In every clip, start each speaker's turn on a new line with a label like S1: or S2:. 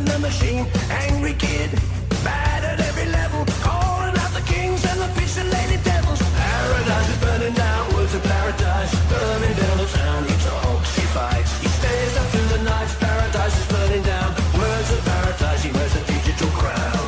S1: the machine, angry kid, bad at every level, calling out the kings and the fish and lady devils. Paradise is burning down, words of paradise, burning down the town. He talks, he fights, he stays up through the night. Paradise is burning down, words of paradise. He wears a digital crown.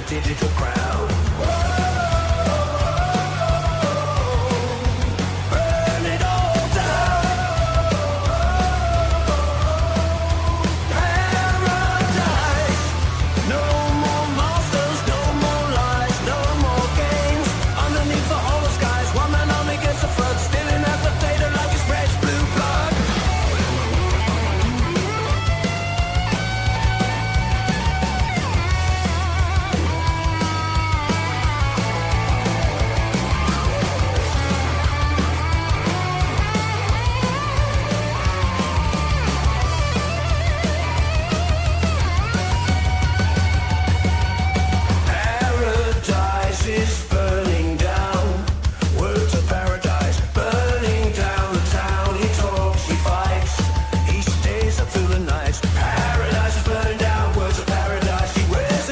S1: Digital crown. Burn it all down. Paradise. No more monsters, no more lies, no more games. Underneath the hollow skies, one man army gets the flood, stealing that potato like his fresh blue blood.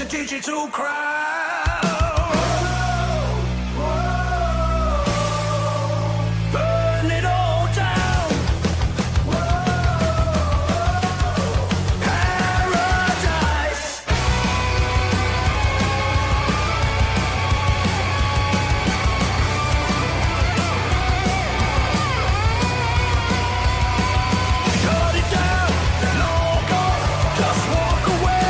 S1: Digital crown. Burn it all down. Paradise. Shut it down. Log off. Just walk away.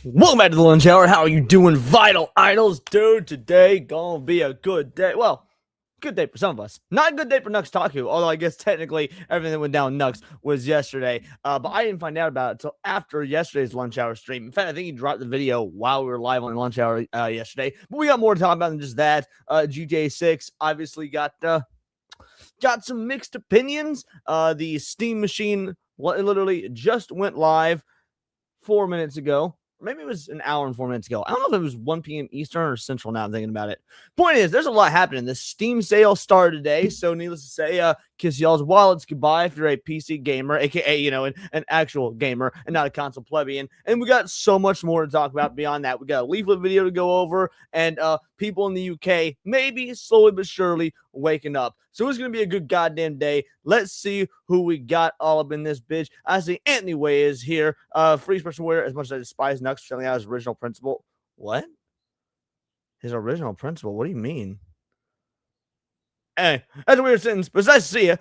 S2: Welcome back to the lunch hour. How are you doing, Vital Idols? Dude, today gonna be a good day. Well, good day for some of us. Not a good day for Nux Taku, although I guess technically everything that went down Nux was yesterday. But I didn't find out about it until after yesterday's lunch hour stream. In fact, I think he dropped the video while we were live on the lunch hour yesterday. But we got more to talk about than just that. GTA 6 obviously got some mixed opinions. The Steam machine literally just went live 4 minutes ago. Maybe it was an hour and 4 minutes ago. I don't know if it was 1 p.m. Eastern or Central now I'm thinking about it. Point is, there's a lot happening. The Steam sale started today, so needless to say, kiss y'all's wallets goodbye if you're a PC gamer, aka, an actual gamer and not a console plebeian. And we got so much more to talk about beyond that. We got a leaflet video to go over, and people in the UK maybe slowly but surely waking up. So it's going to be a good goddamn day. Let's see who we got all up in this bitch. I see Anthony Way is here. Free expression warrior, as much as I despise Nux, selling out his original principle. What? His original principle? What do you mean? Anyway, that's a weird sentence, but it's nice to see you.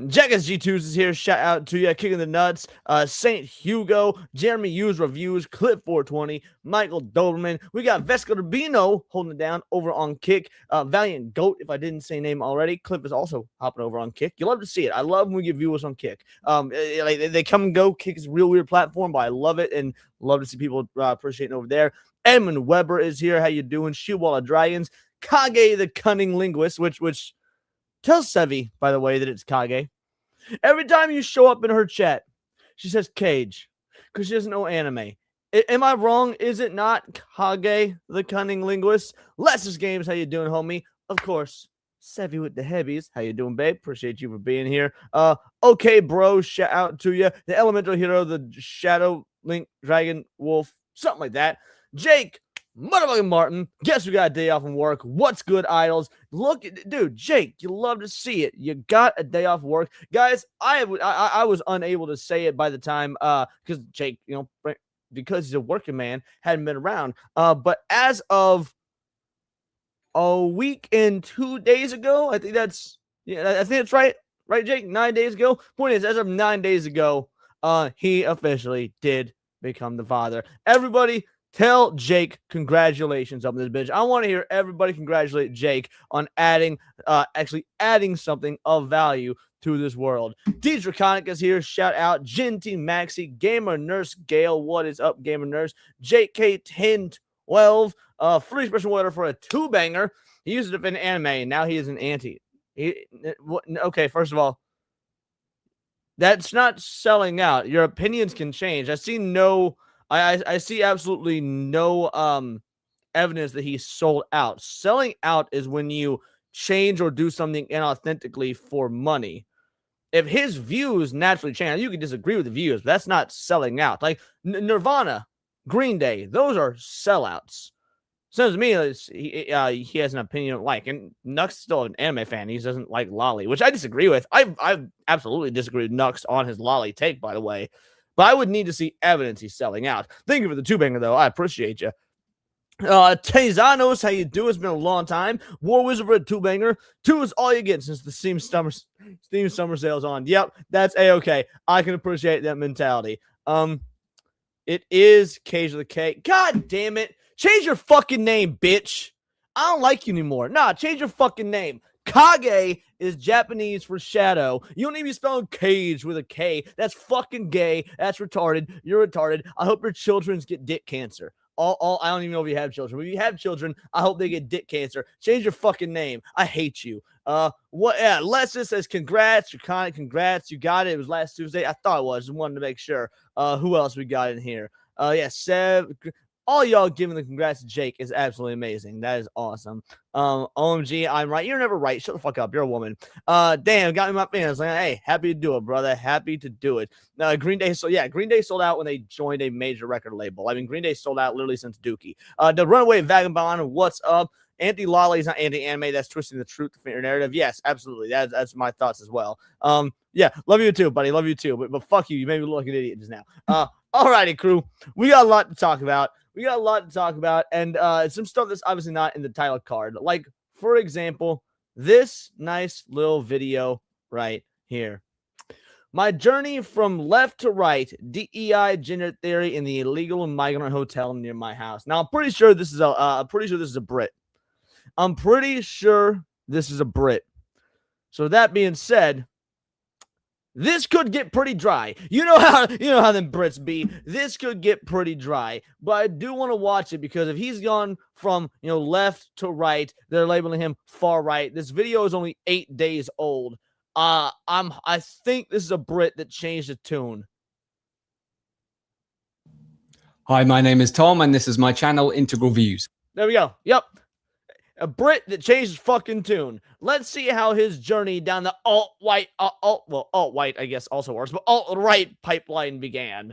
S2: Jackass G2s is here. Shout out to you. Kicking the Nuts. St. Hugo. Jeremy Hughes Reviews. Clip 420. Michael Doberman. We got Vesco Rubino holding it down over on Kick. Valiant Goat, if I didn't say name already. Clip is also hopping over on Kick. You love to see it. I love when we get viewers on Kick. They come and go. Kick is a real weird platform, but I love it and love to see people appreciating over there. Edmund Weber is here. How you doing? Shoewall of Dragons. Kage the Cunning Linguist, which tell Sevi, by the way, that it's Kage. Every time you show up in her chat, she says Cage because she doesn't know anime. Am I wrong? Is it not Kage the Cunning Linguist? Less's Games, how you doing, homie? Of course, Sevi with the heavies. How you doing, babe? Appreciate you for being here. Okay, bro, shout out to you. The Elemental Hero, the Shadow Link, Dragon, Wolf, something like that. Jake motherfucking Martin. Guess we got a day off from work. What's good, idols? Look, dude, Jake, you love to see it. You got a day off work, guys. I was unable to say it by the time because Jake, because he's a working man, hadn't been around. But as of a week and 2 days ago, I think that's right, Jake. 9 days ago. Point is, as of 9 days ago, he officially did become the father. Everybody, tell Jake congratulations on this bitch. I want to hear everybody congratulate Jake on actually adding something of value to this world. D Draconic is here. Shout out Jinty Maxi, Gamer Nurse Gale. What is up, Gamer Nurse? JK1012. Free special order for a 2-banger. He used to defend anime. Now he is an anti. Okay, first of all, that's not selling out. Your opinions can change. I see absolutely no evidence that he sold out. Selling out is when you change or do something inauthentically for money. If his views naturally change, you can disagree with the views, but that's not selling out. Like Nirvana, Green Day, those are sellouts. Sounds to me he has an opinion like, and Nux is still an anime fan. He doesn't like Lolly, which I disagree with. I absolutely disagree with Nux on his Lolly take, by the way. But I would need to see evidence he's selling out. Thank you for the 2-banger, though. I appreciate you. Tezanos, how you do? It's been a long time. War Wizard for a 2-banger. 2 is all you get since the Steam Summer Sale's on. Yep, that's A-okay. I can appreciate that mentality. It is Cage of the K. God damn it. Change your fucking name, bitch. I don't like you anymore. Nah, change your fucking name. Kage is Japanese for shadow. You don't need to be spelling cage with a K. That's fucking gay. That's retarded. You're retarded. I hope your children get dick cancer. I don't even know if you have children. But if you have children, I hope they get dick cancer. Change your fucking name. I hate you. Leslie says congrats. Congrats. You got it. It was last Tuesday. I thought it was. Just wanted to make sure. Who else we got in here? Sev. All y'all giving the congrats to Jake is absolutely amazing. That is awesome. OMG, I'm right. You're never right. Shut the fuck up. You're a woman. Damn, got me my fans. Like, hey, happy to do it, brother. Happy to do it. Green Day. So yeah, Green Day sold out when they joined a major record label. I mean, Green Day sold out literally since Dookie. The Runaway Vagabond. What's up? Anti-lolly is not anti-anime. That's twisting the truth to your narrative. Yes, absolutely. That's my thoughts as well. Yeah, love you too, buddy. Love you too. But fuck you. You made me look like an idiot just now. Alrighty, crew. We got a lot to talk about. And some stuff that's obviously not in the title card. Like, for example, this nice little video right here. My journey from left to right, DEI, gender theory, in the illegal migrant hotel near my house. Now, I'm pretty sure this is a Brit. I'm pretty sure this is a Brit. So that being said, this could get pretty dry. You know how them Brits be. This could get pretty dry. But I do want to watch it because if he's gone from left to right, they're labeling him far right. This video is only 8 days old. I think this is a Brit that changed the tune.
S3: Hi, my name is Tom, and this is my channel, Integral Views.
S2: There we go. Yep. A Brit that changed his fucking tune. Let's see how his journey down the alt-white, I guess also works, but alt-right pipeline began.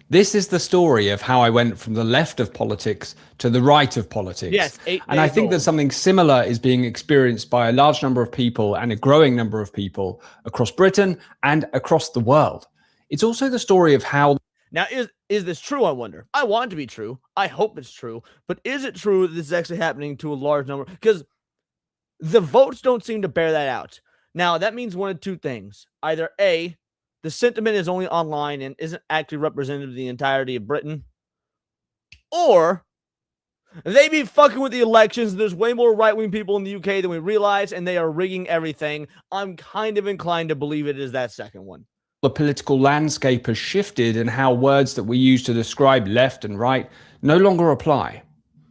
S3: This is the story of how I went from the left of politics to the right of politics.
S2: Yes, 8 days
S3: and I think
S2: old.
S3: that something similar is being experienced by a large number of people and a growing number of people across Britain and across the world. It's also the story of how...
S2: Now, is this true, I wonder? I want it to be true. I hope it's true. But is it true that this is actually happening to a large number? Because the votes don't seem to bear that out. Now, that means one of two things. Either A, the sentiment is only online and isn't actually representative of the entirety of Britain. Or they be fucking with the elections. There's way more right-wing people in the UK than we realize, and they are rigging everything. I'm kind of inclined to believe it is that second one.
S3: The political landscape has shifted and how words that we use to describe left and right no longer apply.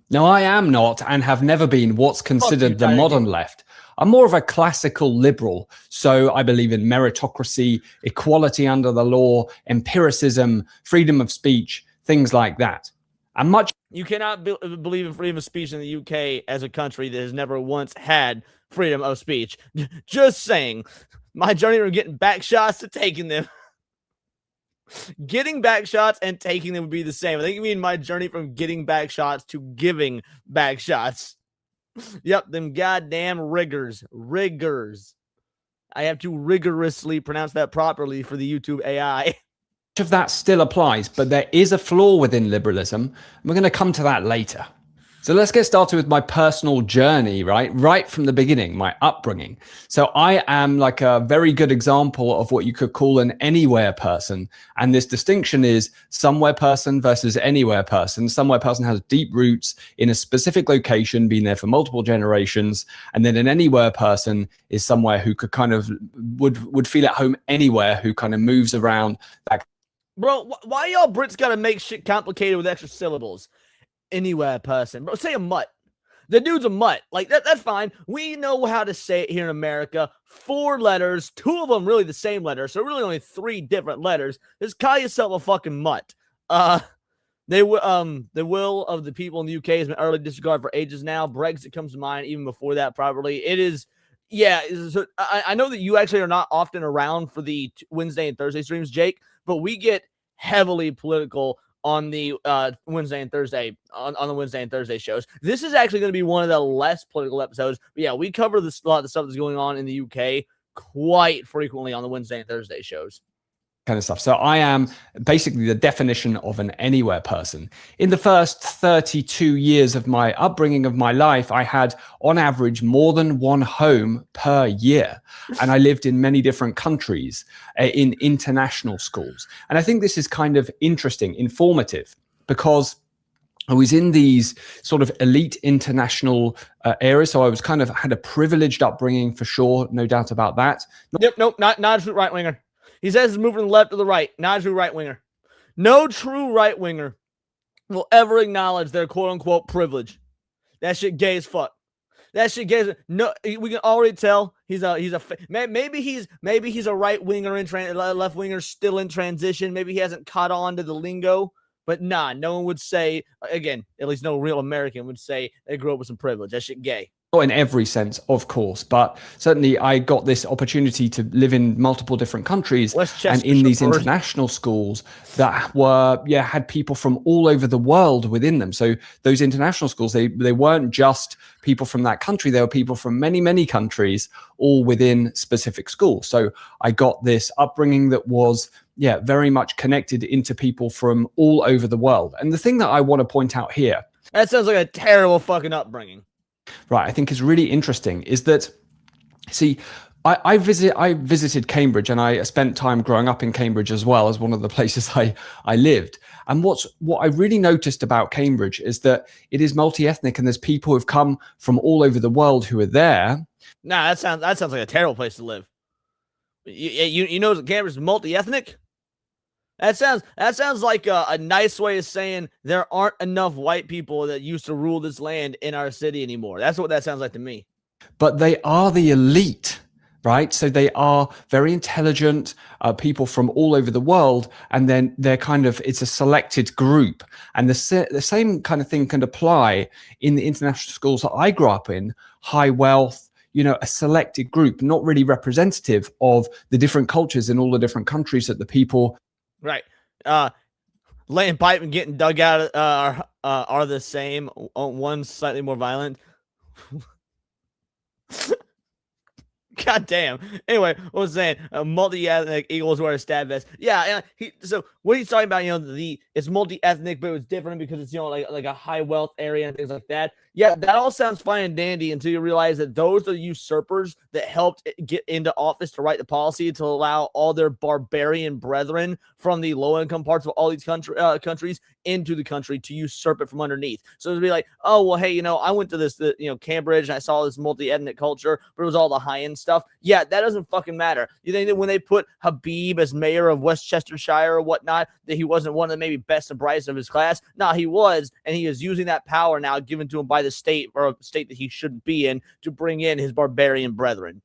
S3: Now, I am not and have never been what's considered the modern left. I'm more of a classical liberal, so I believe in meritocracy, equality under the law, empiricism, freedom of speech, things like that. And much...
S2: You cannot believe in freedom of speech in the UK as a country that has never once had freedom of speech. Just saying. My journey from getting back shots to taking them. Getting back shots and taking them would be the same. I think you mean my journey from getting back shots to giving back shots. Yep, them goddamn riggers. Riggers. I have to rigorously pronounce that properly for the YouTube AI.
S3: Of that still applies, but there is a flaw within liberalism. And we're going to come to that later. So let's get started with my personal journey, right from the beginning, my upbringing. So I am like a very good example of what you could call an anywhere person. And this distinction is somewhere person versus anywhere person. Somewhere person has deep roots in a specific location, been there for multiple generations. And then an anywhere person is somewhere who could kind of would feel at home anywhere, who kind of moves around.
S2: Bro, why y'all Brits gotta make shit complicated with extra syllables? Anywhere person. Bro, say a mutt. The dude's a mutt. Like, that's fine. We know how to say it here in America. 4 letters, 2 of them really the same letter, so really only 3 different letters. Just call yourself a fucking mutt. The will of the people in the UK has been utterly disregarded for ages now. Brexit comes to mind even before that, probably. It is, yeah. So I know that you actually are not often around for the Wednesday and Thursday streams, Jake, but we get heavily political on the Wednesday and Thursday on the Wednesday and Thursday shows. This is actually going to be one of the less political episodes. But yeah, we cover a lot of the stuff that's going on in the UK quite frequently on the Wednesday and Thursday shows.
S3: Kind of stuff. So I am basically the definition of an anywhere person. In the first 32 years of my upbringing of my life, I had on average more than 1 home per year. And I lived in many different countries in international schools. And I think this is kind of interesting, informative, because I was in these sort of elite international areas. So I was kind of had a privileged upbringing for sure. No doubt about that.
S2: Yep. Nope. Not a right winger. He says it's moving left to the right. Not a true right winger. No true right winger will ever acknowledge their quote unquote privilege. That shit gay as fuck. That shit gay as no. We can already tell maybe he's a right winger in left winger still in transition. Maybe he hasn't caught on to the lingo. But nah, no one would say, again, at least no real American would say they grew up with some privilege. That shit gay.
S3: Not in every sense, of course, but certainly I got this opportunity to live in multiple different countries and in these international schools that were, had people from all over the world within them. So those international schools, they weren't just people from that country. They were people from many, many countries, all within specific schools. So I got this upbringing that was very much connected into people from all over the world. And the thing that I want to point out here.
S2: That sounds like a terrible fucking upbringing.
S3: Right, I think is really interesting is that, see, I visited Cambridge and I spent time growing up in Cambridge as well as one of the places I lived. And what I really noticed about Cambridge is that it is multi-ethnic and there's people who've come from all over the world who are there.
S2: Nah, that sounds like a terrible place to live. You know Cambridge is multi-ethnic? That sounds like a nice way of saying there aren't enough white people that used to rule this land in our city anymore. That's what that sounds like to me.
S3: But they are the elite, right? So they are very intelligent people from all over the world. And then it's a selected group. And the same kind of thing can apply in the international schools that I grew up in, high wealth, a selected group, not really representative of the different cultures in all the different countries that the people.
S2: Right. Laying pipe and getting dug out are the same. One's slightly more violent. God damn. Anyway, what was I saying? Multi-ethnic equals wear a stab vest. Yeah. So what he's talking about, it's multi-ethnic, but it's different because it's, like a high wealth area and things like that. Yeah, that all sounds fine and dandy until you realize that those are the usurpers that helped get into office to write the policy to allow all their barbarian brethren from the low-income parts of all these countries into the country to usurp it from underneath. So it'd be like, oh, well, hey, I went to this, Cambridge, and I saw this multi-ethnic culture, but it was all the high-end stuff. Yeah, that doesn't fucking matter. You think that when they put Habib as mayor of Westchestershire or whatnot, that he wasn't one of the maybe best and brightest of his class? Nah, he was, and he is using that power now given to him by the state, or a state that he shouldn't be in, to bring in his barbarian brethren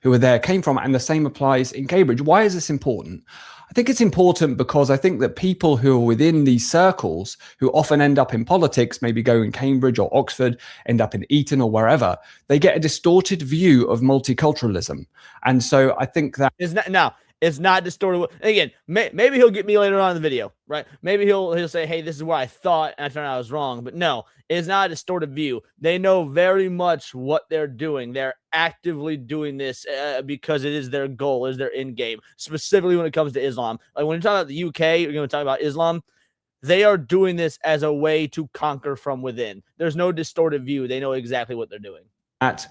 S3: who were there, came from, and the same applies in Cambridge. Why is this important? I think it's important because I think that people who are within these circles, who often end up in politics, maybe go in Cambridge or Oxford, end up in Eton or wherever, they get a distorted view of multiculturalism. And so I think that
S2: is not now. It's not distorted. Again, maybe he'll get me later on in the video, right? Maybe he'll say, hey, this is what I thought, and I turned out I was wrong. But no, it's not a distorted view. They know very much what they're doing. They're actively doing this because it is their goal, is their end game, specifically when it comes to Islam. Like when you're talking about the UK, you're going to talk about Islam. They are doing this as a way to conquer from within. There's no distorted view. They know exactly what they're doing.
S3: That's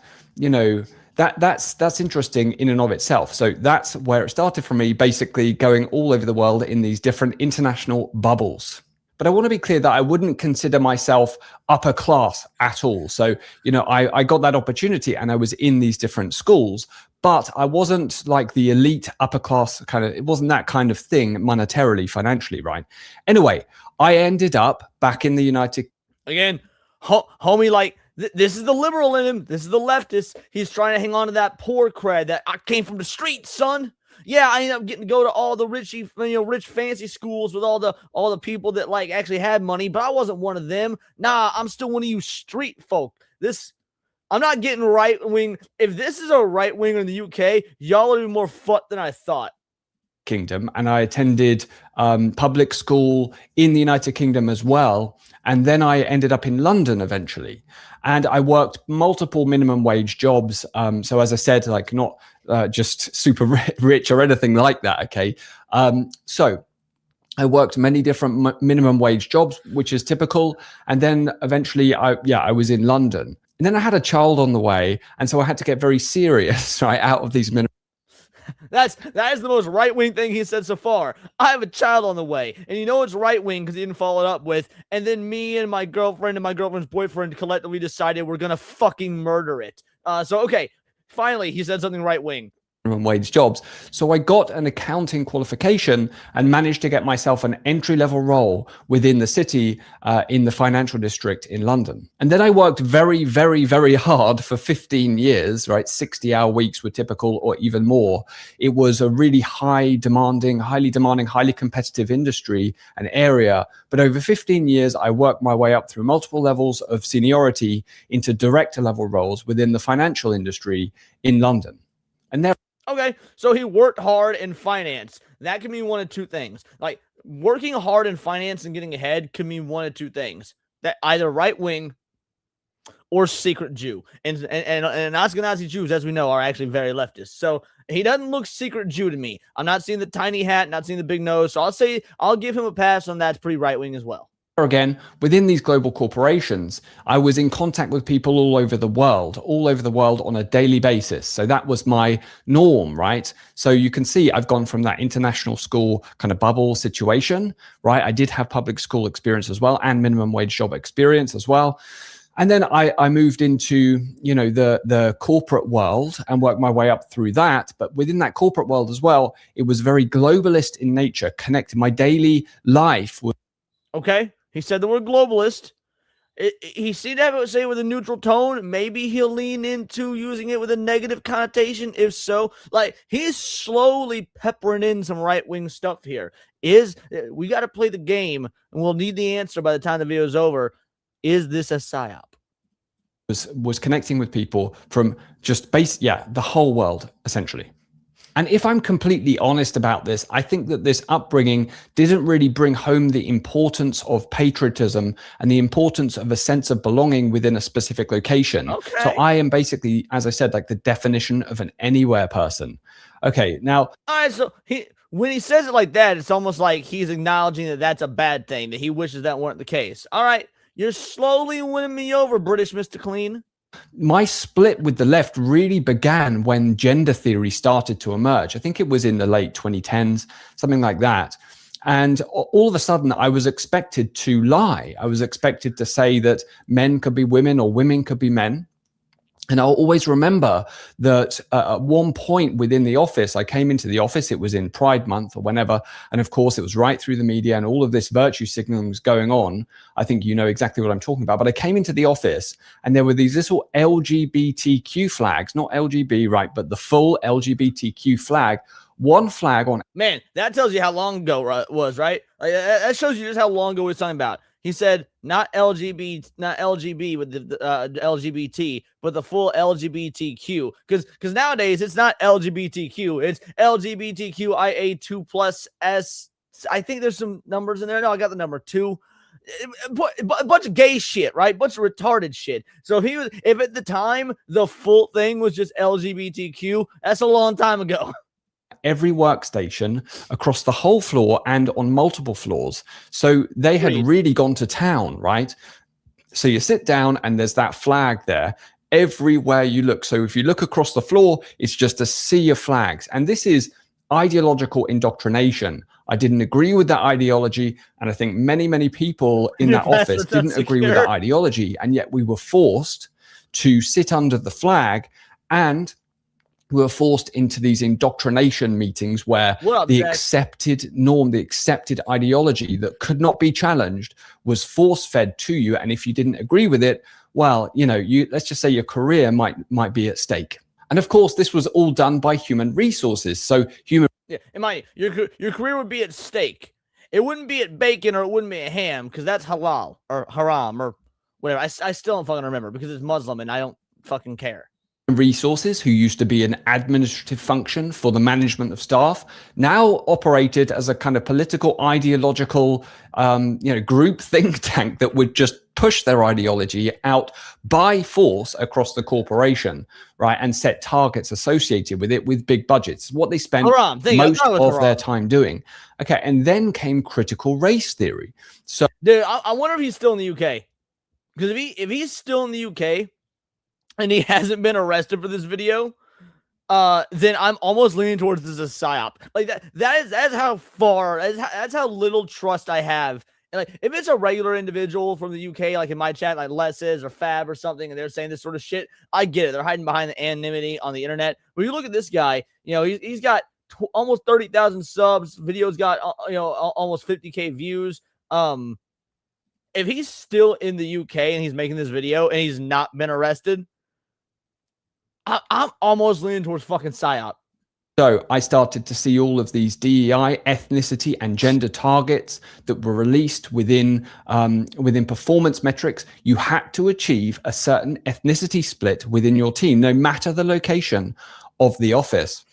S3: interesting in and of itself. So that's where it started for me, basically going all over the world in these different international bubbles. But I want to be clear that I wouldn't consider myself upper class at all. So, I got that opportunity and I was in these different schools, but I wasn't like the elite upper class kind of, it wasn't that kind of thing monetarily, financially, right? Anyway, I ended up back in the United.
S2: Again, homie, like, this is the liberal in him. This is the leftist. He's trying to hang on to that poor cred that I came from the streets, son. Yeah, I ended up getting to go to all the rich fancy schools with all the people that like actually had money, but I wasn't one of them. Nah, I'm still one of you street folk. I'm not getting right wing. If this is a right winger in the UK, y'all are even more fucked than I thought.
S3: Kingdom, and I attended public school in the United Kingdom as well. And then I ended up in London eventually. And I worked multiple minimum wage jobs. So as I said, like not just super rich or anything like that. Okay. So I worked many different minimum wage jobs, which is typical. And then eventually I was in London. And then I had a child on the way. And so I had to get very serious, right, out of these minimum.
S2: That is the most right-wing thing he said so far. I have a child on the way. And you know it's right-wing because he didn't follow it up with, and then me and my girlfriend and my girlfriend's boyfriend collectively decided we're going to fucking murder it. So, okay, finally he said something right-wing.
S3: Minimum wage jobs. So I got an accounting qualification and managed to get myself an entry-level role within the city in the financial district in London. And then I worked very, very, very hard for 15 years, right? 60-hour weeks were typical or even more. It was a really highly demanding, highly competitive industry and area. But over 15 years, I worked my way up through multiple levels of seniority into director level roles within the financial industry in London. And there.
S2: Okay, so he worked hard in finance. That can mean one of two things. Like, working hard in finance and getting ahead can mean one of two things. That either right wing or secret Jew. And Ashkenazi Jews, as we know, are actually very leftist. So he doesn't look secret Jew to me. I'm not seeing the tiny hat, not seeing the big nose. So I'll give him a pass on that. It's pretty right wing as well.
S3: Again, within these global corporations, I was in contact with people all over the world on a daily basis. So that was my norm, right? So you can see I've gone from that international school kind of bubble situation, right? I did have public school experience as well and minimum wage job experience as well. And then I moved into, the corporate world and worked my way up through that. But within that corporate world as well, it was very globalist in nature, connected my daily life with.
S2: Okay. He said the word globalist. He seemed to have it say it with a neutral tone. Maybe he'll lean into using it with a negative connotation. If so, like he's slowly peppering in some right-wing stuff here. We got to play the game, and we'll need the answer by the time the video is over. Is this a psyop?
S3: Was connecting with people from just the whole world, essentially. And if I'm completely honest about this, I think that this upbringing didn't really bring home the importance of patriotism and the importance of a sense of belonging within a specific location.
S2: Okay.
S3: So I am basically, as I said, like the definition of an anywhere person. Okay, now.
S2: All right, so when he says it like that, it's almost like he's acknowledging that that's a bad thing, that he wishes that weren't the case. All right, you're slowly winning me over, British Mr. Clean.
S3: My split with the left really began when gender theory started to emerge. I think it was in the late 2010s, something like that. And all of a sudden, I was expected to lie. I was expected to say that men could be women or women could be men. And I'll always remember that at one point within the office, I came into the office, it was in Pride Month or whenever. And of course, it was right through the media and all of this virtue signaling was going on. I think you know exactly what I'm talking about. But I came into the office and there were these little LGBTQ flags, not LGB, right, but the full LGBTQ flag. One flag on.
S2: Man, that tells you how long ago it was, right? Like, that shows you just how long ago we're talking about. He said not LGBT, not LGB with the LGBT, but the full LGBTQ. Because nowadays it's not LGBTQ, it's LGBTQIA2 plus S. I think there's some numbers in there. No, I got the number 2. A bunch of gay shit, right? Bunch of retarded shit. So if at the time the full thing was just LGBTQ, that's a long time ago.
S3: Every workstation across the whole floor and on multiple floors. So they had really gone to town, right? So you sit down and there's that flag there everywhere you look. So if you look across the floor, it's just a sea of flags. And this is ideological indoctrination. I didn't agree with that ideology. And I think many, many people in that office didn't agree with that ideology. And yet we were forced to sit under the flag, and we were forced into these indoctrination meetings where the accepted norm, the accepted ideology that could not be challenged was force fed to you. And if you didn't agree with it, well, you know, let's just say your career might be at stake. And of course, this was all done by human resources. So
S2: your career would be at stake. It wouldn't be at bacon, or it wouldn't be at ham, because that's halal or haram or whatever. I still don't fucking remember because it's Muslim and I don't fucking care.
S3: Resources, who used to be an administrative function for the management of staff, now operated as a kind of political, ideological, group think tank that would just push their ideology out by force across the corporation, right, and set targets associated with it with big budgets. What they spent most of their time doing. Okay, and then came critical race theory. So,
S2: dude, I wonder if he's still in the UK, because if he's still in the UK and he hasn't been arrested for this video, then I'm almost leaning towards this as a psyop. Like that's how little trust I have. And like, if it's a regular individual from the UK, like in my chat, like Les is or Fab or something, and they're saying this sort of shit, I get it. They're hiding behind the anonymity on the internet. But you look at this guy, you know, he's got almost 30,000 subs. Video's got almost 50K views. If he's still in the UK and he's making this video and he's not been arrested, I'm almost leaning towards fucking psyop.
S3: So I started to see all of these DEI, ethnicity, and gender targets that were released within performance metrics. You had to achieve a certain ethnicity split within your team, no matter the location of the office.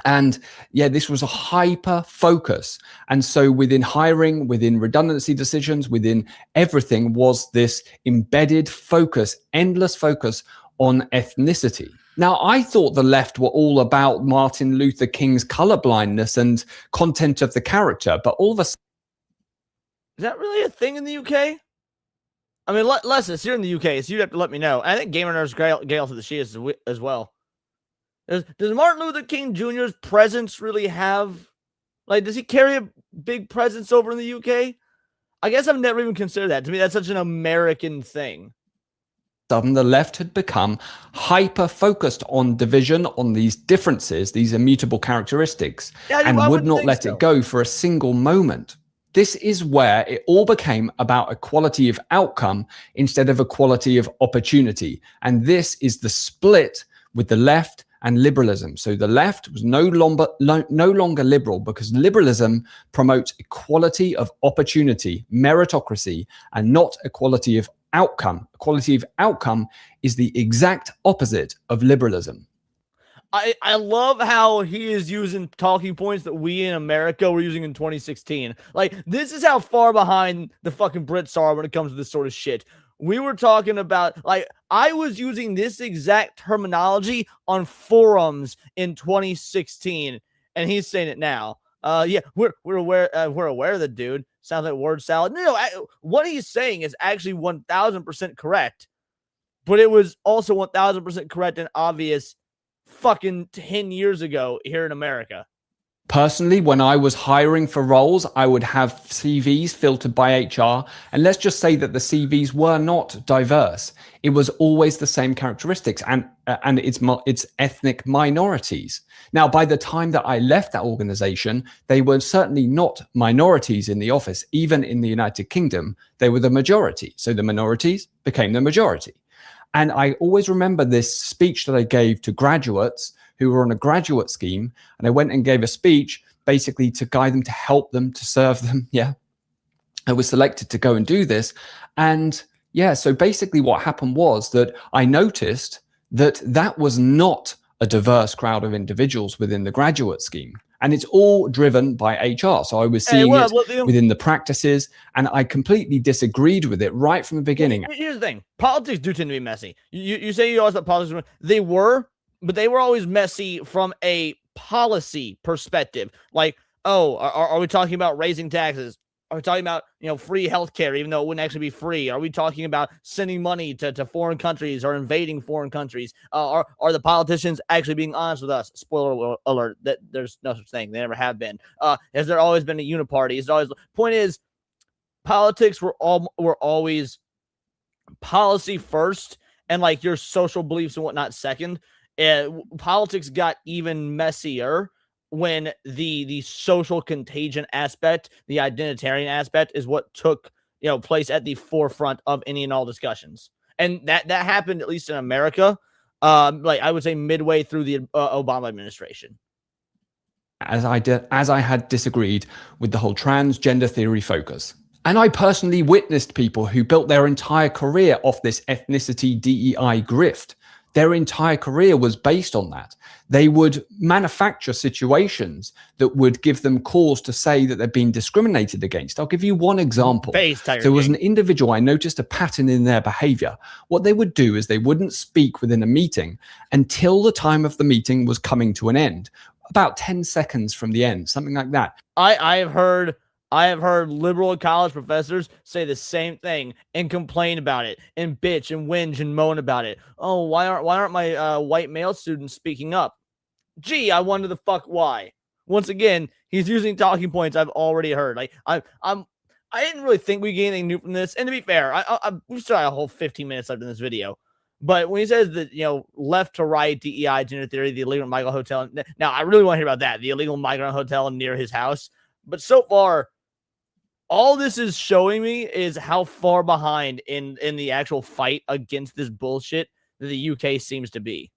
S3: And yeah, this was a hyper focus. And so within hiring, within redundancy decisions, within everything was this embedded focus, endless focus on ethnicity. Now, I thought the left were all about Martin Luther King's colorblindness and content of the character, but all of a sudden...
S2: Is that really a thing in the UK? I mean, Lessus, you're in the UK, so you'd have to let me know. I think Gamer Nurse Gale for the she is as well. Does Martin Luther King Jr.'s presence really have, like, does he carry a big presence over in the UK? I guess I've never even considered that. To me, that's such an American thing.
S3: Sudden, the left had become hyper focused on division, on these differences, these immutable characteristics, and would not let it go for a single moment. This is where it all became about equality of outcome instead of equality of opportunity. And this is the split with the left and liberalism. So the left was no longer liberal, because liberalism promotes equality of opportunity, meritocracy, and not equality of outcome. Equality of outcome is the exact opposite of liberalism.
S2: I love how he is using talking points that we in America were using in 2016. Like, this is how far behind the fucking Brits are when it comes to this sort of shit. We were talking about, like, I was using this exact terminology on forums in 2016, and he's saying it now. Yeah, we're aware of the dude. Sounds like word salad. No, what he's saying is actually 1,000% correct, but it was also 1,000% correct and obvious fucking 10 years ago here in America.
S3: Personally, when I was hiring for roles, I would have CVs filtered by HR. And let's just say that the CVs were not diverse. It was always the same characteristics and it's ethnic minorities. Now, by the time that I left that organization, they were certainly not minorities in the office. Even in the United Kingdom, they were the majority. So the minorities became the majority. And I always remember this speech that I gave to graduates who were on a graduate scheme, and I went and gave a speech basically to guide them, to help them, to serve them, yeah. I was selected to go and do this. And yeah, so basically what happened was that I noticed that that was not a diverse crowd of individuals within the graduate scheme. And it's all driven by HR. So I was seeing it within the practices, and I completely disagreed with it right from the beginning.
S2: Here's the thing. Politics do tend to be messy. You say you always thought politics they were, but they were always messy from a policy perspective. Like, oh, are we talking about raising taxes? Are we talking about, free healthcare, even though it wouldn't actually be free? Are we talking about sending money to foreign countries or invading foreign countries? Are the politicians actually being honest with us? Spoiler alert, that there's no such thing. They never have been. Has there always been a uniparty? Is always point is, politics were always policy first, and like your social beliefs and whatnot second. Politics got even messier when the social contagion aspect, the identitarian aspect, is what took place at the forefront of any and all discussions. And that happened, at least in America, like I would say midway through the Obama administration.
S3: As I had disagreed with the whole transgender theory focus. And I personally witnessed people who built their entire career off this ethnicity DEI grift. Their entire career was based on that. They would manufacture situations that would give them cause to say that they're being discriminated against. I'll give you one example. There was an individual, I noticed a pattern in their behavior. What they would do is they wouldn't speak within a meeting until the time of the meeting was coming to an end. About 10 seconds from the end, something like that.
S2: I have heard liberal college professors say the same thing and complain about it and bitch and whinge and moan about it. Oh, why aren't my white male students speaking up? Gee, I wonder the fuck why. Once again, he's using talking points I've already heard. Like I didn't really think we get anything new from this. And to be fair, we still had a whole 15 minutes left in this video. But when he says that, left to right, DEI, gender theory, the illegal migrant hotel. Now, I really want to hear about that. The illegal migrant hotel near his house. But so far, all this is showing me is how far behind in the actual fight against this bullshit that the UK seems to be.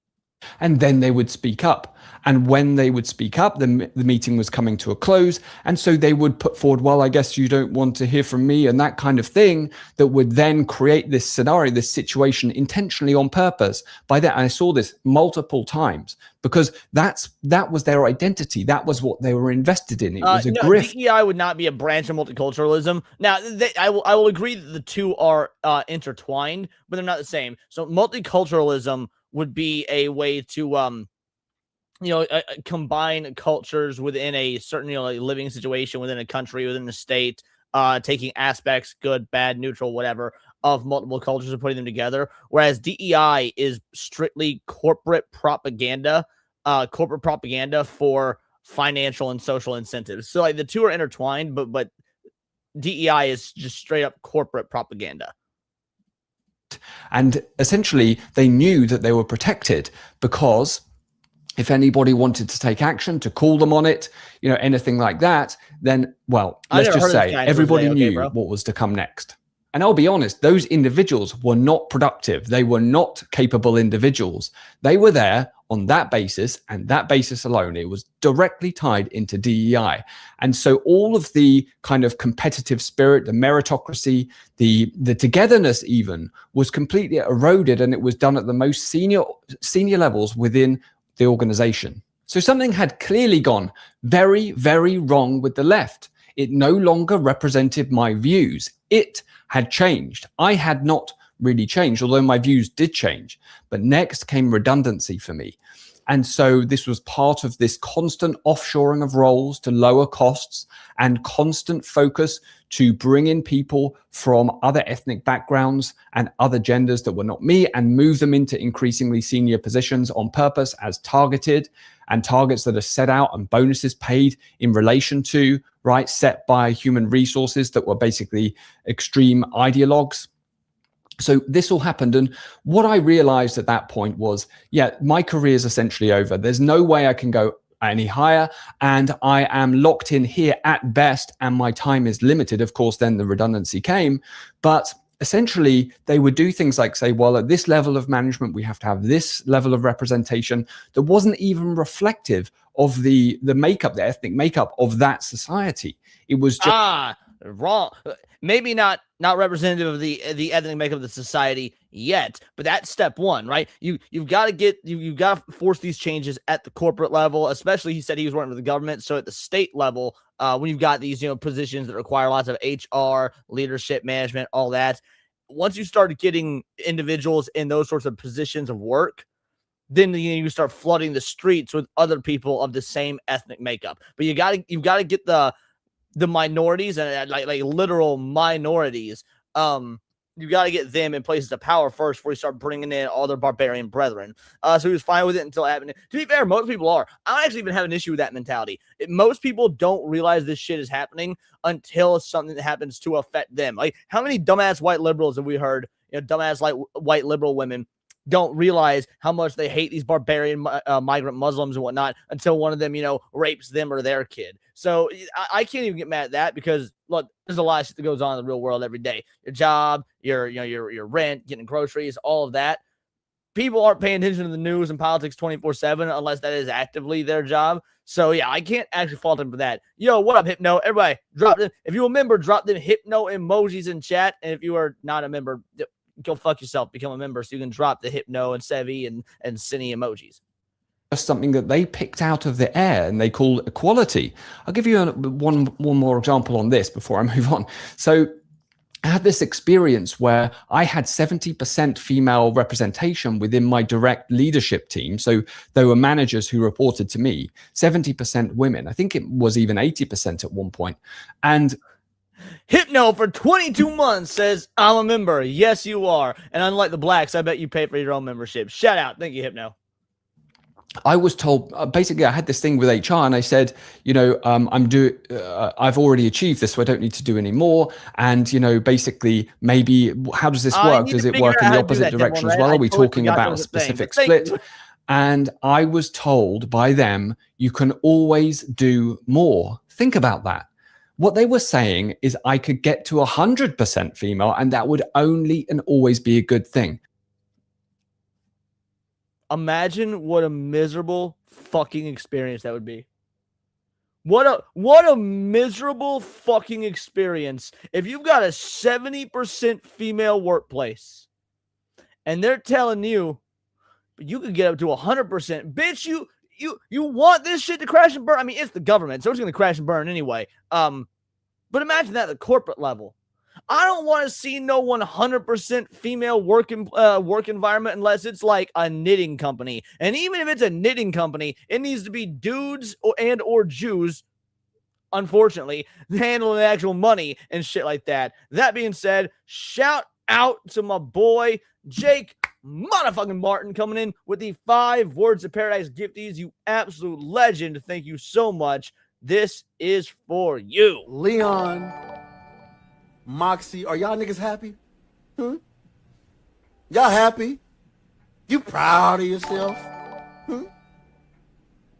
S3: And then they would speak up. And when they would speak up, the meeting was coming to a close. And so they would put forward, well, I guess you don't want to hear from me, and that kind of thing that would then create this scenario, this situation intentionally on purpose. By that, I saw this multiple times because that was their identity. That was what they were invested in. It was a grift.
S2: DEI would not be a branch of multiculturalism. Now, I will agree that the two are intertwined, but they're not the same. So multiculturalism would be a way to, combine cultures within a certain, living situation within a country, within a state, taking aspects, good, bad, neutral, whatever, of multiple cultures and putting them together. Whereas DEI is strictly corporate propaganda for financial and social incentives. So like the two are intertwined, but DEI is just straight up corporate propaganda.
S3: And essentially, they knew that they were protected because if anybody wanted to take action, to call them on it, anything like that, then, well, let's just say everybody knew what was to come next. And I'll be honest, those individuals were not productive. They were not capable individuals. They were there on that basis and that basis alone. It was directly tied into DEI. And so all of the kind of competitive spirit, the meritocracy, the togetherness even was completely eroded, and it was done at the most senior levels within the organization. So something had clearly gone very, very wrong with the left. It no longer represented my views. It had changed. I had not really changed, although my views did change. But next came redundancy for me. And so this was part of this constant offshoring of roles to lower costs and constant focus to bring in people from other ethnic backgrounds and other genders that were not me and move them into increasingly senior positions on purpose as targeted, and targets that are set out and bonuses paid in relation to, right, set by human resources that were basically extreme ideologues. So this all happened. And what I realized at that point was, yeah, my career is essentially over. There's no way I can go any higher, and I am locked in here at best, and my time is limited. Of course, then the redundancy came, but essentially they would do things like say, well, at this level of management, we have to have this level of representation that wasn't even reflective of the makeup, the ethnic makeup of that society. It was just
S2: wrong. Maybe not representative of the ethnic makeup of the society yet, but that's step one, right? You've got to force these changes at the corporate level, especially he said he was working with the government. So at the state level, when you've got these, positions that require lots of HR, leadership, management, all that, once you start getting individuals in those sorts of positions of work, then you start flooding the streets with other people of the same ethnic makeup. But you've got to get the minorities and like literal minorities. You got to get them in places of power first before you start bringing in all their barbarian brethren. So he was fine with it until it happened. To be fair, most people are. I don't actually even have an issue with that mentality. Most people don't realize this shit is happening until it's something that happens to affect them. Like, how many dumbass white liberals have we heard? Dumbass like white liberal women don't realize how much they hate these barbarian migrant Muslims and whatnot until one of them, rapes them or their kid. So I can't even get mad at that because, look, there's a lot of shit that goes on in the real world every day. Your job, your rent, getting groceries, all of that. People aren't paying attention to the news and politics 24/7 unless that is actively their job. So, yeah, I can't actually fault them for that. Yo, what up, Hypno? Everybody, drop them. If you're a member, drop them Hypno emojis in chat. And if you are not a member, go fuck yourself, become a member so you can drop the Hypno and Sevi and Cine emojis.
S3: Something that they picked out of the air and they call equality. I'll give you one more example on this before I move on. So I had this experience where I had 70% female representation within my direct leadership team. So there were managers who reported to me, 70% women. I think it was even 80% at one point. And
S2: Hypno for 22 months says, I'm a member. Yes, you are. And unlike the blacks, I bet you pay for your own membership. Shout out. Thank you, Hypno.
S3: I was told, basically, I had this thing with HR and I said, I've already achieved this, so I don't need to do any more. And, basically, maybe, how does this work? Does it work in the opposite direction as well? Are we talking about a specific split? And I was told by them, you can always do more. Think about that. What they were saying is I could get to 100% female and that would only and always be a good thing.
S2: Imagine what a miserable fucking experience that would be. What a miserable fucking experience if you've got a 70% female workplace and they're telling you you could get up to 100%. Bitch, you want this shit to crash and burn? I mean, it's the government, so it's going to crash and burn anyway. But imagine that at the corporate level. I don't want to see no 100% female work environment unless it's like a knitting company. And even if it's a knitting company, it needs to be dudes or Jews, unfortunately, handling the actual money and shit like that. That being said, shout out to my boy, Jake motherfucking Martin, coming in with the 5 Words of Paradise gifties. You absolute legend. Thank you so much. This is for you.
S4: Leon, Moxie, are y'all niggas happy? Y'all happy? You proud of yourself?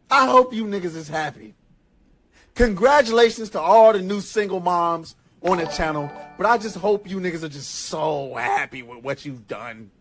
S4: I hope you niggas is happy. Congratulations to all the new single moms on the channel, but I just hope you niggas are just so happy with what you've done.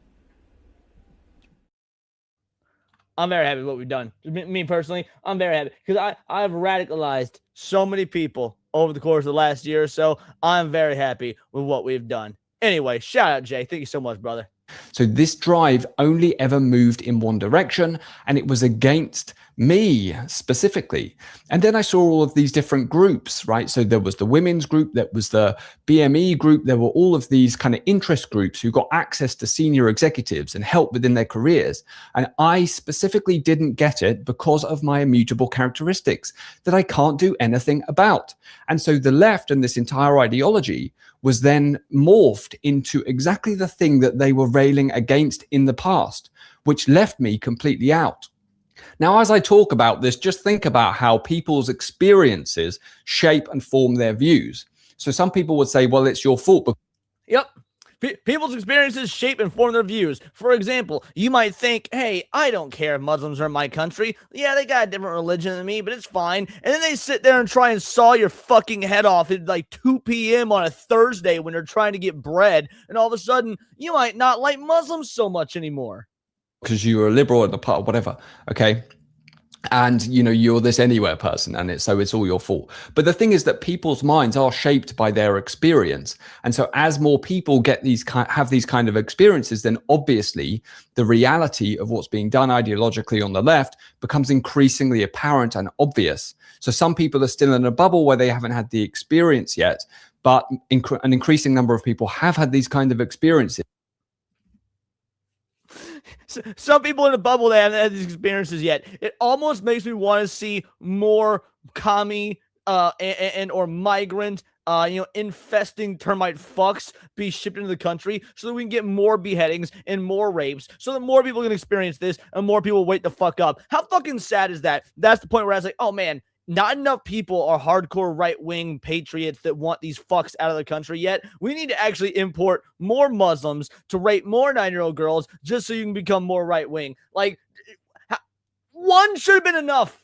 S2: I'm very happy with what we've done. Me personally, I'm very happy because I've radicalized so many people over the course of the last year or so. I'm very happy with what we've done. Anyway, shout out, Jay. Thank you so much, brother.
S3: So this drive only ever moved in one direction, and it was against me specifically. And then I saw all of these different groups, right? So there was the women's group, there was the BME group, there were all of these kind of interest groups who got access to senior executives and help within their careers. And I specifically didn't get it because of my immutable characteristics that I can't do anything about. And so the left and this entire ideology was then morphed into exactly the thing that they were railing against in the past, which left me completely out. Now, as I talk about this, just think about how people's experiences shape and form their views. So some people would say, well, it's your fault.
S2: Yep. People's experiences shape and form their views. For example, you might think, hey, I don't care if Muslims are in my country. Yeah, they got a different religion than me, but it's fine. And then they sit there and try and saw your fucking head off at like 2 p.m. on a Thursday when they're trying to get bread. And all of a sudden, you might not like Muslims so much anymore.
S3: Because you were a liberal in the part, whatever. Okay. and you know you're this anywhere person, and so it's all your fault. But the thing is that people's minds are shaped by their experience, and so as more people get have these kind of experiences, then obviously the reality of what's being done ideologically on the left becomes increasingly apparent and obvious. So some people are still in a bubble where they haven't had the experience yet, but an increasing number of people have had these kind of experiences.
S2: Some people in the bubble that haven't had these experiences yet. It almost makes me want to see more commie and or migrant infesting termite fucks be shipped into the country so that we can get more beheadings and more rapes, so that more people can experience this and more people wake the fuck up. How fucking sad is that? That's the point where I was like, oh man, not enough people are hardcore right-wing patriots that want these fucks out of the country yet. We need to actually import more Muslims to rape more 9-year-old girls just so you can become more right-wing. Like, one should have been enough.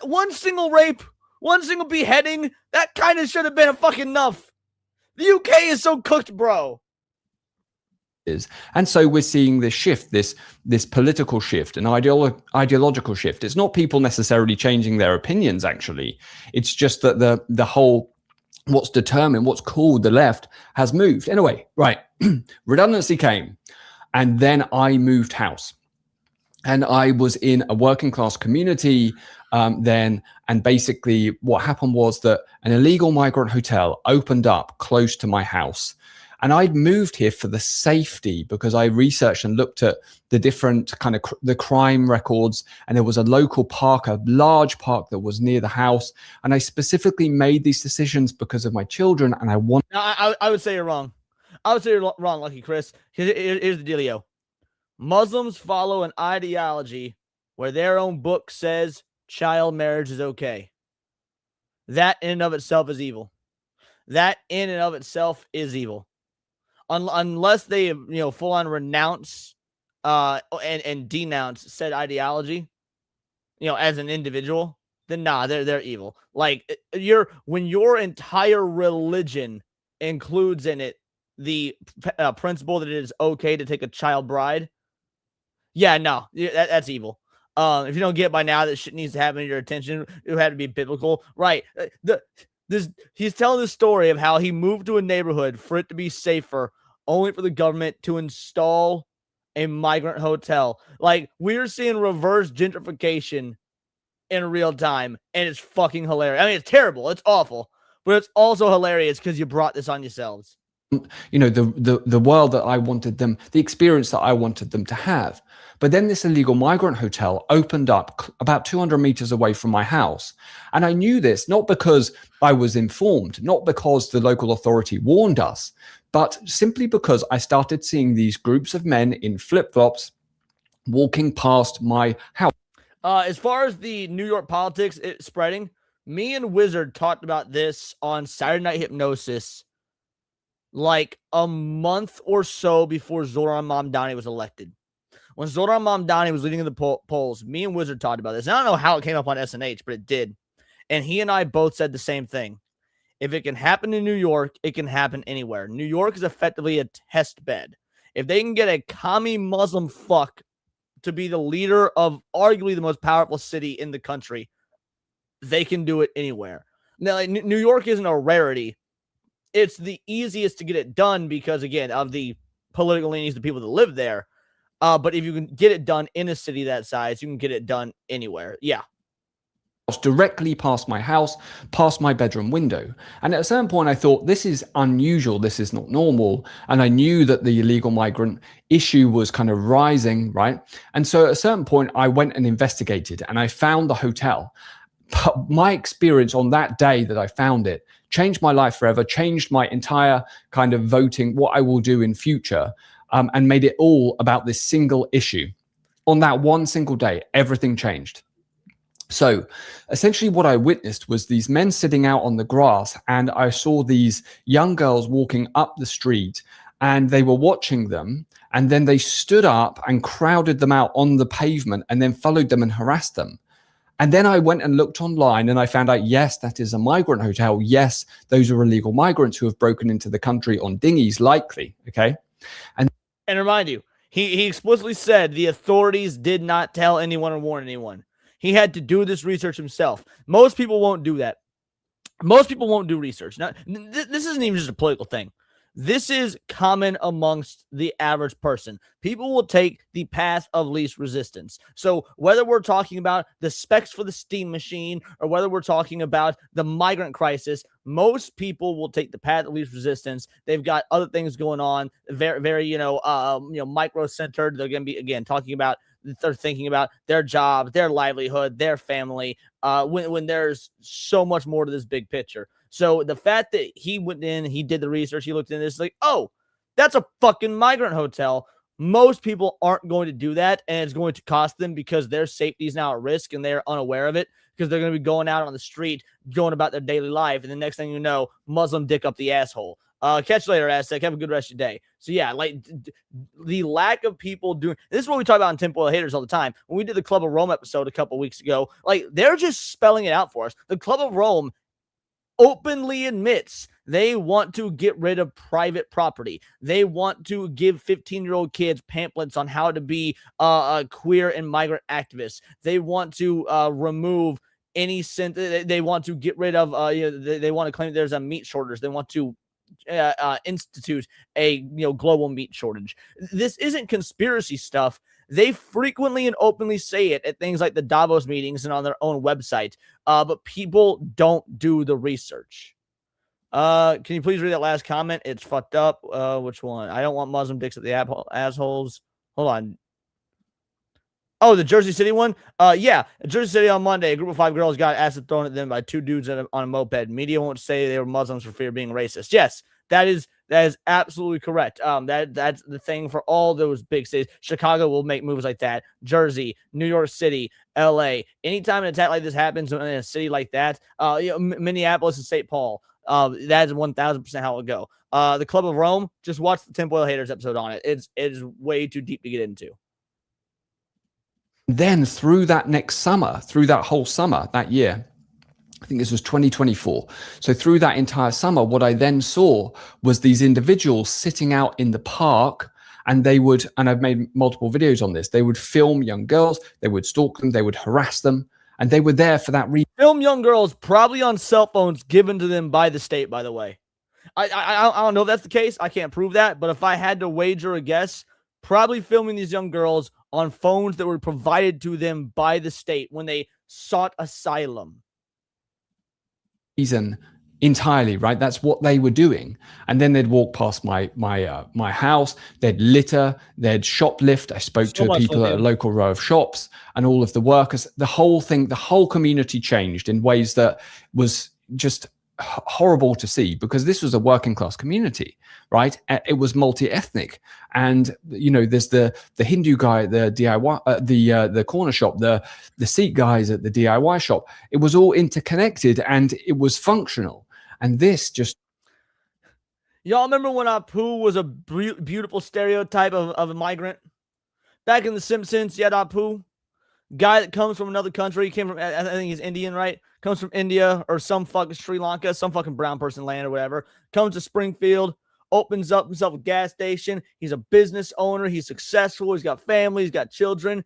S2: One single rape, one single beheading, that kind of should have been a fucking enough. The UK is so cooked, bro.
S3: And so we're seeing this shift, this political shift, an ideological shift. It's not people necessarily changing their opinions, actually. It's just that the whole, what's determined, what's called the left has moved. Anyway, right, redundancy came, and then I moved house. And I was in a working class community then, and basically what happened was that an illegal migrant hotel opened up close to my house. And I'd moved here for the safety, because I researched and looked at the different kind of the crime records, and there was a local park, a large park that was near the house. And I specifically made these decisions because of my children, and I want.
S2: I would say you're wrong. I would say you're wrong, Lucky Chris. Here's the dealio. Muslims follow an ideology where their own book says child marriage is okay. That in and of itself is evil. That in and of itself is evil. Unless they, full on renounce and denounce said ideology, as an individual, then nah, they're evil. Like when your entire religion includes in it the principle that it is okay to take a child bride, yeah, no, that's evil. If you don't get it by now that shit needs to happen in your attention, it had to be biblical, right? He's telling the story of how he moved to a neighborhood for it to be safer, only for the government to install a migrant hotel. Like, we're seeing reverse gentrification in real time, and it's fucking hilarious. I mean, it's terrible, it's awful, but it's also hilarious because you brought this on yourselves.
S3: The world that I wanted them, the experience that I wanted them to have. But then this illegal migrant hotel opened up about 200 meters away from my house. And I knew this not because I was informed, not because the local authority warned us, but simply because I started seeing these groups of men in flip-flops walking past my house.
S2: As far as the New York politics spreading, me and Wizard talked about this on Saturday Night Hypnosis like a month or so before Zoran Mamdani was elected. When Zoran Mamdani was leading the polls, me and Wizard talked about this. And I don't know how it came up on SNH, but it did. And he and I both said the same thing. If it can happen in New York, it can happen anywhere. New York is effectively a test bed. If they can get a commie Muslim fuck to be the leader of arguably the most powerful city in the country, they can do it anywhere. Now, like, New York isn't a rarity. It's the easiest to get it done because, again, of the political leanings of the people that live there. But if you can get it done in a city that size, you can get it done anywhere. Yeah.
S3: Directly past my house, past my bedroom window. And at a certain point, I thought, this is unusual. This is not normal. And I knew that the illegal migrant issue was kind of rising, right? And so at a certain point, I went and investigated, and I found the hotel. But my experience on that day that I found it changed my life forever, changed my entire kind of voting, what I will do in future, and made it all about this single issue. On that one single day, everything changed. So essentially what I witnessed was these men sitting out on the grass, and I saw these young girls walking up the street, and they were watching them, and then they stood up and crowded them out on the pavement and then followed them and harassed them. And then I went and looked online, and I found out, yes, that is a migrant hotel. Yes, those are illegal migrants who have broken into the country on dinghies, likely, okay? And
S2: remind you, he explicitly said the authorities did not tell anyone or warn anyone. He had to do this research himself. Most people won't do that. Most people won't do research. Now, this isn't even just a political thing. This is common amongst the average person. People will take the path of least resistance. So whether we're talking about the specs for the steam machine or whether we're talking about the migrant crisis, most people will take the path of least resistance. They've got other things going on, very, very, micro-centered. They're going to be, again, they're thinking about their job, their livelihood, their family, when there's so much more to this big picture. So the fact that he went in, he did the research, he looked into this, like, oh, that's a fucking migrant hotel. Most people aren't going to do that, and it's going to cost them because their safety is now at risk and they're unaware of it because they're going to be going out on the street, going about their daily life, and the next thing you know, Muslim dick up the asshole. Catch you later, Aztec. Have a good rest of your day. So yeah, like the lack of people doing this is what we talk about in tinfoil haters all the time. When we did the Club of Rome episode a couple weeks ago, like they're just spelling it out for us. The Club of Rome openly admits they want to get rid of private property. They want to give 15-year-old kids pamphlets on how to be queer and migrant activists. They want to remove any sense. They want to get rid of. They want to claim there's a meat shortage. They want to institute a global meat shortage. This isn't conspiracy stuff. They frequently and openly say it at things like the Davos meetings and on their own website, but people don't do the research. Can you please read that last comment? It's fucked up. Which one? I don't want Muslim dicks at the assholes. Hold on. Oh, the Jersey City one? Yeah. Jersey City on Monday, a group of 5 girls got acid thrown at them by 2 dudes on a moped. Media won't say they were Muslims for fear of being racist. Yes, that is absolutely correct. That's the thing for all those big cities. Chicago will make moves like that. Jersey, New York City, LA. Anytime an attack like this happens in a city like that, Minneapolis and St. Paul, that is 1,000% how it'll go. The Club of Rome, just watch the Tinfoil Haters episode on it. It's way too deep to get into.
S3: Then through that next summer, through that whole summer, that year, I think this was 2024. So through that entire summer, what I then saw was these individuals sitting out in the park, and they would, and I've made multiple videos on this, they would film young girls, they would stalk them, they would harass them, and they were there for that reason.
S2: Film young girls probably on cell phones given to them by the state, by the way. I don't know if that's the case. I can't prove that, but if I had to wager a guess, probably filming these young girls on phones that were provided to them by the state when they sought asylum.
S3: Reason entirely, right? That's what they were doing. And then they'd walk past my house, they'd litter, they'd shoplift. I spoke to people at a local row of shops, and all of the workers, the whole thing, the whole community changed in ways that was just horrible to see, because this was a working class community, right? It was multi-ethnic, and there's the Hindu guy at the DIY, the corner shop, the Sikh guys at the DIY shop. It was all interconnected and it was functional. And this just,
S2: y'all remember when Apu was a beautiful stereotype of a migrant back in The Simpsons? Yeah, Apu, guy that comes from another country. He came from, I think he's Indian, right? Comes from India or some fucking Sri Lanka, some fucking brown person land or whatever. Comes to Springfield, opens up himself a gas station. He's a business owner. He's successful. He's got family. He's got children.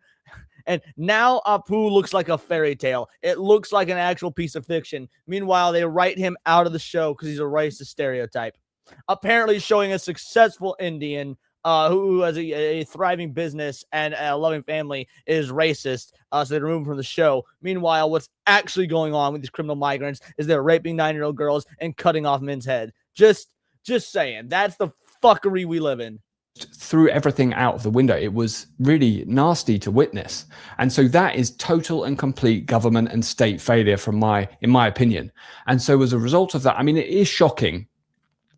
S2: And now Apu looks like a fairy tale. It looks like an actual piece of fiction. Meanwhile, they write him out of the show because he's a racist stereotype. Apparently showing a successful Indian who has a thriving business and a loving family is racist, so they remove him from the show. Meanwhile, what's actually going on with these criminal migrants is they're raping 9-year-old girls and cutting off men's head. Just saying, that's the fuckery we live in.
S3: Threw everything out of the window. It was really nasty to witness. And so that is total and complete government and state failure in my opinion. And so as a result of that, I mean, it is shocking.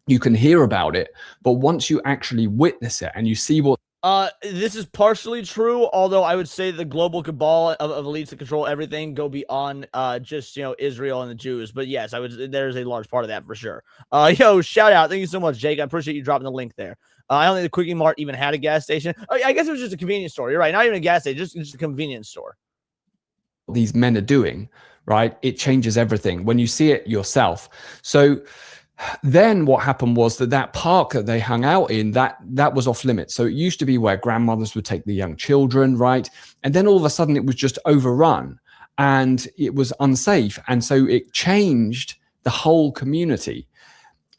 S3: You can hear about it, but once you actually witness it and you see what...
S2: This is partially true, although I would say the global cabal of elites that control everything go beyond just, Israel and the Jews. But yes, there's a large part of that for sure. Yo, shout out. Thank you so much, Jake. I appreciate you dropping the link there. I don't think the Quickie Mart even had a gas station. I guess it was just a convenience store. You're right. Not even a gas station, just a convenience store.
S3: These men are doing, right? It changes everything when you see it yourself. So then what happened was that park that they hung out in, that was off limits. So it used to be where grandmothers would take the young children, right? And then all of a sudden it was just overrun. and it was unsafe. And so it changed the whole community.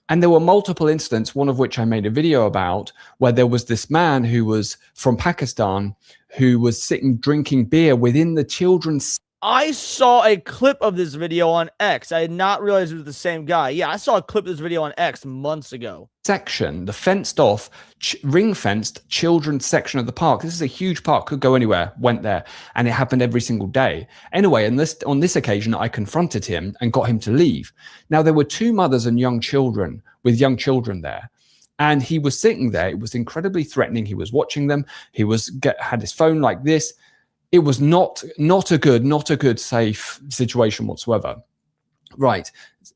S3: And there were multiple incidents, one of which I made a video about, where there was this man who was from Pakistan who was sitting drinking beer within the children's.
S2: I saw a clip of this video on X. I did not realize it was the same guy. Yeah, I saw a clip of this video on X months ago.
S3: Section, the fenced off, ring fenced children's section of the park. This is a huge park, could go anywhere, went there, and it happened every single day. Anyway, on this occasion, I confronted him and got him to leave. Now, there were two mothers and young children with young children there. And he was sitting there. It was incredibly threatening. He was watching them. He had his phone like this. It was not a good, safe situation whatsoever. Right.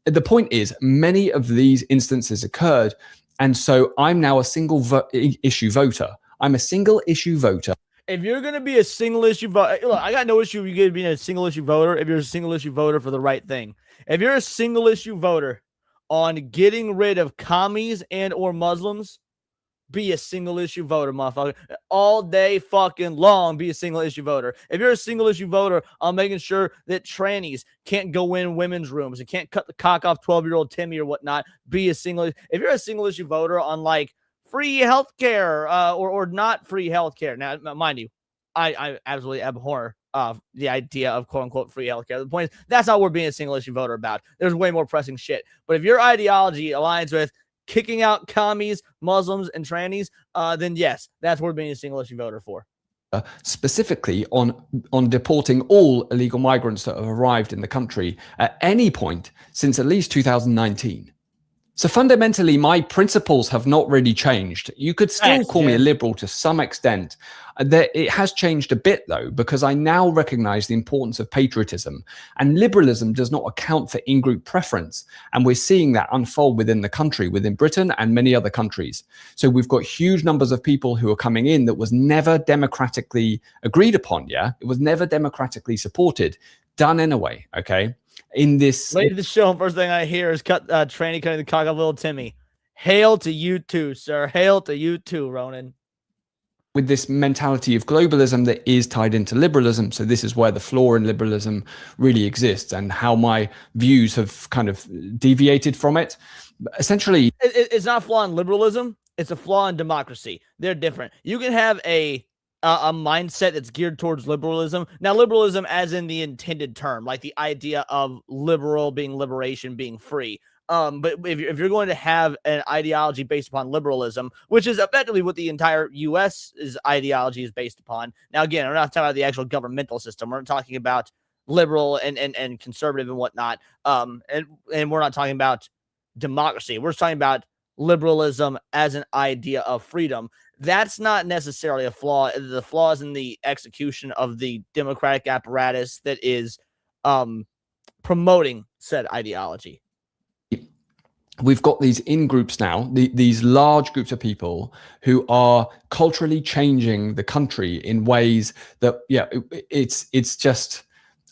S3: The point is, many of these instances occurred. And so I'm now a single issue voter. I'm a single issue voter.
S2: If you're going to be a single issue voter, look, I got no issue with you being a single issue voter if you're a single issue voter for the right thing. If you're a single issue voter on getting rid of commies and or Muslims, be a single issue voter, motherfucker. All day fucking long, be a single issue voter. If you're a single issue voter on making sure that trannies can't go in women's rooms and can't cut the cock off 12-year-old Timmy or whatnot, be a single. If you're a single issue voter on like free healthcare or not free healthcare. Now, mind you, I absolutely abhor the idea of quote unquote free healthcare. The point is that's not what we're being a single issue voter about. There's way more pressing shit. But if your ideology aligns with kicking out commies, Muslims, and trannies, then yes, that's what we're being a single issue voter for.
S3: Specifically on deporting all illegal migrants that have arrived in the country at any point since at least 2019. So fundamentally, my principles have not really changed. You could still call me a liberal to some extent. It has changed a bit, though, because I now recognize the importance of patriotism. And liberalism does not account for in-group preference. And we're seeing that unfold within the country, within Britain and many other countries. So we've got huge numbers of people who are coming in that was never democratically agreed upon, yeah? It was never democratically supported, done anyway, okay? In this
S2: late to the show, first thing I hear is tranny cutting the cock off little Timmy. Hail to you too, sir. Hail to you too, Ronan.
S3: With this mentality of globalism that is tied into liberalism. So this is where the flaw in liberalism really exists and how my views have kind of deviated from it. Essentially,
S2: it's not a flaw in liberalism. It's a flaw in democracy. They're different. You can have a mindset that's geared towards liberalism. Now, liberalism as in the intended term, like the idea of liberal being liberation, being free. But if you're going to have an ideology based upon liberalism, which is effectively what the entire U.S.'s ideology is based upon. Now, again, we're not talking about the actual governmental system. We're not talking about liberal and conservative and whatnot. And we're not talking about democracy. We're talking about liberalism as an idea of freedom. That's not necessarily a flaw. The flaw is in the execution of the democratic apparatus that is promoting said ideology.
S3: We've got these in-groups now, these large groups of people who are culturally changing the country in ways that, yeah, it's just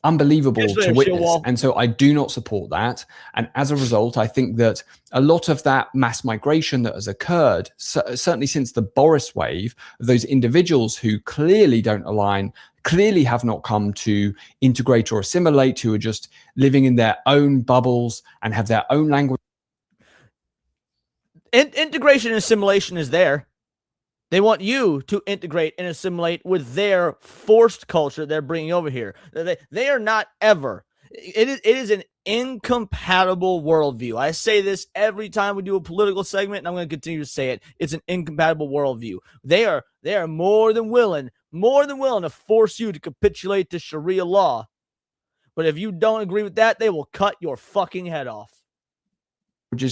S3: unbelievable to witness. And so I do not support that. And as a result, I think that a lot of that mass migration that has occurred, certainly since the Boris wave, of those individuals who clearly don't align, clearly have not come to integrate or assimilate, who are just living in their own bubbles and have their own language.
S2: Integration and assimilation is there. They want you to integrate and assimilate with their forced culture they're bringing over here. They are not ever. It is an incompatible worldview. I say this every time we do a political segment, and I'm going to continue to say it. It's an incompatible worldview. They are more than willing to force you to capitulate to Sharia law. But if you don't agree with that, they will cut your fucking head off.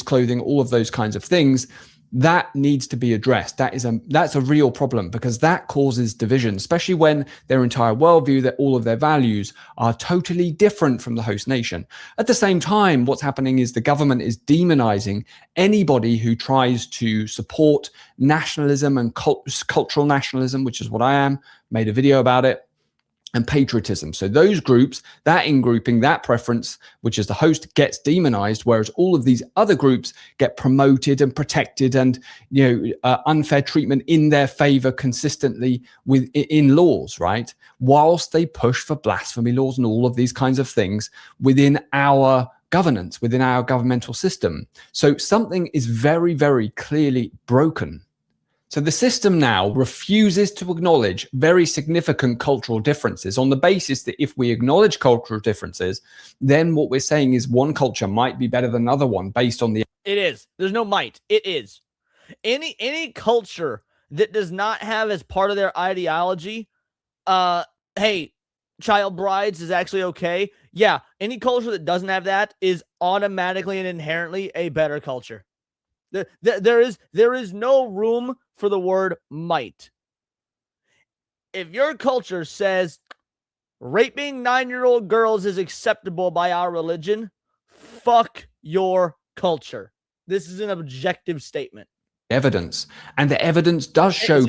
S3: Clothing, all of those kinds of things, that needs to be addressed. That's a real problem, because that causes division, especially when their entire worldview, that all of their values are totally different from the host nation. At the same time, what's happening is the government is demonizing anybody who tries to support nationalism and cultural nationalism, which is what I am. Made a video about it. and patriotism. So those groups, that in-grouping, that preference, which is the host, gets demonized, whereas all of these other groups get promoted and protected, and unfair treatment in their favor consistently in laws, right? Whilst they push for blasphemy laws and all of these kinds of things within our governance, within our governmental system. So something is very, very clearly broken. So the system now refuses to acknowledge very significant cultural differences on the basis that if we acknowledge cultural differences, then what we're saying is one culture might be better than another one based on the...
S2: It is. There's no might. It is. Any culture that does not have as part of their ideology, hey, child brides is actually okay. Yeah, any culture that doesn't have that is automatically and inherently a better culture. There is no room for the word might. If your culture says raping 9-year-old girls is acceptable by our religion, fuck your culture. This is an objective statement.
S3: Evidence, and the evidence does show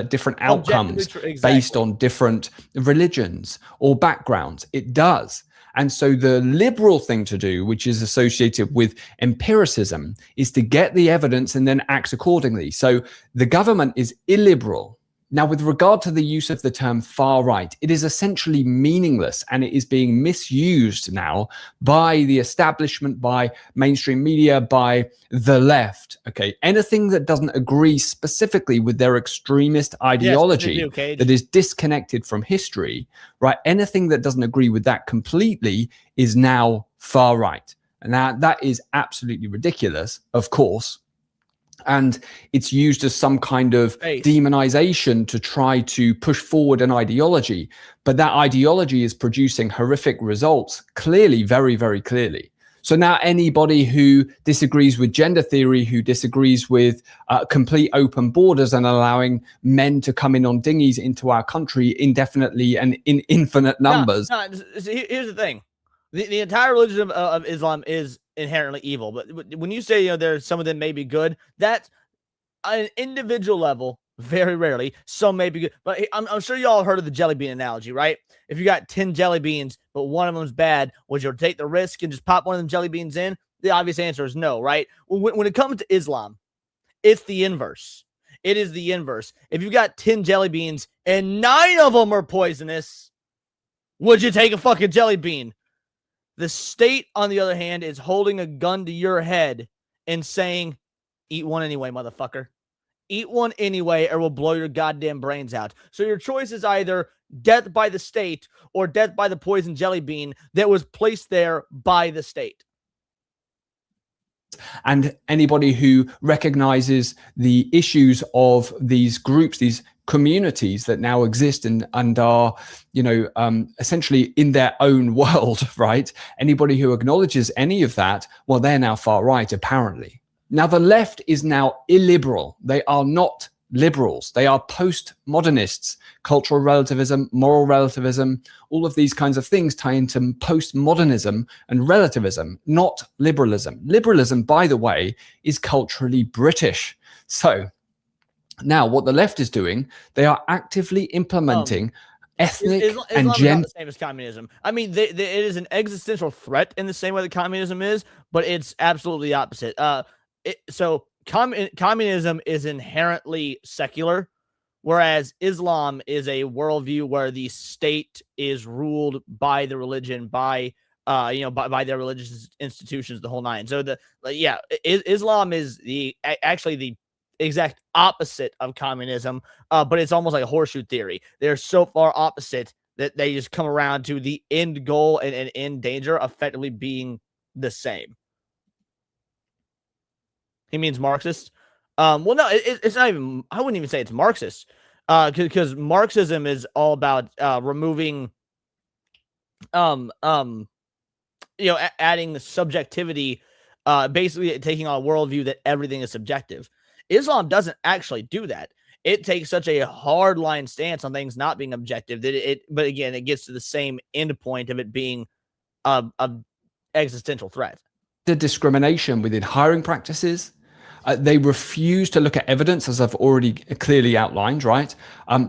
S3: different outcomes based on different religions or backgrounds. It does. And so the liberal thing to do, which is associated with empiricism, is to get the evidence and then act accordingly. So the government is illiberal. Now, with regard to the use of the term far right, it is essentially meaningless, and it is being misused now by the establishment, by mainstream media, by the left. Okay, anything that doesn't agree specifically with their extremist ideology that is disconnected from history, right? Anything that doesn't agree with that completely is now far right. And that is absolutely ridiculous, of course. And it's used as some kind of demonization to try to push forward an ideology. But that ideology is producing horrific results, clearly, very, very clearly. So now anybody who disagrees with gender theory, who disagrees with complete open borders and allowing men to come in on dinghies into our country indefinitely and in infinite numbers.
S2: Here's the thing. The entire religion of Islam is inherently evil. But when you say, there's some of them may be good, that's on an individual level, very rarely, some may be good. But I'm sure you all heard of the jelly bean analogy, right? If you got 10 jelly beans, but one of them's bad, would you take the risk and just pop one of them jelly beans in? The obvious answer is no, right? When it comes to Islam, it's the inverse. It is the inverse. If you got 10 jelly beans and 9 of them are poisonous, would you take a fucking jelly bean? The state, on the other hand, is holding a gun to your head and saying, eat one anyway, motherfucker. Eat one anyway, or we'll blow your goddamn brains out. So your choice is either death by the state or death by the poison jelly bean that was placed there by the state.
S3: And anybody who recognizes the issues of these groups, these communities that now exist and are, essentially in their own world, right? Anybody who acknowledges any of that, well, they're now far right, apparently. Now, the left is now illiberal. They are not liberals. They are postmodernists. Cultural relativism, moral relativism, all of these kinds of things tie into postmodernism and relativism, not liberalism. Liberalism, by the way, is culturally British. So now what the left is doing, they are actively implementing ethnic and gender.
S2: The same as communism. I mean, it is an existential threat in the same way that communism is, but it's absolutely the opposite. Communism is inherently secular, whereas Islam is a worldview where the state is ruled by the religion, by their religious institutions, the whole nine. So Islam is actually the exact opposite of communism, but it's almost like a horseshoe theory. They're so far opposite that they just come around to the end goal and end danger effectively being the same. He means Marxist. Well, no, it's not even. I wouldn't even say it's Marxist, because Marxism is all about removing, adding the subjectivity, basically taking on a worldview that everything is subjective. Islam doesn't actually do that. It takes such a hardline stance on things not being objective that but again, it gets to the same end point of it being a existential threat.
S3: The discrimination within hiring practices, They refuse to look at evidence, as I've already clearly outlined, right?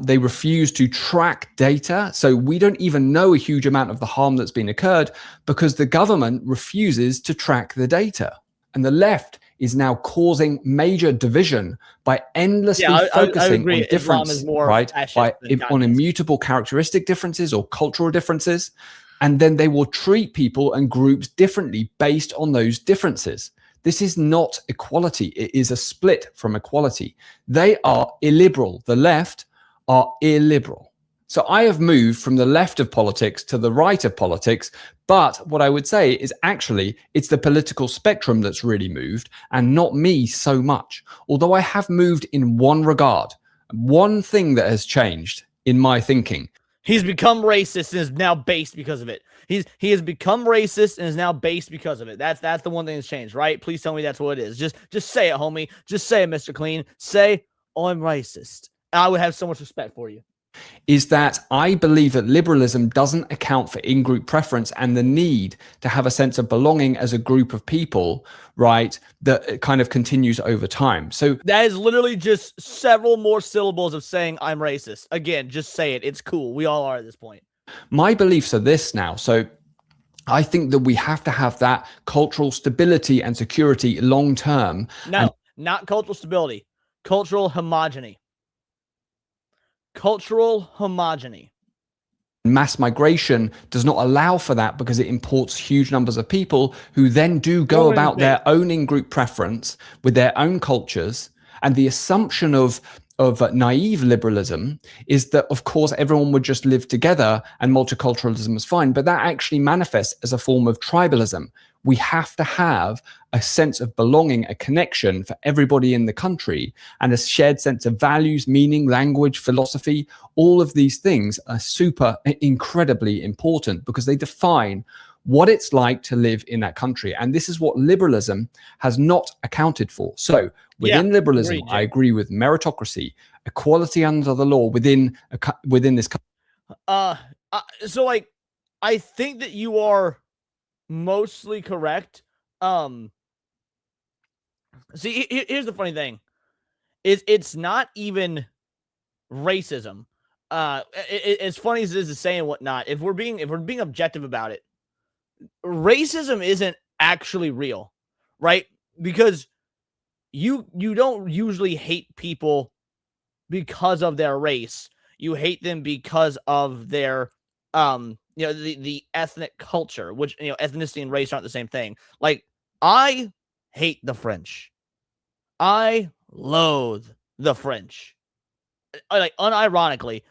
S3: They refuse to track data. So we don't even know a huge amount of the harm that's been occurred because the government refuses to track the data. And the left is now causing major division by endlessly focusing on difference, right? On immutable characteristic differences or cultural differences. And then they will treat people and groups differently based on those differences. This is not equality. It is a split from equality. They are illiberal. The left are illiberal. So I have moved from the left of politics to the right of politics. But what I would say is actually it's the political spectrum that's really moved and not me so much. Although I have moved in one regard, one thing that has changed in my thinking.
S2: He's become racist and is now based because of it. He has become racist and is now based because of it. That's the one thing that's changed, right? Please tell me that's what it is. Just say it, homie. Just say it, Mr. Clean. Say, oh, I'm racist. And I would have so much respect for you.
S3: Is that I believe that liberalism doesn't account for in-group preference and the need to have a sense of belonging as a group of people, right, that kind of continues over time. So
S2: that is literally just several more syllables of saying I'm racist. Again, just say it. It's cool. We all are at this point.
S3: My beliefs are this now. So I think that we have to have that cultural stability and security long term.
S2: No, not cultural stability. Cultural homogeny. Cultural homogeny.
S3: Mass migration does not allow for that because it imports huge numbers of people who then do go about their own in-group preference with their own cultures. And the assumption of naive liberalism is that, of course, everyone would just live together and multiculturalism is fine. But that actually manifests as a form of tribalism. We have to have a sense of belonging, a connection for everybody in the country, and a shared sense of values, meaning, language, philosophy. All of these things are incredibly important because they define what it's like to live in that country. And this is what liberalism has not accounted for. So within liberalism, I agree with meritocracy, equality under the law within this country.
S2: So like, I think that you are mostly correct. See, here's the funny thing: it's not even racism. As funny as it is to say and whatnot, if we're being objective about it, racism isn't actually real, right? Because you don't usually hate people because of their race. You hate them because of their the ethnic culture, which, ethnicity and race aren't the same thing. Like, I hate the French. I loathe the French. Like, unironically,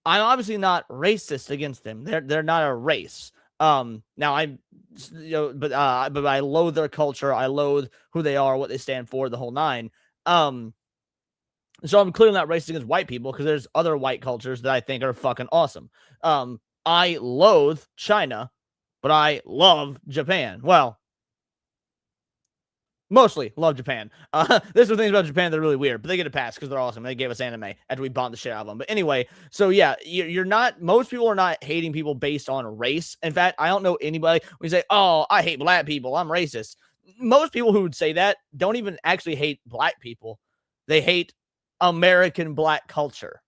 S2: I'm obviously not racist against them. They're not a race. Now I'm, but I loathe their culture. I loathe who they are, what they stand for, the whole nine. So I'm clearly not racist against white people because there's other white cultures that I think are fucking awesome. I loathe China, but I love Japan. Well, mostly love Japan. There's some things about Japan that are really weird, but they get a pass because they're awesome. They gave us anime after we bombed the shit out of them. But anyway, so yeah, most people are not hating people based on race. In fact, I don't know anybody when you say, oh, I hate black people, I'm racist. Most people who would say that don't even actually hate black people. They hate American black culture.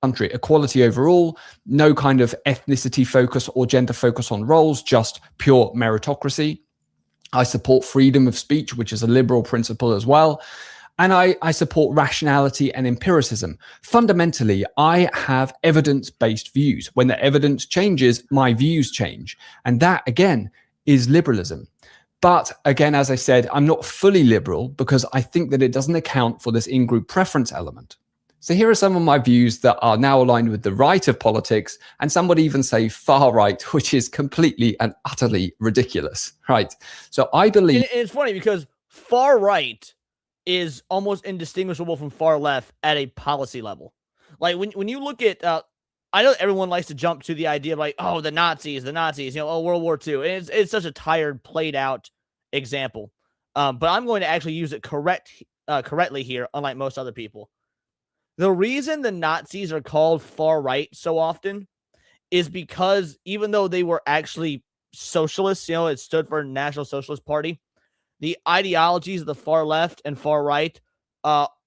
S3: Country equality overall, no kind of ethnicity focus or gender focus on roles, just pure meritocracy. I support freedom of speech, which is a liberal principle as well. And I support rationality and empiricism. Fundamentally, I have evidence-based views. When the evidence changes, my views change. And that, again, is liberalism. But again, as I said, I'm not fully liberal because I think that it doesn't account for this in-group preference element. So here are some of my views that are now aligned with the right of politics, and some would even say far right, which is completely and utterly ridiculous, right? So I believe...
S2: And it's funny because far right is almost indistinguishable from far left at a policy level. Like when you look at... I know everyone likes to jump to the idea of like, oh, the Nazis, oh, World War II. And it's such a tired, played out example. But I'm going to actually use it correctly here, unlike most other people. The reason the Nazis are called far right so often is because even though they were actually socialists, it stood for National Socialist Party, the ideologies of the far left and far right,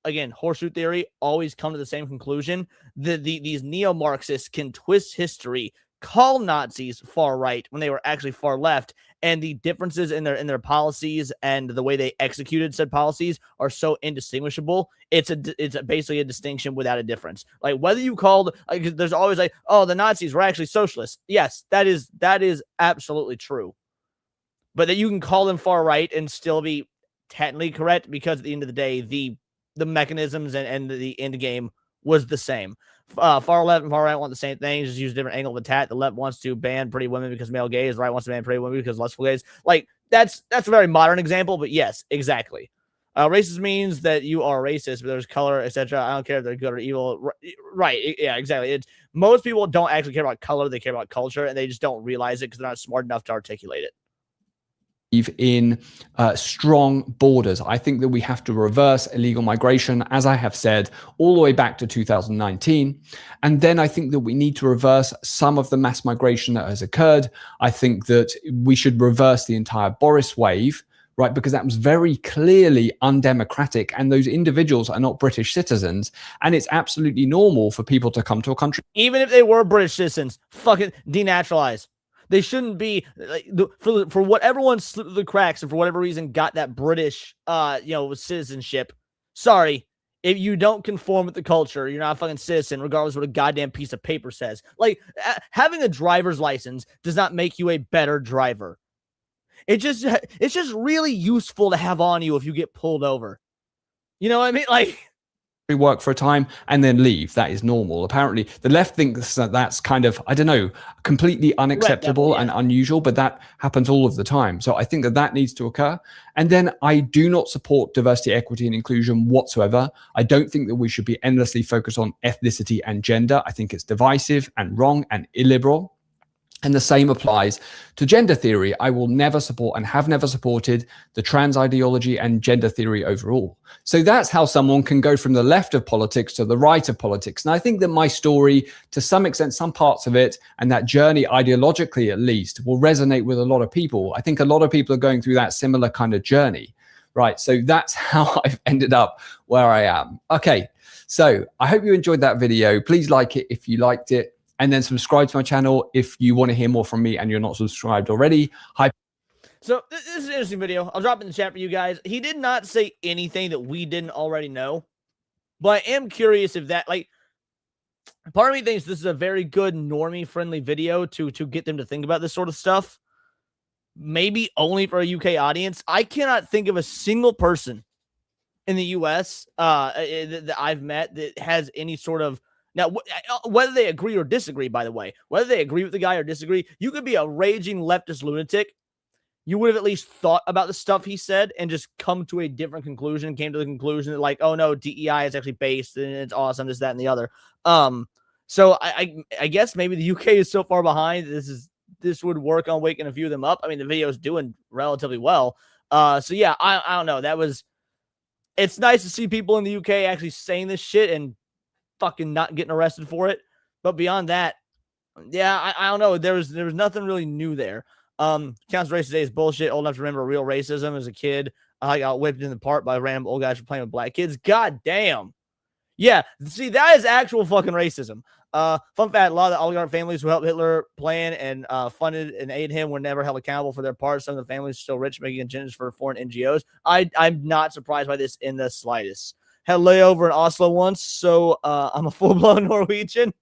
S2: again, horseshoe theory, always come to the same conclusion. These neo-Marxists can twist history, call Nazis far right when they were actually far left, and the differences in their policies and the way they executed said policies are so indistinguishable. It's basically a distinction without a difference. Like whether you called, there's always like, oh, the Nazis were actually socialists. Yes, that is absolutely true. But that you can call them far right and still be technically correct, because at the end of the day, the mechanisms and the end game was the same. Far left and far right want the same thing, just use a different angle of attack. The left wants to ban pretty women because male gays. The right wants to ban pretty women because lustful gays. Like that's a very modern example, but yes, exactly. Racist means that you are racist, but there's color, etc. I don't care if they're good or evil. Right? Yeah, exactly. It's most people don't actually care about color; they care about culture, and they just don't realize it because they're not smart enough to articulate it.
S3: In strong borders. I think that we have to reverse illegal migration, as I have said, all the way back to 2019. And then I think that we need to reverse some of the mass migration that has occurred. I think that we should reverse the entire Boris wave, right? Because that was very clearly undemocratic, and those individuals are not British citizens. And it's absolutely normal for people to come to a country.
S2: Even if they were British citizens, fucking denaturalize. They shouldn't be like, for whatever one slipped through the cracks and for whatever reason got that British, citizenship. Sorry, if you don't conform with the culture, you're not a fucking citizen, regardless of what a goddamn piece of paper says. Like having a driver's license does not make you a better driver. It's just really useful to have on you if you get pulled over. You know what I mean? Like.
S3: Work for a time and then leave. That is normal. Apparently the left thinks that that's kind of, I don't know, completely unacceptable and unusual, but that happens all of the time. So I think that that needs to occur. And then I do not support diversity, equity, and inclusion whatsoever. I don't think that we should be endlessly focused on ethnicity and gender. I think it's divisive and wrong and illiberal. And the same applies to gender theory. I will never support and have never supported the trans ideology and gender theory overall. So that's how someone can go from the left of politics to the right of politics. And I think that my story, to some extent, some parts of it, and that journey ideologically at least, will resonate with a lot of people. I think a lot of people are going through that similar kind of journey, right? So that's how I've ended up where I am. Okay, so I hope you enjoyed that video. Please like it if you liked it. And then subscribe to my channel if you want to hear more from me and you're not subscribed already. Hi.
S2: So this is an interesting video. I'll drop it in the chat for you guys. He did not say anything that we didn't already know. But I am curious if that, like, part of me thinks this is a very good normie-friendly video to get them to think about this sort of stuff. Maybe only for a UK audience. I cannot think of a single person in the US that I've met that has any sort of. Now, whether they agree or disagree, by the way, whether they agree with the guy or disagree, you could be a raging leftist lunatic. You would have at least thought about the stuff he said and just come to a different conclusion, came to the conclusion that, like, oh, no, DEI is actually based and it's awesome, this, that, and the other. So I guess maybe the UK is so far behind. This would work on waking a few of them up. I mean, the video is doing relatively well. So, yeah, I don't know. It's nice to see people in the UK actually saying this shit and fucking not getting arrested for it. But beyond that, yeah, I don't know. There was nothing really new there. Counts race today is bullshit. Old enough to remember real racism as a kid. I got whipped in the park by random old guys for playing with black kids. God damn. Yeah, see, that is actual fucking racism. Fun fact, a lot of the oligarch families who helped Hitler plan and funded and aided him were never held accountable for their part. Some of the families are still rich, making agendas for foreign NGOs. I'm not surprised by this in the slightest. Had a layover in Oslo once, so I'm a full-blown Norwegian.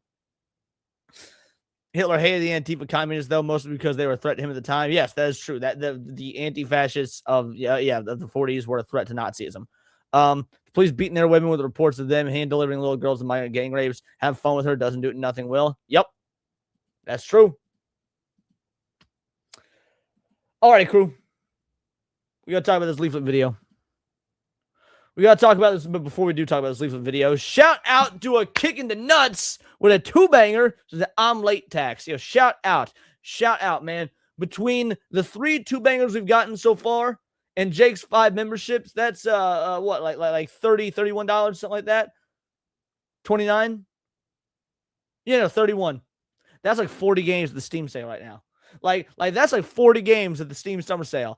S2: Hitler hated the Antifa communists, though, mostly because they were a threat to him at the time. Yes, that is true. That the anti-fascists of the 40s were a threat to Nazism. Police beating their women with reports of them hand-delivering little girls to minor gang rapes. Have fun with her, doesn't do it, nothing will. Yep, that's true. All right, crew. We got to talk about this leaflet video. We got to talk about this, but before we do talk about this leaflet video, shout out to a kick in the nuts with a two-banger to the I'm late tax. Yo, shout out, man. Between the 3 two-bangers we've gotten so far and Jake's 5 memberships, that's what, like $30, $31, something like that? 29? Yeah, no, 31. That's like 40 games at the Steam sale right now. Like that's like 40 games at the Steam summer sale.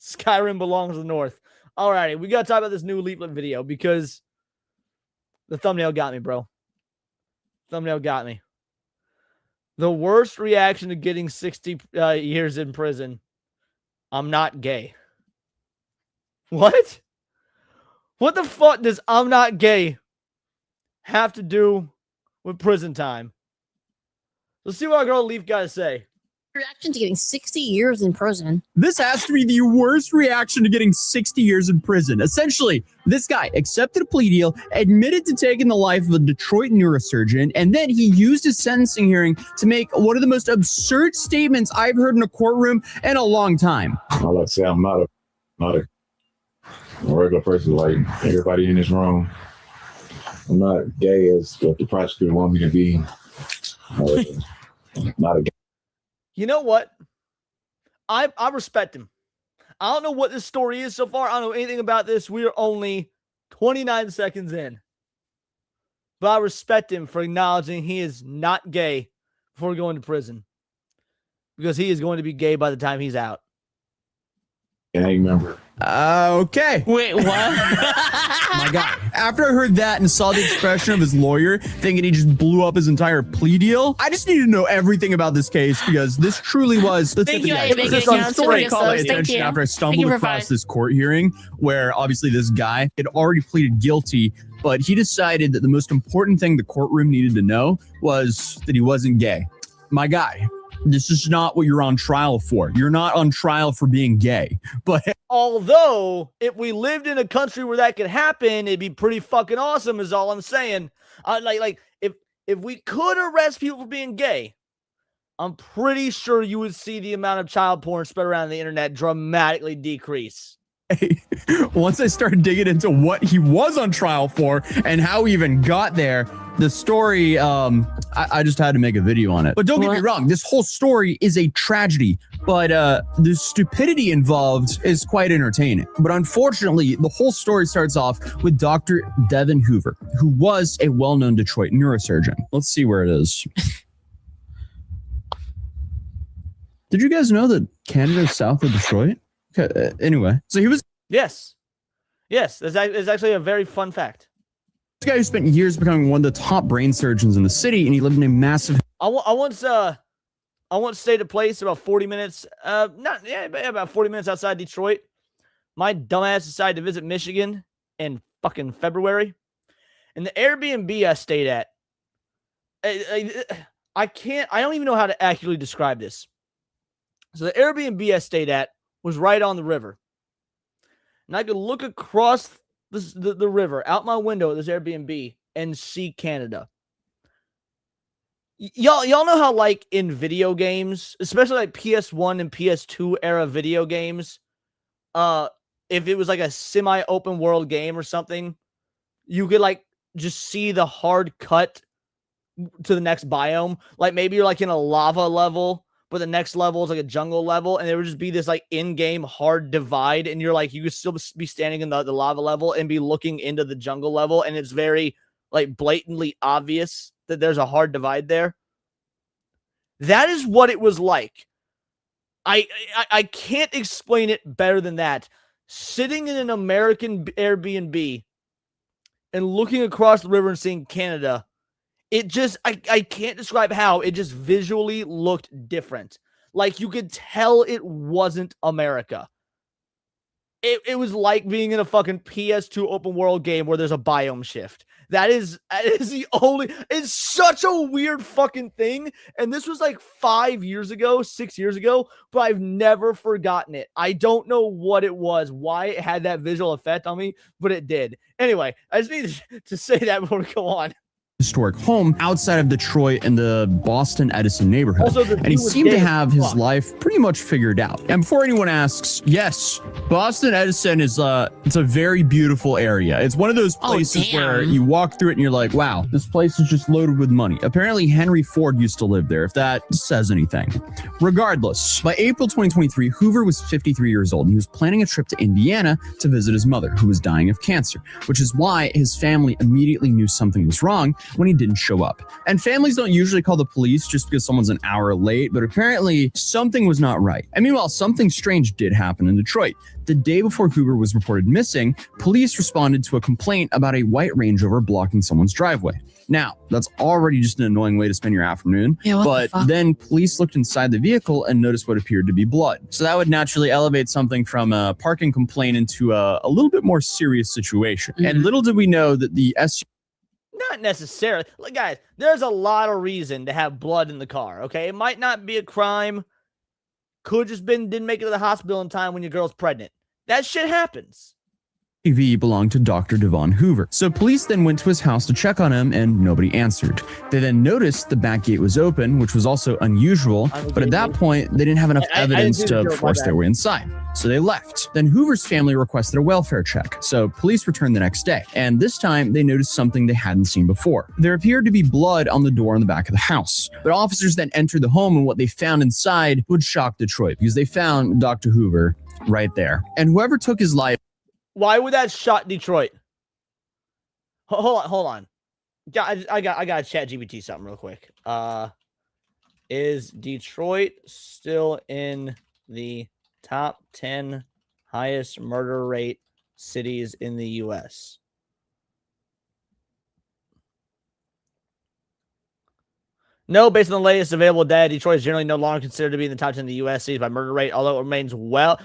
S2: Skyrim belongs to the North. Alrighty, we gotta talk about this new leaflet video because the thumbnail got me, bro. Thumbnail got me. The worst reaction to getting 60 years in prison. I'm not gay. What? What the fuck does I'm not gay have to do with prison time? Let's see what our girl Leaf got to say.
S5: Reaction to getting 60 years in prison.
S6: This has to be the worst reaction to getting 60 years in prison. Essentially, this guy accepted a plea deal, admitted to taking the life of a Detroit neurosurgeon, and then he used his sentencing hearing to make one of the most absurd statements I've heard in a courtroom in a long time.
S7: I like to say I'm not a regular person like everybody in this room. I'm not gay as what the prosecutor want me to be. Not a gay.
S2: You know what? I respect him. I don't know what this story is so far. I don't know anything about this. We are only 29 seconds in. But I respect him for acknowledging he is not gay before going to prison. Because he is going to be gay by the time he's out.
S7: Gang member.
S6: Okay.
S5: Wait, what?
S6: My God. After I heard that and saw the expression of his lawyer thinking he just blew up his entire plea deal, I just needed to know everything about this case because this truly was the tip of the iceberg. After I stumbled across this court hearing where obviously this guy had already pleaded guilty, but he decided that the most important thing the courtroom needed to know was that he wasn't gay. My guy. This is not what you're on trial for. You're not on trial for being gay. But
S2: although, if we lived in a country where that could happen, it'd be pretty fucking awesome, is all I'm saying. If we could arrest people for being gay, I'm pretty sure you would see the amount of child porn spread around the internet dramatically decrease.
S6: Once I started digging into what he was on trial for and how he even got there, the story, I just had to make a video on it. But don't get me wrong, this whole story is a tragedy, but the stupidity involved is quite entertaining. But unfortunately, the whole story starts off with Dr. Devin Hoover, who was a well-known Detroit neurosurgeon. Let's see where it is. Did you guys know that Canada is south of Detroit? Okay, anyway, so he was...
S2: Yes, it's actually a very fun fact.
S6: This guy who spent years becoming one of the top brain surgeons in the city, and he lived in a massive...
S2: I once stayed at a place about 40 minutes, about 40 minutes outside Detroit. My dumbass decided to visit Michigan in fucking February. And the Airbnb I stayed at, I don't even know how to accurately describe this. So the Airbnb I stayed at was right on the river. And I could look across the river out my window at this Airbnb and see Canada. Y'all know how, like, in video games, especially like PS1 and PS2 era video games, if it was like a semi-open world game or something, you could like just see the hard cut to the next biome. Like maybe you're like in a lava level, but the next level is like a jungle level, and there would just be this like in-game hard divide, and you're like, you could still be standing in the lava level and be looking into the jungle level, and it's very like blatantly obvious that there's a hard divide there. That is what it was like. I can't explain it better than that. Sitting in an American Airbnb and looking across the river and seeing Canada, it just, I can't describe how, it just visually looked different. Like you could tell it wasn't America. It was like being in a fucking PS2 open world game where there's a biome shift. That is the only, it's such a weird fucking thing. And this was like 6 years ago, but I've never forgotten it. I don't know what it was, why it had that visual effect on me, but it did. Anyway, I just need to say that before we go on.
S6: Historic home outside of Detroit in the Boston Edison neighborhood.
S2: Also,
S6: and he seemed to have his life pretty much figured out. And before anyone asks, yes, Boston Edison is it's a very beautiful area. It's one of those places where you walk through it and you're like, wow, this place is just loaded with money. Apparently Henry Ford used to live there, if that says anything. Regardless, by April 2023, Hoover was 53 years old and he was planning a trip to Indiana to visit his mother, who was dying of cancer, which is why his family immediately knew something was wrong when he didn't show up. And families don't usually call the police just because someone's an hour late, but apparently something was not right. And meanwhile, something strange did happen in Detroit. The day before Hoover was reported missing, police responded to a complaint about a white Range Rover blocking someone's driveway. Now, that's already just an annoying way to spend your afternoon, but then police looked inside the vehicle and noticed what appeared to be blood. So that would naturally elevate something from a parking complaint into a little bit more serious situation. And little did we know that the SUV...
S2: Not necessarily. Look, guys, there's a lot of reason to have blood in the car, okay? It might not be a crime. Could just didn't make it to the hospital in time when your girl's pregnant. That shit happens.
S6: SUV belonged to Dr. Devon Hoover. So police then went to his house to check on him and nobody answered. They then noticed the back gate was open, which was also unusual, but at that point, they didn't have enough evidence to force their way inside. So they left. Then Hoover's family requested a welfare check. So police returned the next day. And this time they noticed something they hadn't seen before. There appeared to be blood on the door in the back of the house. But officers then entered the home and what they found inside would shock Detroit because they found Dr. Hoover right there. And whoever took his life...
S2: Why would that shock Detroit? Hold on. I got chat GPT something real quick. Is Detroit still in the top 10 highest murder rate cities in the US? No, based on the latest available data, Detroit is generally no longer considered to be in the top 10 of the U.S. cities by murder rate, although it remains well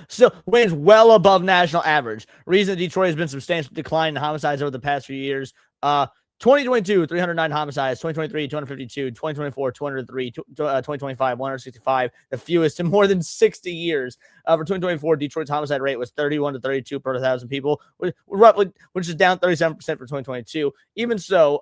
S2: above national average. Reason that Detroit has been substantial decline in homicides over the past few years. 2022, 309 homicides. 2023, 252. 2024, 203. 2025, 165. The fewest in more than 60 years. For 2024, Detroit's homicide rate was 31 to 32 per 1,000 people, which is down 37% for 2022. Even so,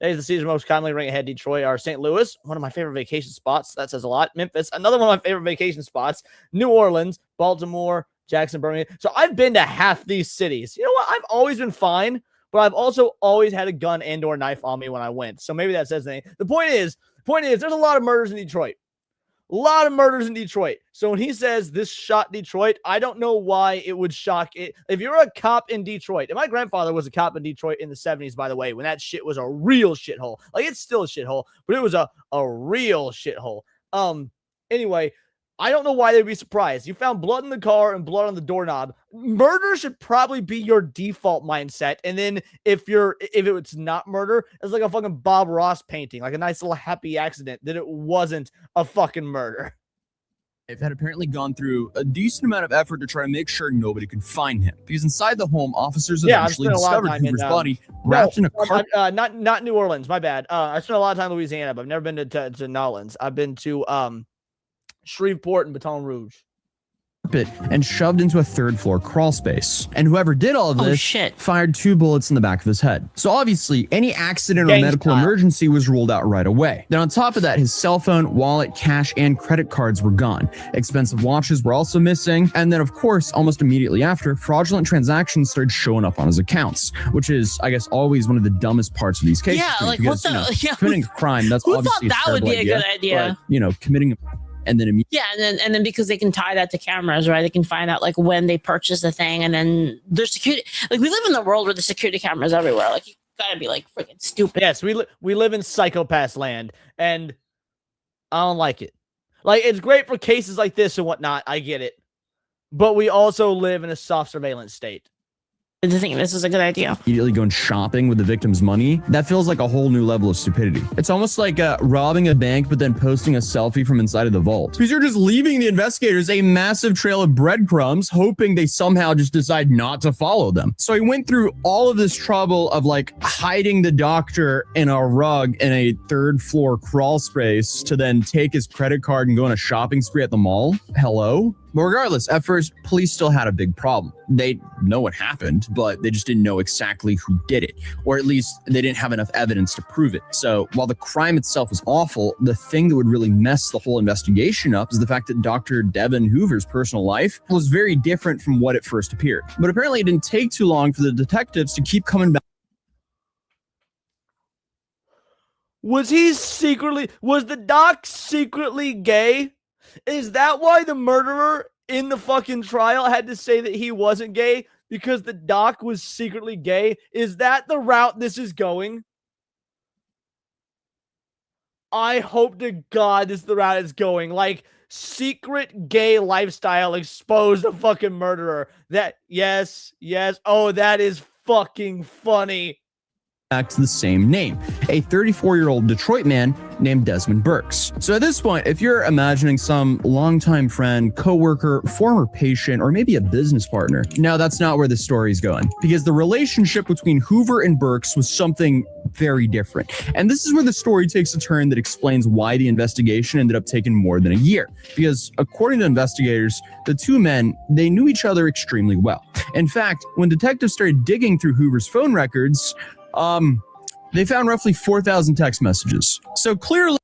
S2: days of the season most commonly ranked ahead Detroit are St. Louis, one of my favorite vacation spots. That says a lot. Memphis, another one of my favorite vacation spots. New Orleans, Baltimore, Jackson, Birmingham. So I've been to half these cities. You know what? I've always been fine, but I've also always had a gun and or knife on me when I went. So maybe that says anything. The point is, there's a lot of murders in Detroit. A lot of murders in Detroit. So when he says this shot Detroit, I don't know why it would shock it. If you're a cop in Detroit, and my grandfather was a cop in Detroit in the 70s, by the way, when that shit was a real shithole. Like, it's still a shithole, but it was a real shithole. Anyway, I don't know why they'd be surprised. You found blood in the car and blood on the doorknob. Murder should probably be your default mindset. And then if it's not murder, it's like a fucking Bob Ross painting, like a nice little happy accident that it wasn't a fucking murder.
S6: They've had apparently gone through a decent amount of effort to try to make sure nobody could find him. Because inside the home, officers eventually discovered Hoover's body wrapped in a carpet.
S2: Not New Orleans, my bad. I spent a lot of time in Louisiana, but I've never been to New Orleans. I've been to Shreveport and Baton Rouge.
S6: And shoved into a third-floor crawl space. And whoever did all of this fired 2 bullets in the back of his head. So obviously, any accident or medical emergency was ruled out right away. Then on top of that, his cell phone, wallet, cash, and credit cards were gone. Expensive watches were also missing. And then, of course, almost immediately after, fraudulent transactions started showing up on his accounts, which is, I guess, always one of the dumbest parts of these cases.
S5: Yeah, like,
S6: because,
S5: what the...
S6: committing a crime, that's
S5: who
S6: obviously
S5: thought that would be a good idea?
S6: But, committing... And then
S5: and then because they can tie that to cameras, right? They can find out like when they purchase the thing, and then there's security. Like, we live in the world where the security cameras everywhere. Like, you gotta be like freaking stupid.
S2: Yes, we live in psychopath land, and I don't like it. Like, it's great for cases like this and whatnot. I get it, but we also live in a soft surveillance state.
S5: I think this is a good idea.
S6: Immediately going shopping with the victim's money, that feels like a whole new level of stupidity. It's almost like robbing a bank but then posting a selfie from inside of the vault. Because you're just leaving the investigators a massive trail of breadcrumbs, hoping they somehow just decide not to follow them. So he went through all of this trouble of like hiding the doctor in a rug in a 3rd floor crawl space to then take his credit card and go on a shopping spree at the mall. Hello? But regardless, at first, police still had a big problem. They know what happened, but they just didn't know exactly who did it, or at least they didn't have enough evidence to prove it. So while the crime itself was awful, the thing that would really mess the whole investigation up is the fact that Dr. Devon Hoover's personal life was very different from what it first appeared. But apparently it didn't take too long for the detectives to keep coming back.
S2: Was the doc secretly gay? Is that why the murderer in the fucking trial had to say that he wasn't gay? Because the doc was secretly gay? Is that the route this is going? I hope to God this is the route it's going. Like, secret gay lifestyle exposed a fucking murderer. That, yes. Oh, that is fucking funny.
S6: Back to the same name, a 34-year-old Detroit man named Desmond Burks. So at this point, if you're imagining some longtime friend, coworker, former patient, or maybe a business partner, no, that's not where the story's going, because the relationship between Hoover and Burks was something very different. And this is where the story takes a turn that explains why the investigation ended up taking more than a year. Because according to investigators, the two men, they knew each other extremely well. In fact, when detectives started digging through Hoover's phone records, they found roughly 4,000 text messages. So clearly,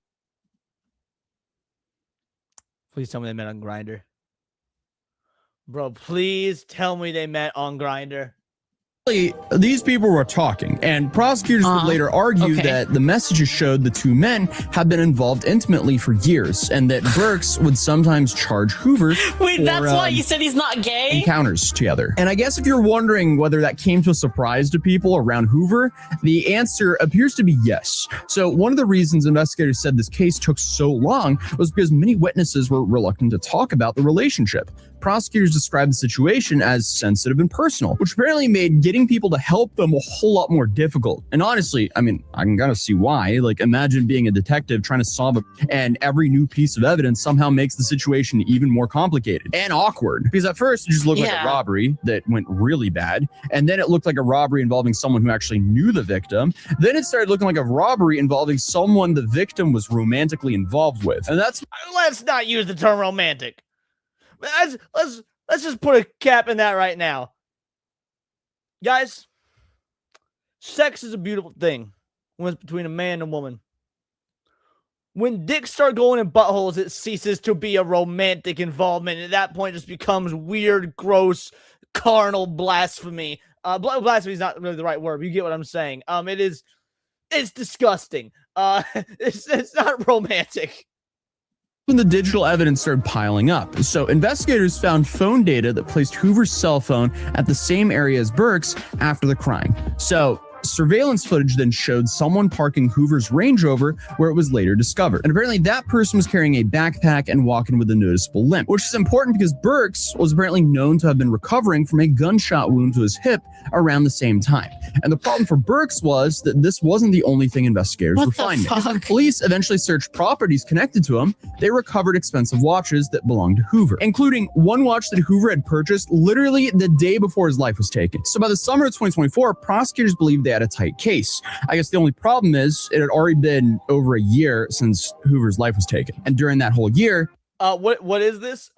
S2: please tell me they met on Grindr. Bro, please tell me they met on Grindr.
S6: these people were talking, and prosecutors would later argue that the messages showed the two men had been involved intimately for years, and that Burks would sometimes charge Hoover
S5: Wait,
S6: for,
S5: that's why you said he's not gay?
S6: encounters together. And I guess if you're wondering whether that came to a surprise to people around Hoover, the answer appears to be yes. So one of the reasons investigators said this case took so long was because many witnesses were reluctant to talk about the relationship. Prosecutors described the situation as sensitive and personal, which apparently made getting people to help them a whole lot more difficult. And honestly, I mean, I can kind of see why. Like, imagine being a detective trying to solve it, and every new piece of evidence somehow makes the situation even more complicated and awkward. Because at first, it just looked like a robbery that went really bad, and then it looked like a robbery involving someone who actually knew the victim. Then it started looking like a robbery involving someone the victim was romantically involved with. And that's...
S2: Let's not use the term romantic. Let's just put a cap in that right now. Guys, sex is a beautiful thing when it's between a man and a woman. When dicks start going in buttholes, it ceases to be a romantic involvement. At that point, it just becomes weird, gross, carnal blasphemy. Blasphemy is not really the right word, but you get what I'm saying. It's disgusting. It's not romantic.
S6: When the digital evidence started piling up. So investigators found phone data that placed Hoover's cell phone at the same area as Burke's after the crime. So surveillance footage then showed someone parking Hoover's Range Rover where it was later discovered. And apparently that person was carrying a backpack and walking with a noticeable limp, which is important because Burks was apparently known to have been recovering from a gunshot wound to his hip around the same time. And the problem for Burks was that this wasn't the only thing investigators were finding. Police eventually searched properties connected to him. They recovered expensive watches that belonged to Hoover, including one watch that Hoover had purchased literally the day before his life was taken. So by the summer of 2024, prosecutors believed they had a tight case. I guess the only problem is it had already been over a year since Hoover's life was taken. And during that whole year...
S2: What is this?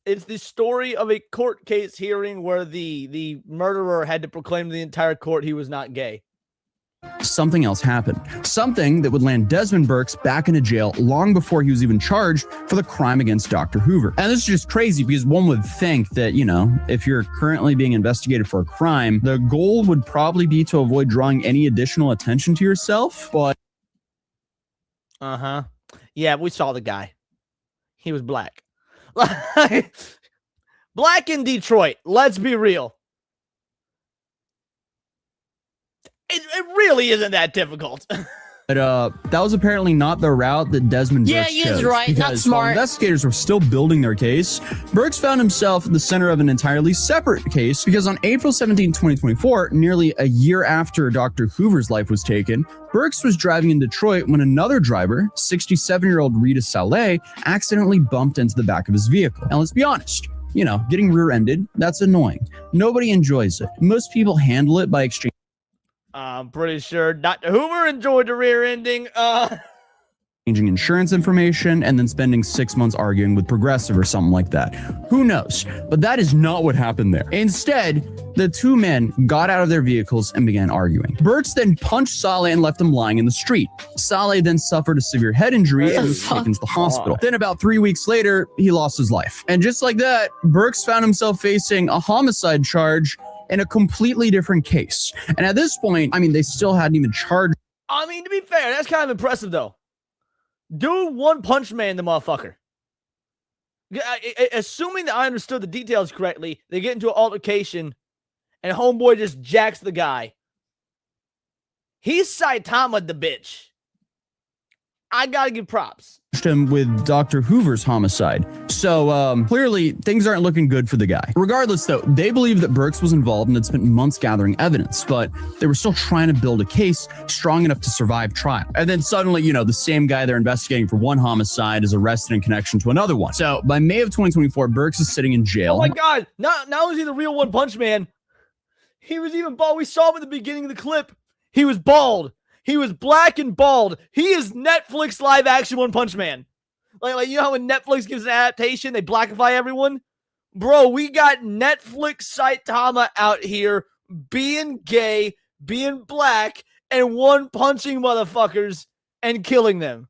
S2: It's the story of a court case hearing where the murderer had to proclaim to the entire court he was not gay.
S6: Something else happened. Something that would land Desmond Burks back into jail long before he was even charged for the crime against Dr. Hoover. And this is just crazy because one would think that, you know, if you're currently being investigated for a crime, the goal would probably be to avoid drawing any additional attention to yourself, but...
S2: Yeah, we saw the guy. He was black. Black in Detroit. Let's be real. It really isn't that difficult.
S6: But that was apparently not the route that Desmond Burks chose.
S5: Yeah, he is right. That's smart.
S6: While investigators were still building their case, Burks found himself at the center of an entirely separate case because on April 17, 2024, nearly a year after Dr. Hoover's life was taken, Burks was driving in Detroit when another driver, 67-year-old Rita Saleh, accidentally bumped into the back of his vehicle. And let's be honest, you know, getting rear-ended, that's annoying. Nobody enjoys it. Most people handle it by exchanging.
S2: I'm pretty sure Dr. Hoover enjoyed the rear ending.
S6: Changing insurance information and then spending 6 months arguing with Progressive or something like that. Who knows? But that is not what happened there. Instead, the two men got out of their vehicles and began arguing. Burks then punched Saleh and left him lying in the street. Saleh then suffered a severe head injury and was taken to the hospital. Then about 3 weeks later, he lost his life. And just like that, Burks found himself facing a homicide charge in a completely different case. And at this point, I mean, they still hadn't even charged.
S2: I mean, to be fair, that's kind of impressive, though. Dude, one punch man the motherfucker. Assuming that I understood the details correctly, they get into an altercation, and homeboy just jacks the guy. He's Saitama the bitch. I gotta give props.
S6: Him with Dr. Hoover's homicide. So clearly things aren't looking good for the guy. Regardless though, they believe that Burks was involved and had spent months gathering evidence, but they were still trying to build a case strong enough to survive trial. And then suddenly, you know, the same guy they're investigating for one homicide is arrested in connection to another one. So by May of 2024, Burks is sitting in jail.
S2: Oh my God, not only is he the real One Punch Man, he was even bald. We saw him at the beginning of the clip. He was bald. He was black and bald. He is Netflix live action One Punch Man. Like you know how when Netflix gives an adaptation, they blackify everyone? Bro, we got Netflix Saitama out here being gay, being black, and one punching motherfuckers and killing them.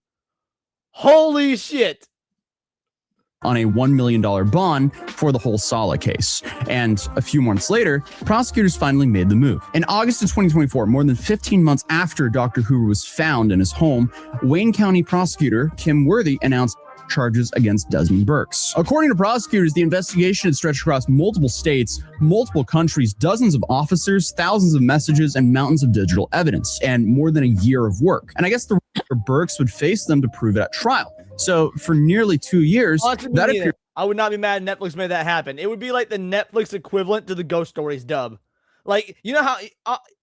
S2: Holy shit.
S6: On a $1 million bond for the whole Sala case. And a few months later, prosecutors finally made the move. In August of 2024, more than 15 months after Dr. Hoover was found in his home, Wayne County prosecutor Kim Worthy announced charges against Desmond Burks. According to prosecutors, the investigation had stretched across multiple states, multiple countries, dozens of officers, thousands of messages, and mountains of digital evidence, and more than a year of work. And I guess the Burks would face them to prove it at trial. So for nearly 2 years, that appeared.
S2: I would not be mad if Netflix made that happen. It would be like the Netflix equivalent to the Ghost Stories dub. Like, you know how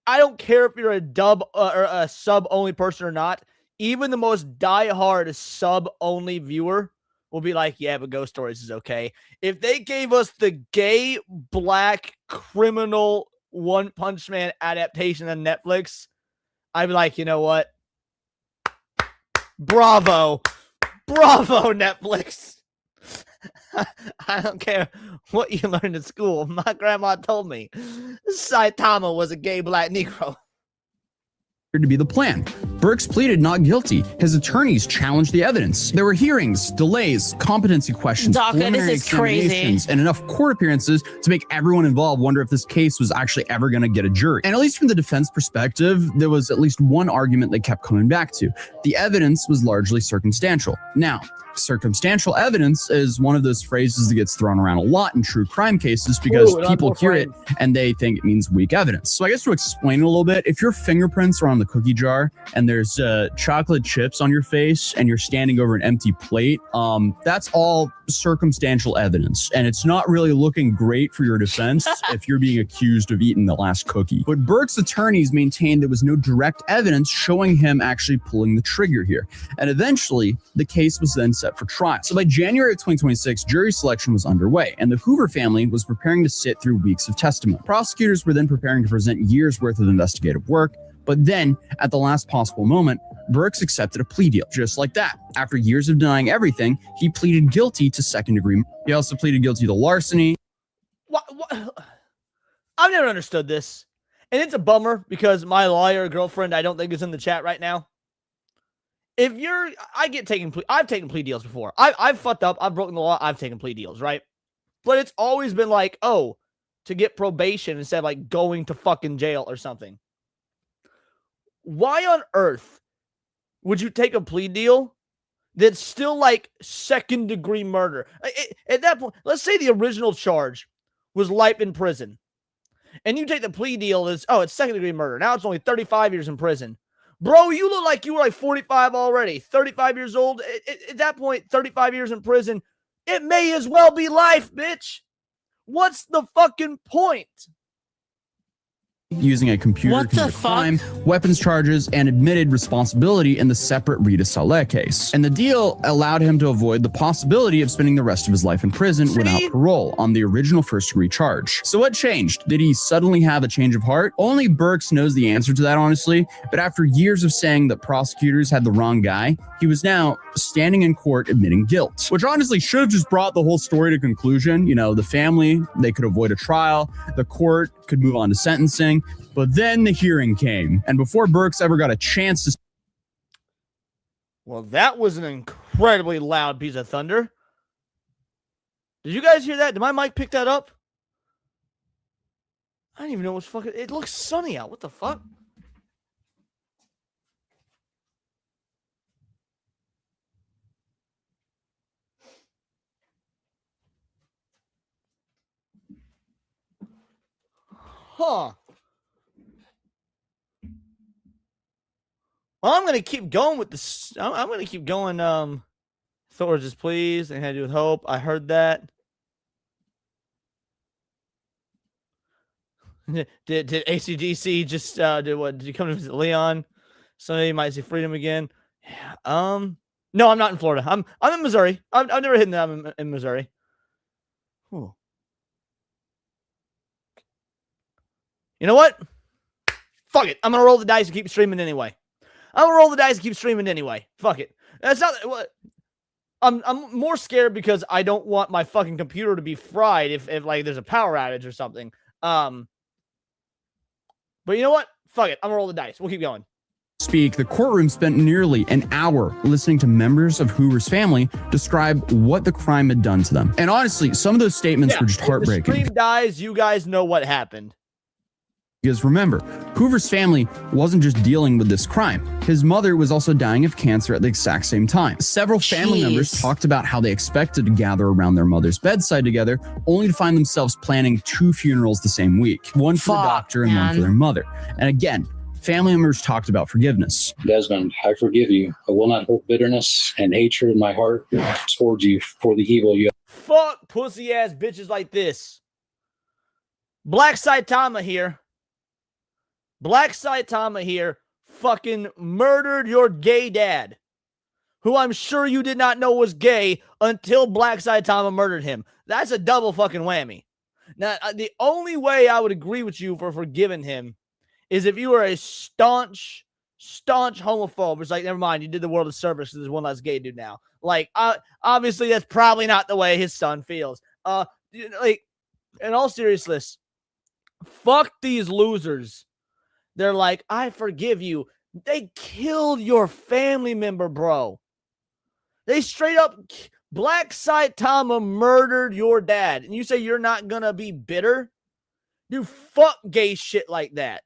S2: I don't care if you're a dub or a sub only person or not. Even the most diehard sub only viewer will be like, yeah, but Ghost Stories is okay. If they gave us the gay black criminal One Punch Man adaptation on Netflix, I'd be like, you know what? Bravo. Bravo, Netflix. I don't care what you learned in school. My grandma told me Saitama was a gay black Negro.
S6: To be the plan. Burks pleaded not guilty. His attorneys challenged the evidence. There were hearings, delays, competency questions, preliminary examinations, and enough court appearances to make everyone involved wonder if this case was actually ever going to get a jury. And at least from the defense perspective, there was at least one argument they kept coming back to. The evidence was largely circumstantial. Now, circumstantial evidence is one of those phrases that gets thrown around a lot in true crime cases because people hear it and they think it means weak evidence. So I guess to explain it a little bit, if your fingerprints are on the cookie jar and there's chocolate chips on your face and you're standing over an empty plate, that's all circumstantial evidence. And it's not really looking great for your defense if you're being accused of eating the last cookie. But Burks' attorneys maintained there was no direct evidence showing him actually pulling the trigger here. And eventually, the case was then set for trial. So by January of 2026, jury selection was underway, and the Hoover family was preparing to sit through weeks of testimony. Prosecutors were then preparing to present years' worth of investigative work, but then, at the last possible moment, Burks accepted a plea deal, just like that. After years of denying everything, he pleaded guilty to second-degree murder. He also pleaded guilty to larceny.
S2: What? I've never understood this, and it's a bummer because my lawyer girlfriend I don't think is in the chat right now. If you're, I've taken plea deals before. I've fucked up. I've broken the law. I've taken plea deals, right? But it's always been like, oh, to get probation instead of like going to fucking jail or something. Why on earth would you take a plea deal that's still like second degree murder? At that point, let's say the original charge was life in prison. And you take the plea deal as, oh, it's second degree murder. Now it's only 35 years in prison. Bro, you look like you were like 45 already. 35 years old. At that point, 35 years in prison. It may as well be life, bitch. What's the fucking point?
S6: Using a computer to commit a crime, weapons charges, and admitted responsibility in the separate Rita Saleh case. And the deal allowed him to avoid the possibility of spending the rest of his life in prison without parole on the original first-degree charge. So what changed? Did he suddenly have a change of heart? Only Burks knows the answer to that, honestly. But after years of saying that prosecutors had the wrong guy, he was now standing in court admitting guilt, which honestly should have just brought the whole story to conclusion. You know, the family, they could avoid a trial, the court could move on to sentencing, but then the hearing came, and before Burks ever got a chance to...
S2: Well, that was an incredibly loud piece of thunder. Did you guys hear that? Did my mic pick that up? I don't even know what's fucking... It looks sunny out. What the fuck? Huh. Well, I'm gonna keep going with this. I'm gonna keep going. Thor just please, and had to do with hope. I heard that. Did ACDC just did what? Did you come to visit Leon? Sunday you might see freedom again. Yeah. No, I'm not in Florida. I'm in Missouri. I've never hidden that I'm in Missouri. Ooh. You know what? Fuck it. I'm gonna roll the dice and keep streaming anyway. Fuck it. That's not what. I'm more scared because I don't want my fucking computer to be fried if like there's a power outage or something. But you know what? Fuck it. I'm gonna roll the dice. We'll keep going.
S6: The courtroom spent nearly an hour listening to members of Hoover's family describe what the crime had done to them. And honestly, some of those statements were just heartbreaking.
S2: If the stream dies, you guys know what happened.
S6: Because remember, Hoover's family wasn't just dealing with this crime. His mother was also dying of cancer at the exact same time. Several family members talked about how they expected to gather around their mother's bedside together, only to find themselves planning 2 funerals the same week. One for the doctor and one for their mother. And again, family members talked about forgiveness.
S8: Desmond, I forgive you. I will not hold bitterness and hatred in my heart towards you for the evil you have.
S2: Fuck pussy ass bitches like this. Black Saitama here. Fucking murdered your gay dad, who I'm sure you did not know was gay until Black Saitama murdered him. That's a double fucking whammy. Now, the only way I would agree with you for forgiving him is if you were a staunch homophobe. It's like, never mind, you did the world a service because there's one less gay dude now. Like, obviously, that's probably not the way his son feels. Like, in all seriousness, fuck these losers. They're like, I forgive you. They killed your family member, bro. They straight up, Black Saitama murdered your dad. And you say you're not gonna be bitter? Dude, fuck gay shit like that.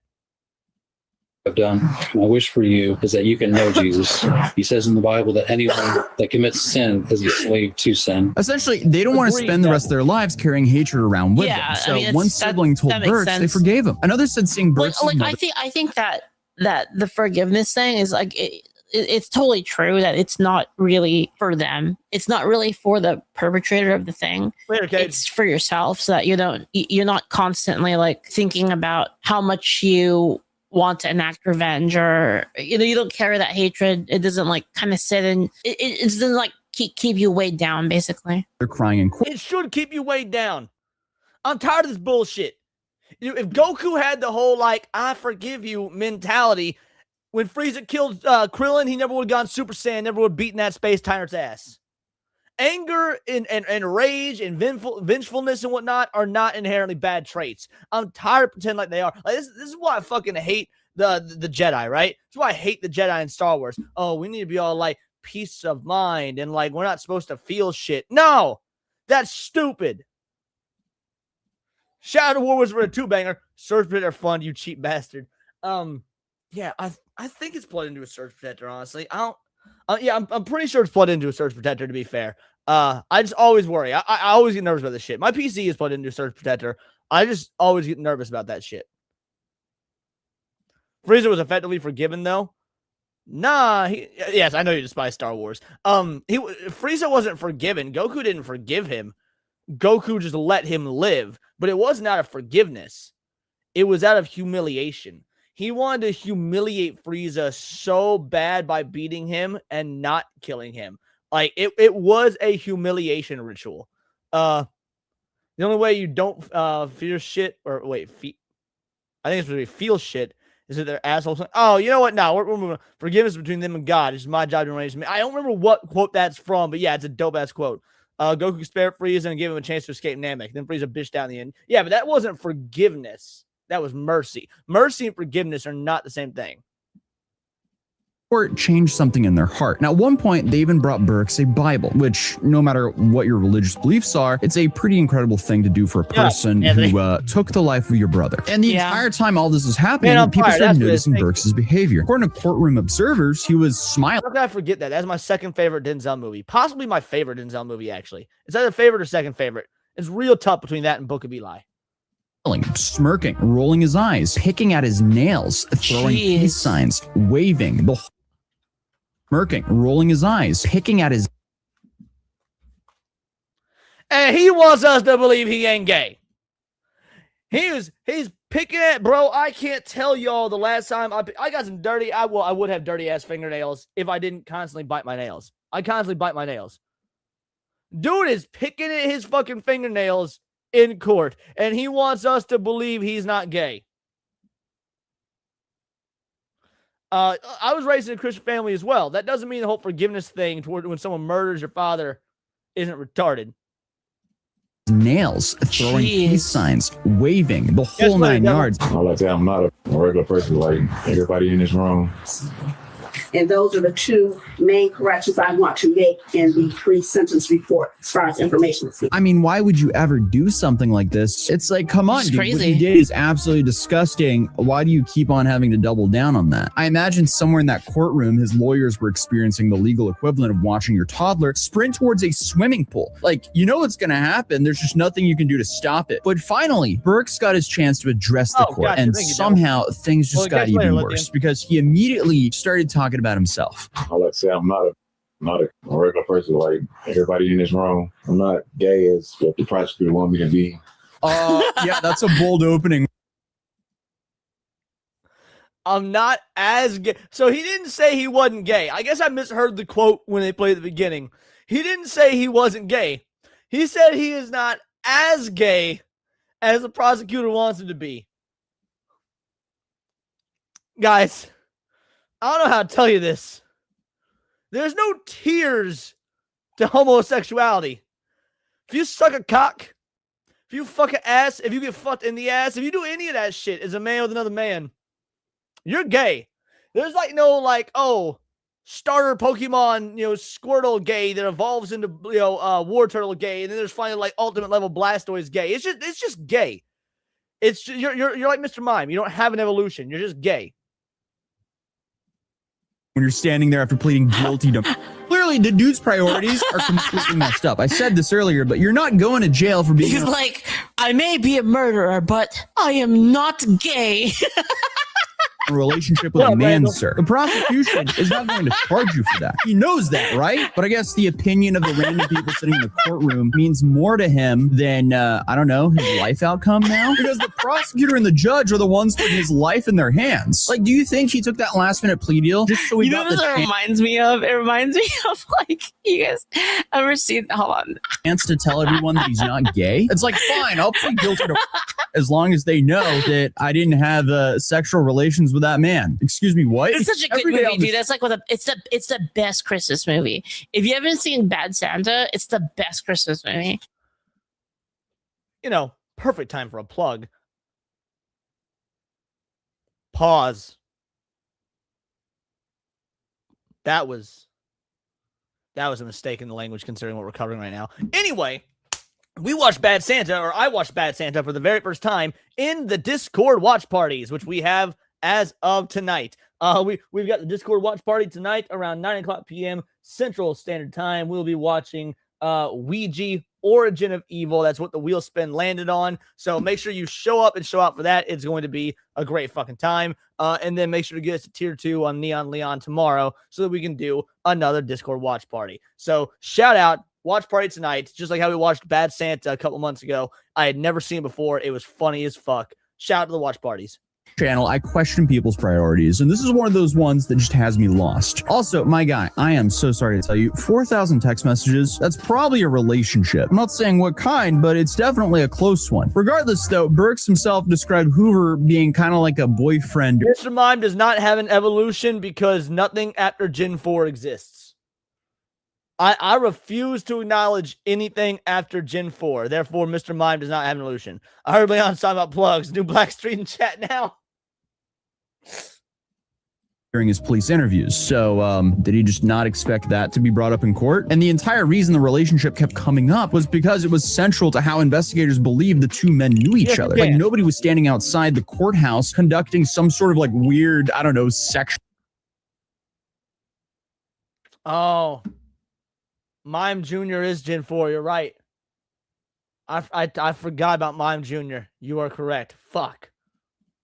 S8: I've done. My wish for you is that you can know Jesus. He says in the Bible that anyone that commits sin is a slave to sin.
S6: Essentially, they don't want to spend the rest of their lives carrying hatred around with them. So one sibling told Birch they forgave him. Another said seeing Birch.
S5: I think that the forgiveness thing is like it's totally true that it's not really for them. It's not really for the perpetrator of the thing. It's for yourself, so that you're not constantly like thinking about how much you want to enact revenge, or you don't carry that hatred. It doesn't like kind of sit in it doesn't like keep you weighed down, basically.
S6: They're crying in court.
S2: It should keep you weighed down. I'm tired of this bullshit. If Goku had the whole like I forgive you mentality, when Frieza killed Krillin, he never would have gone Super Saiyan, never would have beaten that Space Tyrant's ass. Anger and rage and vengefulness and whatnot are not inherently bad traits. I'm tired of pretending like they are. Like, this is why I fucking hate the Jedi, right? That's why I hate the Jedi in Star Wars. Oh, we need to be all like peace of mind and like we're not supposed to feel shit. No, that's stupid. Shadow War was for a 2-banger. Surge Protector fun, you cheap bastard. Yeah, I think it's plugged into a Surge Protector, honestly. I'm pretty sure it's plugged into a Surge Protector, to be fair. I just always worry. I always get nervous about this shit. My PC is plugged into a Surge Protector. I just always get nervous about that shit. Frieza was effectively forgiven, though. Nah, yes, I know you despise Star Wars. Frieza wasn't forgiven. Goku didn't forgive him. Goku just let him live. But it wasn't out of forgiveness. It was out of humiliation. He wanted to humiliate Frieza so bad by beating him and not killing him. Like, it was a humiliation ritual. The only way you don't fear shit, or wait, I think it's supposed to be feel shit, is that they're assholes. Oh, you know what? No, we're moving on. Forgiveness between them and God. It's my job to raise me. I don't remember what quote that's from, but yeah, it's a dope-ass quote. Goku spared Frieza and gave him a chance to escape Namek. Then Frieza bitched out in the end. Yeah, but that wasn't forgiveness. That was mercy. Mercy and forgiveness are not the same thing.
S6: Or change something in their heart. Now, at one point, they even brought Burks a Bible, which, no matter what your religious beliefs are, it's a pretty incredible thing to do for a person who took the life of your brother. And the entire time all this is happening, people started noticing Burks' behavior. According to courtroom observers, he was smiling.
S2: How can I forget that? That's my second favorite Denzel movie. Possibly my favorite Denzel movie, actually. It's either favorite or second favorite. It's real tough between that and Book of Eli.
S6: Smirking, rolling his eyes, picking at his nails, throwing peace signs, waving. smirking, rolling his eyes, picking at his.
S2: And he wants us to believe he ain't gay. He's picking at, bro. I can't tell y'all the last time I got some dirty. I would have dirty ass fingernails if I didn't constantly bite my nails. I constantly bite my nails. Dude is picking at his fucking fingernails in court, and he wants us to believe he's not gay. I was raised in a Christian family as well. That doesn't mean the whole forgiveness thing toward when someone murders your father isn't retarded.
S6: Nails, throwing peace signs, waving, the whole 9 yards.
S7: I like that. I'm not a regular person like everybody in this room.
S9: And those are the two main corrections I want to make in the pre-sentence report as far as information.
S6: I mean, why would you ever do something like this? It's like, come on, dude. What you did is absolutely disgusting. Why do you keep on having to double down on that? I imagine somewhere in that courtroom, his lawyers were experiencing the legal equivalent of watching your toddler sprint towards a swimming pool. Like, you know what's going to happen. There's just nothing you can do to stop it. But finally, Burks got his chance to address the court. And somehow things just got even worse because he immediately started talking about himself.
S7: I like to say I'm not a regular person like everybody in this room. I'm not gay as what the prosecutor want me to be.
S6: Yeah, that's a bold opening.
S2: I'm not as gay. So he didn't say he wasn't gay. I guess I misheard the quote when they played at the beginning. He didn't say he wasn't gay. He said he is not as gay as the prosecutor wants him to be. Guys, I don't know how to tell you this. There's no tiers to homosexuality. If you suck a cock, if you fuck an ass, if you get fucked in the ass, if you do any of that shit as a man with another man, you're gay. There's like no like, oh, starter Pokemon, Squirtle gay that evolves into, War Turtle gay, and then there's finally like ultimate level Blastoise gay. It's just gay. It's just, you're like Mr. Mime. You don't have an evolution. You're just gay.
S6: When you're standing there after pleading guilty to... Clearly, the dude's priorities are completely messed up. I said this earlier, but you're not going to jail for being...
S5: He's like, I may be a murderer, but I am not gay.
S6: A relationship with a man, sir. The prosecution is not going to charge you for that. He knows that, right? But I guess the opinion of the random people sitting in the courtroom means more to him than, I don't know, his life outcome now? Because the prosecutor and the judge are the ones with his life in their hands. Like, do you think he took that last-minute plea deal just so he got the chance?
S5: Reminds me of? It reminds me of, like, you guys ever seen, hold on.
S6: Chance to tell everyone that he's not gay? It's like, fine, I'll plead guilty to as long as they know that I didn't have sexual relations with that man. Excuse me, what?
S5: It's such a good movie, dude. That's like it's the best Christmas movie. If you haven't seen Bad Santa, it's the best Christmas movie.
S2: Perfect time for a plug. Pause. That was a mistake in the language considering what we're covering right now. Anyway, we watched Bad Santa, or I watched Bad Santa for the very first time in the Discord watch parties, which we have as of tonight. We've got the Discord watch party tonight around 9:00 p.m. Central Standard Time. We'll be watching Ouija Origin of Evil. That's what the wheel spin landed on. So make sure you show up and show out for that. It's going to be a great fucking time. And then make sure to get us to tier 2 on Neon Leon tomorrow so that we can do another Discord watch party. So shout out. Watch party tonight, just like how we watched Bad Santa a couple months ago. I had never seen it before. It was funny as fuck. Shout out to the watch parties.
S6: Channel, I question people's priorities, and this is one of those ones that just has me lost. Also, my guy, I am so sorry to tell you, 4,000 text messages, that's probably a relationship. I'm not saying what kind, but it's definitely a close one. Regardless, though, Burks himself described Hoover being kind of like a boyfriend.
S2: Mr. Mime does not have an evolution because nothing after Gen 4 exists. I refuse to acknowledge anything after Gen 4. Therefore, Mr. Mime does not have an evolution. I heard Leon's talking about plugs. New Black Street in chat now.
S6: During his police interviews. So did he just not expect that to be brought up in court? And the entire reason the relationship kept coming up was because it was central to how investigators believed the two men knew each other. Like nobody was standing outside the courthouse conducting some sort of like weird, I don't know, sexual.
S2: Oh. Mime Jr. is Gen 4. You're right. I forgot about Mime Jr. You are correct. Fuck.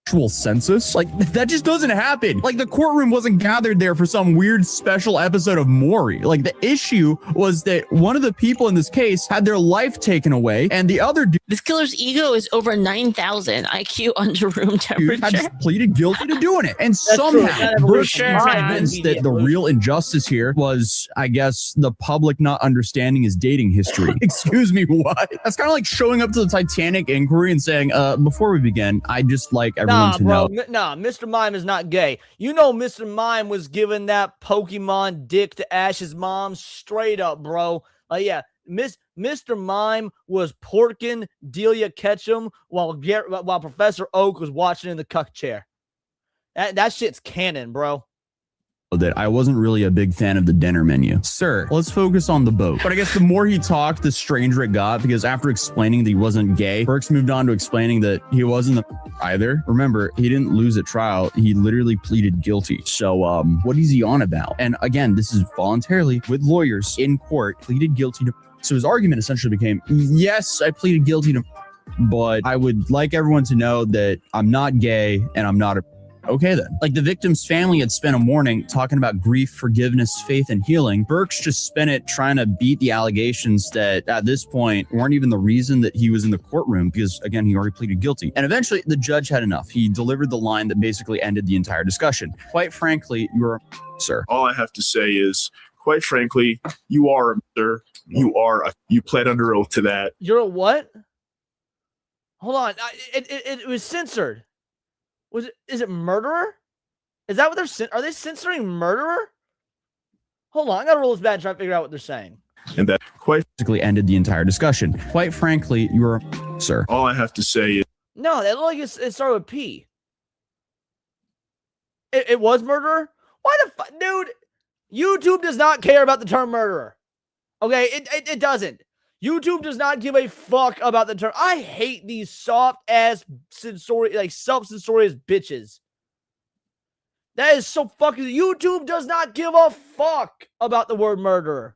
S6: actual census. Like, that just doesn't happen. Like, the courtroom wasn't gathered there for some weird special episode of Maury. Like, the issue was that one of the people in this case had their life taken away, and the other dude,
S5: This killer's ego is over 9,000 IQ under room temperature.
S6: had just pleaded guilty to doing it. And
S2: That's
S6: somehow,
S2: true.
S6: Brooks
S5: Sure,
S6: was
S5: man.
S6: convinced that the real injustice here was, I guess, the public not understanding his dating history. Excuse me, what? That's kind of like showing up to the Titanic inquiry and saying, before we begin, I just like everyone
S2: Nah,
S6: to
S2: bro.
S6: know.
S2: Nah, Mr. Mime is not gay. You know Mr. Mime was giving that Pokemon dick to Ash's mom straight up, bro. Yeah, Mr. Mime was porking Delia Ketchum while Professor Oak was watching in the cuck chair. That shit's canon, bro.
S6: That I wasn't really a big fan of the dinner menu. Sir, let's focus on the boat. But I guess the more he talked, the stranger it got, because after explaining that he wasn't gay, Burks moved on to explaining that he wasn't either. Remember, he didn't lose at trial. He literally pleaded guilty. So what is he on about? And again, this is voluntarily with lawyers in court, pleaded guilty to. So his argument essentially became, yes, I pleaded guilty to, but I would like everyone to know that I'm not gay and I'm not a. Okay, then. Like, the victim's family had spent a morning talking about grief, forgiveness, faith, and healing. Burks just spent it trying to beat the allegations that at this point weren't even the reason that he was in the courtroom, because again, he already pleaded guilty. And eventually the judge had enough. He delivered the line that basically ended the entire discussion. Quite frankly, you're sir.
S10: All I have to say is, quite frankly, you are, sir. You pled under oath to that.
S2: You're a what? Hold on. It was censored. Is it murderer? Is that what are they censoring murderer? Hold on, I gotta roll this back and try to figure out what they're saying.
S10: And that quite
S6: Basically ended the entire discussion. Quite frankly, you're sir.
S10: all I have to say is,
S2: No, that looked like it started with P. It was murderer? Why the fuck? Dude, YouTube does not care about the term murderer. Okay, it doesn't. YouTube does not give a fuck about the term. I hate these soft-ass, self-censorious bitches. That is so fucking... YouTube does not give a fuck about the word murderer.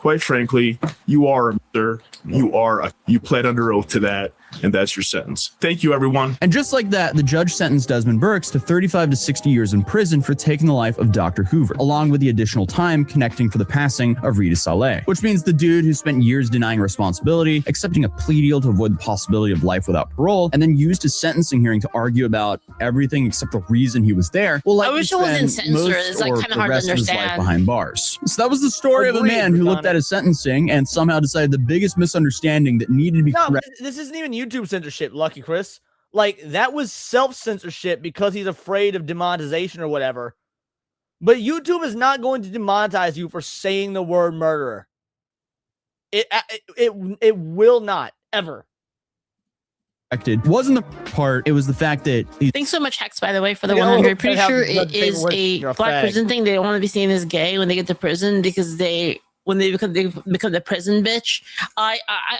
S10: quite frankly, you are, sir. You pled under oath to that, and that's your sentence. Thank you, everyone.
S6: And just like that, the judge sentenced Desmond Burks to 35 to 60 years in prison for taking the life of Dr. Hoover, along with the additional time connecting for the passing of Rita Saleh, which means the dude who spent years denying responsibility, accepting a plea deal to avoid the possibility of life without parole, and then used his sentencing hearing to argue about everything except the reason he was there. Well,
S5: I wish it wasn't censored. It's like kind of hard to understand.
S6: Behind bars. So that was the story of a man who looked at his sentencing and somehow decided the biggest misunderstanding that needed to be corrected.
S2: This isn't even YouTube censorship, Lucky Chris. Like, that was self-censorship because he's afraid of demonetization or whatever. But YouTube is not going to demonetize you for saying the word murderer. It will not, ever.
S6: Wasn't the part, it was the fact that
S5: Thanks so much, Hex, by the way, for the 100. Pretty sure it is a black prison thing. They don't want to be seen as gay when they get to prison because when they become the prison bitch. I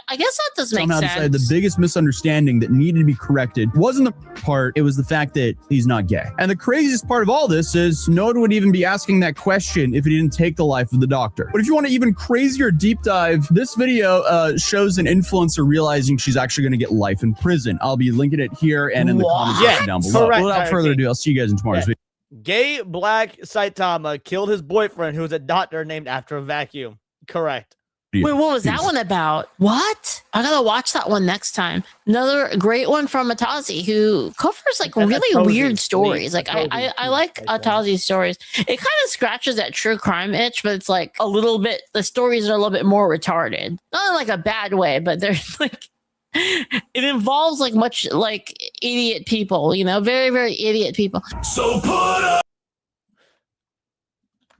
S5: guess that does make sense.
S6: Decided the biggest misunderstanding that needed to be corrected wasn't the part, it was the fact that he's not gay. And the craziest part of all this is no one would even be asking that question if he didn't take the life of the doctor. But if you want to even crazier deep dive, this video shows an influencer realizing she's actually going to get life in prison. I'll be linking it here and in the comments section down below.
S2: Correct.
S6: Without further ado, I'll see you guys in tomorrow's video.
S2: Gay black Saitama killed his boyfriend, who was a doctor named after a vacuum. Correct.
S5: Wait, what was that one about? What? I gotta watch that one next time. Another great one from Atazi, who covers like really weird stories. Like I like Atazi's stories. It kind of scratches that true crime itch, but it's like a little bit. The stories are a little bit more retarded, not in like a bad way, but they're like. It involves like much like idiot people, you know, very, very idiot people.
S1: So put up.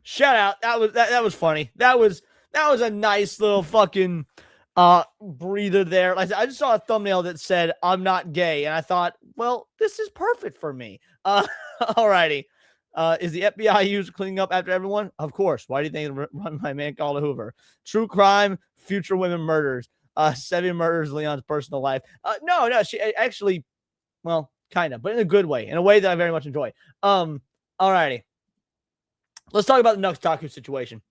S2: Shout out. That was funny. That was a nice little fucking breather there. Like I just saw a thumbnail that said I'm not gay, and I thought, well, this is perfect for me. Alrighty. Is the FBI used cleaning up after everyone? Of course. Why do you think they run by a man called Hoover? True crime, future women murders. 7 murders Leon's personal life. No, she actually, well, kind of, but in a good way, in a way that I very much enjoy. Alrighty. Let's talk about the Nux Taku situation.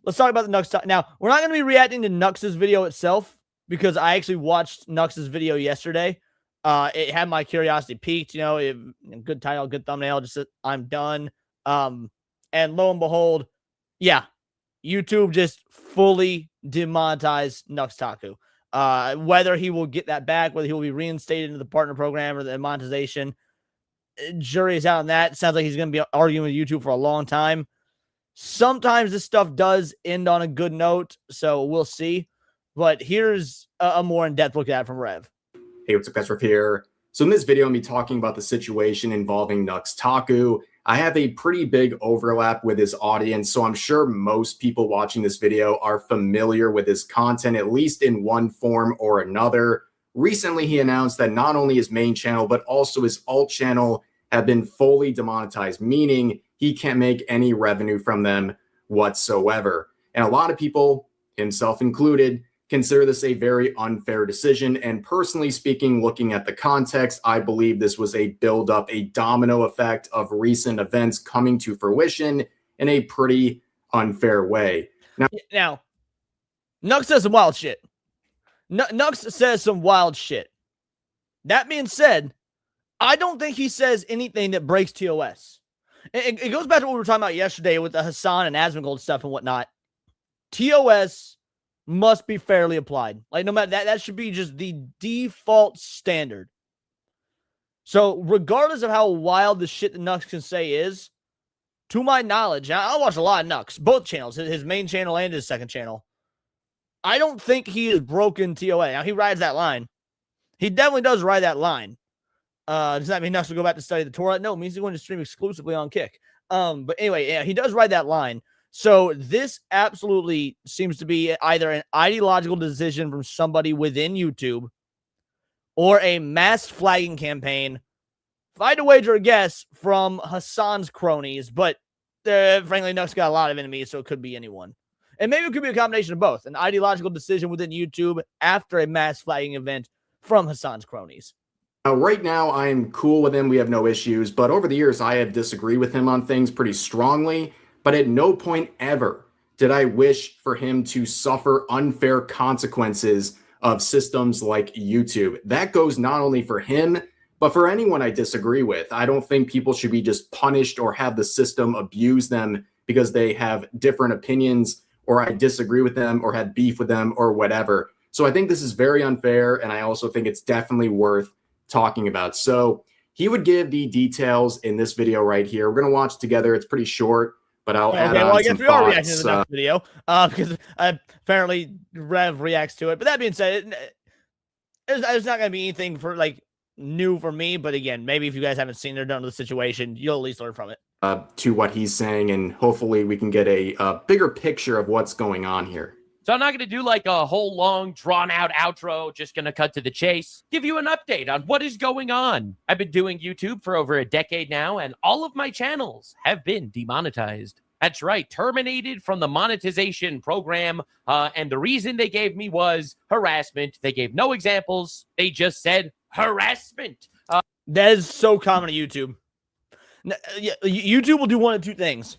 S2: Let's talk about the Nux Taku. Now, we're not going to be reacting to Nux's video itself because I actually watched Nux's video yesterday. It had my curiosity piqued, good title, good thumbnail, just I'm done. And lo and behold, yeah, YouTube just fully demonetized Nux Taku. Whether he will get that back, whether he will be reinstated into the partner program or the monetization, jury is out on that. It sounds like he's going to be arguing with YouTube for a long time. Sometimes this stuff does end on a good note, so we'll see. But here's a more in-depth look at it from Rev.
S11: Hey, what's up, guys? Rev here. So in this video, I'm going to be talking about the situation involving Nux Taku. I have a pretty big overlap with his audience, so I'm sure most people watching this video are familiar with his content, at least in one form or another. Recently, he announced that not only his main channel, but also his alt channel have been fully demonetized, meaning he can't make any revenue from them whatsoever. And a lot of people, himself included, consider this a very unfair decision. And personally speaking, looking at the context, I believe this was a build-up, a domino effect of recent events coming to fruition in a pretty unfair way.
S2: Now Nux says some wild shit. Nux says some wild shit. That being said, I don't think he says anything that breaks TOS. It goes back to what we were talking about yesterday with the Hassan and Asmongold stuff and whatnot. TOS must be fairly applied. Like, no matter that should be just the default standard. So regardless of how wild the shit that Nux can say is, to my knowledge, I watch a lot of Nux, both channels, his main channel and his second channel. I don't think he has broken TOA. Now, he rides that line. He definitely does ride that line. Does that mean Nux will go back to study the Torah? No, it means he's going to stream exclusively on Kick. But anyway, yeah, he does ride that line. So this absolutely seems to be either an ideological decision from somebody within YouTube or a mass flagging campaign. If I had to wager a guess, from Hassan's cronies, but frankly, Nux got a lot of enemies, so it could be anyone. And maybe it could be a combination of both, an ideological decision within YouTube after a mass flagging event from Hassan's cronies.
S11: Right now, I'm cool with him. We have no issues. But over the years, I have disagreed with him on things pretty strongly. But at no point ever did I wish for him to suffer unfair consequences of systems like YouTube. That goes not only for him, but for anyone I disagree with. I don't think people should be just punished or have the system abuse them because they have different opinions or I disagree with them or had beef with them or whatever. So I think this is very unfair, and I also think it's definitely worth talking about. So he would give the details in this video right here. We're going to watch together. It's pretty short. But I'll add on I guess we are reacting to the next video because apparently Rev reacts to it. But that being said, it's not going to be anything for new for me. But again, maybe if you guys haven't seen or done the situation, you'll at least learn from it. To what he's saying, and hopefully we can get a bigger picture of what's going on here.
S12: So I'm not going to do like a whole long drawn out outro, just going to cut to the chase, give you an update on what is going on. I've been doing YouTube for over a decade now, and all of my channels have been demonetized. That's right, terminated from the monetization program. And the reason they gave me was harassment. They gave no examples. They just said harassment.
S2: That is so common to YouTube. YouTube will do one of two things.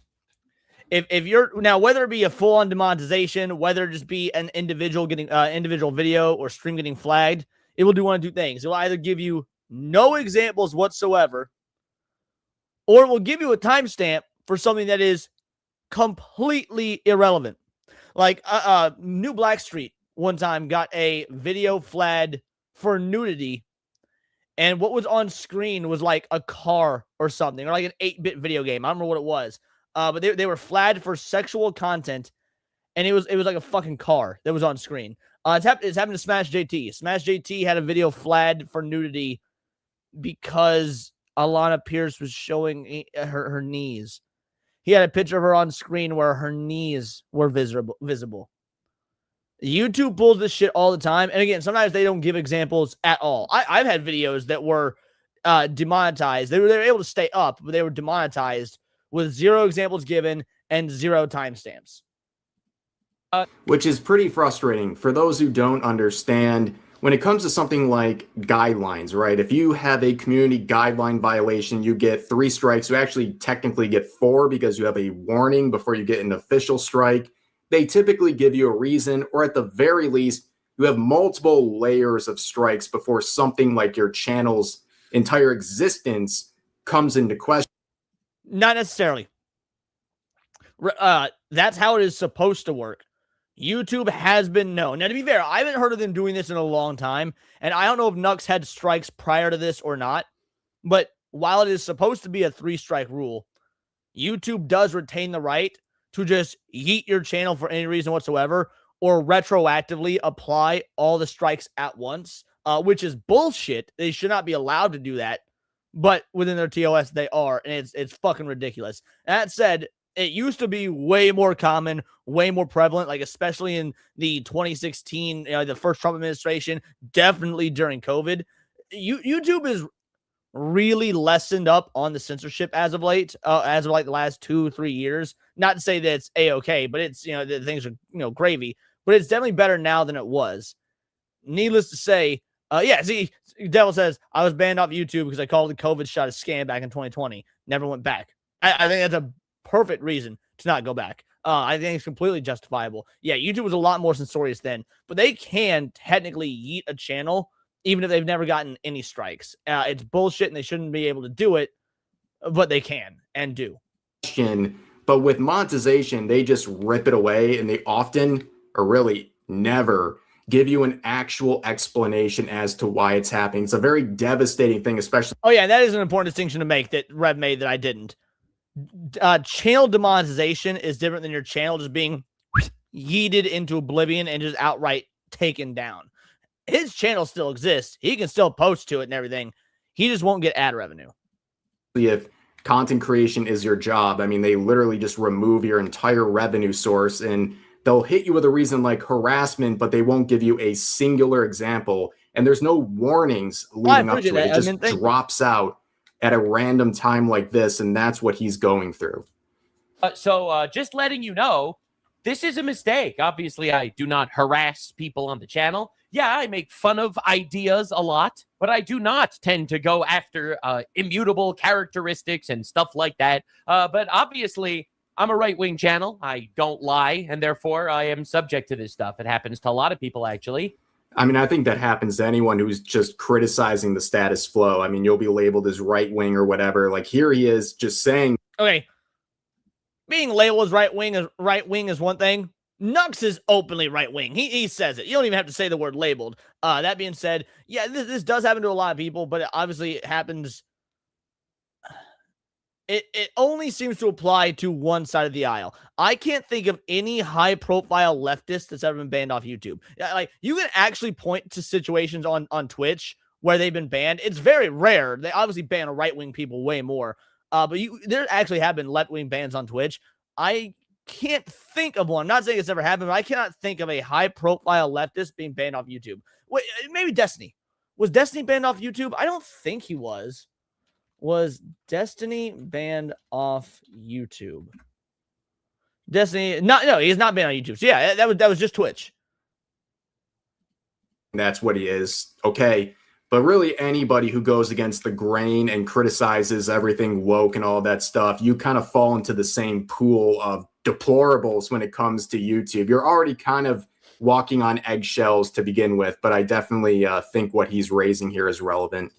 S2: If you're now, whether it be a full-on demonetization, whether it just be an individual getting individual video or stream getting flagged, it will do one of two things. It will either give you no examples whatsoever, or it will give you a timestamp for something that is completely irrelevant. Like New Blackstreet one time got a video flagged for nudity, and what was on screen was like a car or something, or like an 8-bit video game. I don't remember what it was. But they were flagged for sexual content, and it was like a fucking car that was on screen. It's happened to Smash JT. Smash JT had a video flagged for nudity because Alana Pierce was showing her knees. He had a picture of her on screen where her knees were visible. YouTube pulls this shit all the time, and again, sometimes they don't give examples at all. I've had videos that were demonetized. They were able to stay up, but they were demonetized with 0 examples given and 0 timestamps.
S11: Which is pretty frustrating for those who don't understand when it comes to something like guidelines, right? If you have a community guideline violation, you get 3 strikes. You actually technically get 4 because you have a warning before you get an official strike. They typically give you a reason, or at the very least, You have multiple layers of strikes before something like your channel's entire existence comes into question.
S2: Not necessarily. That's how it is supposed to work. YouTube has been known. Now, to be fair, I haven't heard of them doing this in a long time, and I don't know if Nux had strikes prior to this or not, but while it is supposed to be a 3-strike rule, YouTube does retain the right to just yeet your channel for any reason whatsoever or retroactively apply all the strikes at once, which is bullshit. They should not be allowed to do that, but within their TOS, they are, and it's fucking ridiculous. That said, it used to be way more common, way more prevalent, like especially in the 2016, the first Trump administration, definitely during COVID. YouTube is really lessened up on the censorship as of late, as of like the last 2-3 years. Not to say that it's a-okay, but it's, the things are, gravy, but it's definitely better now than it was. Needless to say, see, Devil says, I was banned off YouTube because I called the COVID shot a scam back in 2020. Never went back. I think that's a perfect reason to not go back. I think it's completely justifiable. Yeah, YouTube was a lot more censorious then, but they can technically yeet a channel even if they've never gotten any strikes. It's bullshit and they shouldn't be able to do it, but they can and do.
S11: But with monetization, they just rip it away, and they often, or really never, give you an actual explanation as to why it's happening. It's a very devastating thing, especially.
S2: Oh, yeah, that is an important distinction to make that Rev made that I didn't. Channel demonetization is different than your channel just being yeeted into oblivion and just outright taken down. His channel still exists. He can still post to it and everything. He just won't get ad revenue.
S11: If content creation is your job, I mean, they literally just remove your entire revenue source, and they'll hit you with a reason like harassment, but they won't give you a singular example. And there's no warnings leading up to it. It just drops out at a random time like this, and that's what he's going through.
S12: So just letting you know, this is a mistake. Obviously, I do not harass people on the channel. Yeah, I make fun of ideas a lot, but I do not tend to go after immutable characteristics and stuff like that. But obviously, I'm a right-wing channel. I don't lie, and therefore I am subject to this stuff. It happens to a lot of people, actually.
S11: I mean, I think that happens to anyone who's just criticizing the status quo. I mean, you'll be labeled as right-wing or whatever. Like, here he is just saying...
S2: Okay. Being labeled as right-wing is one thing. Nux is openly right-wing. He says it. You don't even have to say the word labeled. That being said, yeah, this does happen to a lot of people, but obviously it happens... It only seems to apply to one side of the aisle. I can't think of any high-profile leftist that's ever been banned off YouTube. Like, you can actually point to situations on Twitch where they've been banned. It's very rare. They obviously ban right-wing people way more. But there actually have been left-wing bans on Twitch. I can't think of one. I'm not saying it's ever happened, but I cannot think of a high-profile leftist being banned off YouTube. Wait, maybe Destiny. Was Destiny banned off YouTube? I don't think he was. Was Destiny banned off YouTube? Destiny, no, he's not banned on YouTube. So yeah, that was just Twitch.
S11: That's what he is. Okay. But really, anybody who goes against the grain and criticizes everything woke and all that stuff, you kind of fall into the same pool of deplorables when it comes to YouTube. You're already kind of walking on eggshells to begin with, but I definitely think what he's raising here is relevant.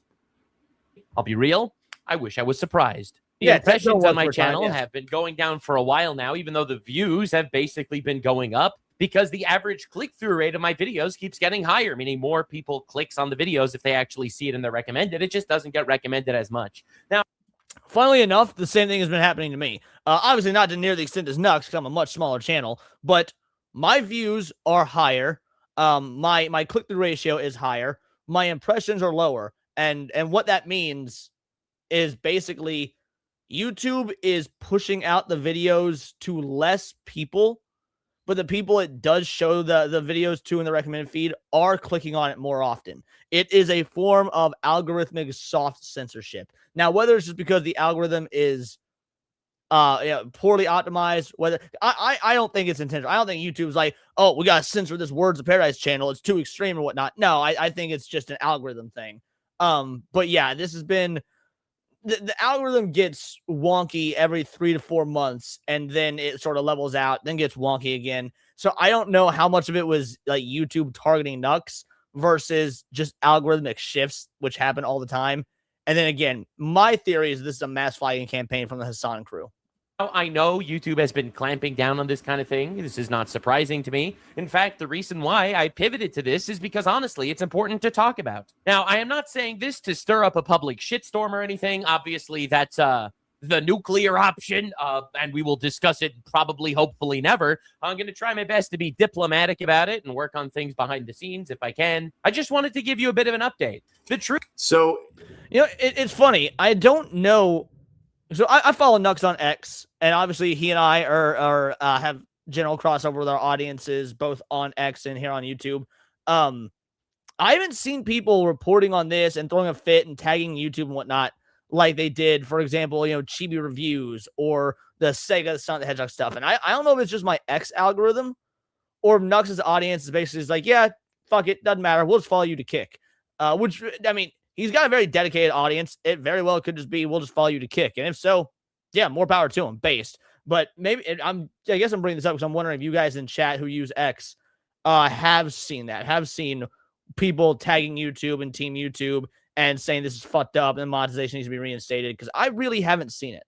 S12: I'll be real. I wish I was surprised. The impressions on my channel have been going down for a while now, even though the views have basically been going up, because the average click-through rate of my videos keeps getting higher, meaning more people clicks on the videos if they actually see it in the recommended. It just doesn't get recommended as much. Now,
S2: funnily enough, the same thing has been happening to me. Obviously not to near the extent as Nux, because I'm a much smaller channel, but my views are higher. My click-through ratio is higher. My impressions are lower. And what that means is basically YouTube is pushing out the videos to less people, but the people it does show the videos to in the recommended feed are clicking on it more often. It is a form of algorithmic soft censorship. Now, whether it's just because the algorithm is poorly optimized, whether I don't think it's intentional. I don't think YouTube's like, oh, we got to censor this Words of Paradise channel. It's too extreme or whatnot. No, I think it's just an algorithm thing. But yeah, this has been the algorithm gets wonky every 3 to 4 months, and then it sort of levels out, then gets wonky again. So I don't know how much of it was like YouTube targeting Nux versus just algorithmic shifts, which happen all the time. And then again, my theory is this is a mass flagging campaign from the Hassan crew.
S12: I know YouTube has been clamping down on this kind of thing. This is not surprising to me. In fact, the reason why I pivoted to this is because, honestly, it's important to talk about. Now, I am not saying this to stir up a public shitstorm or anything. Obviously, that's the nuclear option, and we will discuss it probably, hopefully, never. I'm going to try my best to be diplomatic about it and work on things behind the scenes if I can. I just wanted to give you a bit of an update. The truth.
S11: So,
S2: you know, it's funny. I don't know. So I follow Nux on X, and obviously he and I are have general crossover with our audiences, both on X and here on YouTube. I haven't seen people reporting on this and throwing a fit and tagging YouTube and whatnot like they did, for example, you know, Chibi Reviews or the Sega Sonic the Hedgehog stuff. And I don't know if it's just my X algorithm or if Nux's audience is basically like, yeah, fuck it, doesn't matter. We'll just follow you to kick. Which, I mean, he's got a very dedicated audience. It very well could just be, we'll just follow you to kick. And if so, yeah, more power to him, based. But maybe, I guess I'm bringing this up because I'm wondering if you guys in chat who use X have seen that, have seen people tagging YouTube and Team YouTube and saying this is fucked up and monetization needs to be reinstated, because I really haven't seen it.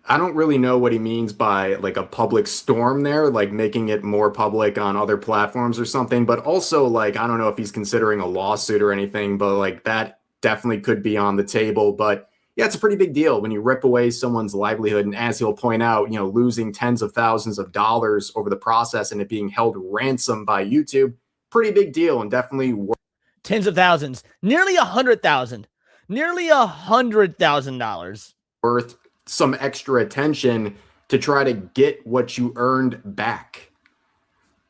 S11: I don't really know what he means by like a public storm there, like making it more public on other platforms or something. But also, like, I don't know if he's considering a lawsuit or anything, but like that definitely could be on the table. But yeah, it's a pretty big deal when you rip away someone's livelihood. And as he'll point out, you know, losing tens of thousands of dollars over the process and it being held ransom by YouTube, pretty big deal, and definitely
S2: tens of thousands, nearly $100,000, nearly $100,000
S11: worth some extra attention to try to get what you earned back.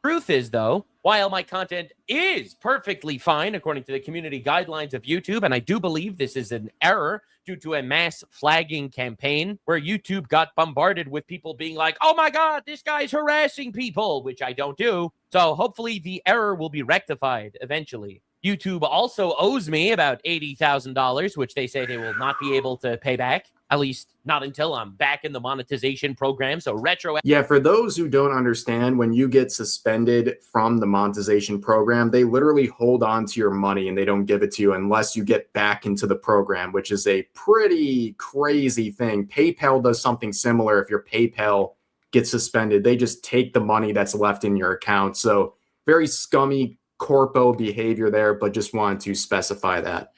S12: Truth is, though, while my content is perfectly fine according to the community guidelines of YouTube, and I do believe this is an error due to a mass flagging campaign where YouTube got bombarded with people being like, oh my God, this guy's harassing people, which I don't do. So hopefully the error will be rectified eventually. YouTube also owes me about $80,000, which they say they will not be able to pay back, at least not until I'm back in the monetization program. So retro.
S11: Yeah, for those who don't understand, when you get suspended from the monetization program, they literally hold on to your money and they don't give it to you unless you get back into the program, which is a pretty crazy thing. PayPal does something similar. If your PayPal gets suspended, they just take the money that's left in your account. So very scummy corpo behavior there, but just wanted to specify that.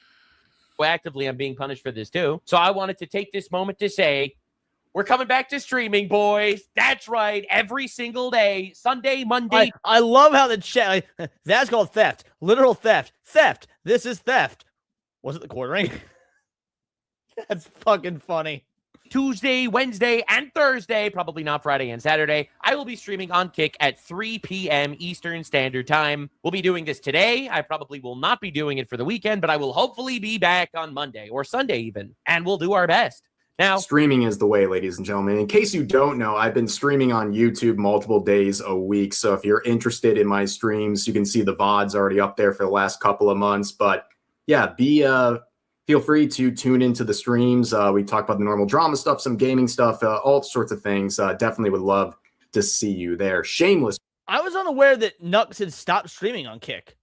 S12: Actively, I'm being punished for this too. So I wanted to take this moment to say, we're coming back to streaming, boys. That's right. Every single day, Sunday, Monday.
S2: I love how the chat, that's called theft. Literal theft. Theft. This is theft. Was it the quartering? That's fucking funny.
S12: Tuesday, Wednesday, and Thursday, probably not Friday and Saturday, I will be streaming on Kick at 3 p.m. Eastern Standard Time. We'll be doing this today. I probably will not be doing it for the weekend, but I will hopefully be back on Monday or Sunday even, and we'll do our best. Now,
S11: streaming is the way, ladies and gentlemen. In case you don't know, I've been streaming on YouTube multiple days a week. So if you're interested in my streams, you can see the VODs already up there for the last couple of months. But yeah, feel free to tune into the streams. We talk about the normal drama stuff, some gaming stuff, all sorts of things. Definitely would love to see you there. Shameless.
S2: I was unaware that Nux had stopped streaming on Kick.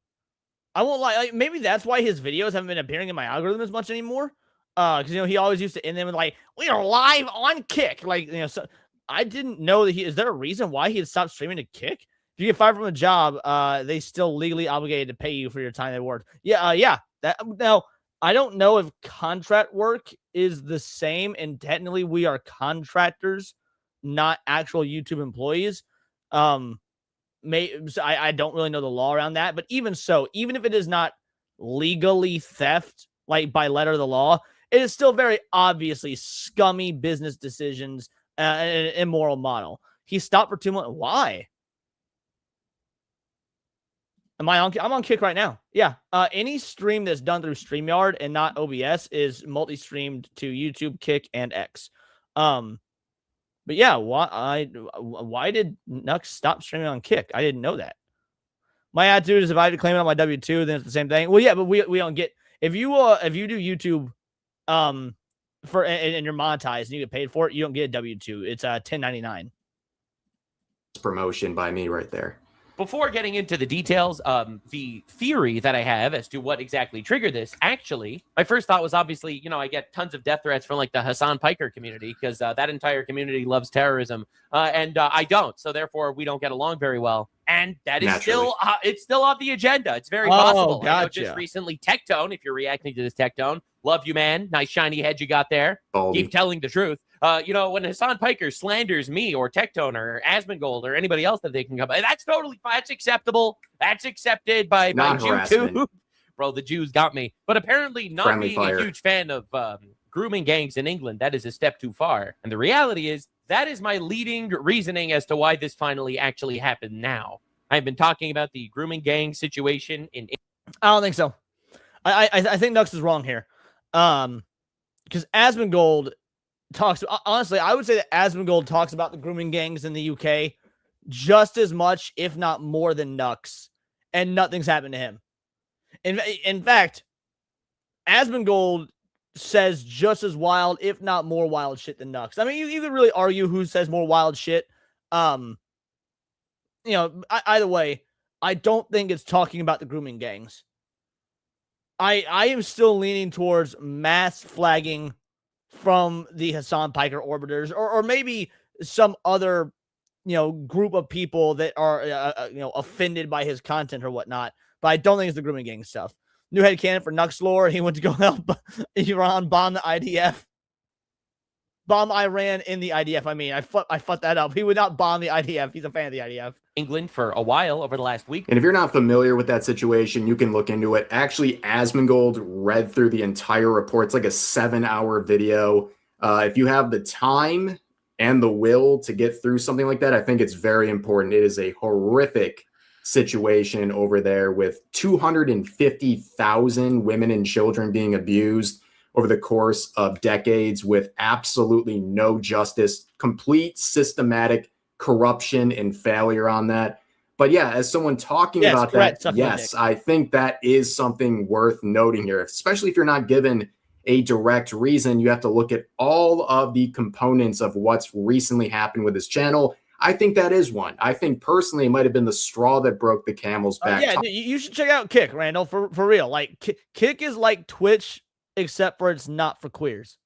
S2: I won't lie. Like, maybe that's why his videos haven't been appearing in my algorithm as much anymore. Because, you know, he always used to end them with like, we are live on Kick. Like, you know, so I didn't know that is there a reason why he had stopped streaming to Kick? If you get fired from a job, they still legally obligated to pay you for your time they worked. Yeah. Now, I don't know if contract work is the same, and technically we are contractors, not actual YouTube employees. I don't really know the law around that, but even so, even if it is not legally theft, like by letter of the law, it is still very obviously scummy business decisions, and an immoral model. He stopped for 2 months. Why? I'm on Kick right now. Yeah. Any stream that's done through StreamYard and not OBS is multi-streamed to YouTube, Kick, and X. But yeah, why did Nux stop streaming on Kick? I didn't know that. My attitude is if I had to claim it on my W-2, then it's the same thing. Well, yeah, but we don't get if you do YouTube and you're monetized and you get paid for it, you don't get a W-2. It's a 1099.
S11: Promotion by me right there.
S12: Before getting into the details, the theory that I have as to what exactly triggered this, actually, my first thought was obviously, I get tons of death threats from like the Hassan Piker community because that entire community loves terrorism, and I don't. So therefore, we don't get along very well. And that is it's still on the agenda. It's very possible.
S2: Gotcha.
S12: I know just recently, Tectone, if you're reacting to this, Tectone, love you, man. Nice shiny head you got there.
S11: Baldy.
S12: Keep telling the truth. When Hassan Piker slanders me or Tectone or Asmongold or anybody else that they can come, that's totally fine. That's acceptable. That's accepted by YouTube. Bro, the Jews got me. But apparently not
S11: Friendly
S12: being
S11: fire.
S12: a huge fan of grooming gangs in England, that is a step too far. And the reality is that is my leading reasoning as to why this finally actually happened now. I've been talking about the grooming gang situation in
S2: I don't think so. I think Nux is wrong here. Because Asmongold talks, honestly, I would say that Asmongold talks about the grooming gangs in the UK just as much, if not more than Nux, and nothing's happened to him. In fact, Asmongold says just as wild, if not more wild shit than Nux. I mean, you could really argue who says more wild shit. Either way, I don't think it's talking about the grooming gangs. I am still leaning towards mass flagging from the Hassan Piker orbiters, or maybe some other, group of people that are, offended by his content or whatnot. But I don't think it's the grooming gang stuff. New headcanon for Nux lore. He went to go help Iran bomb the IDF. Bomb Iran in the IDF. I mean, I fucked that up. He would not bomb the IDF. He's a fan of the IDF.
S12: England for a while over the last week.
S11: And if you're not familiar with that situation, you can look into it. Actually, Asmongold read through the entire report. It's like a 7-hour video. If you have the time and the will to get through something like that, I think it's very important. It is a horrific situation over there with 250,000 women and children being abused over the course of decades with absolutely no justice, complete systematic corruption and failure on that. But yeah, as someone talking about that, yes, I think that is something worth noting here, especially if you're not given a direct reason. You have to look at all of the components of what's recently happened with this channel. I think that is one. I think personally it might have been the straw that broke the camel's back.
S2: You should check out Kick, Randall, for real. Like, Kick is like Twitch, except for it's not for queers.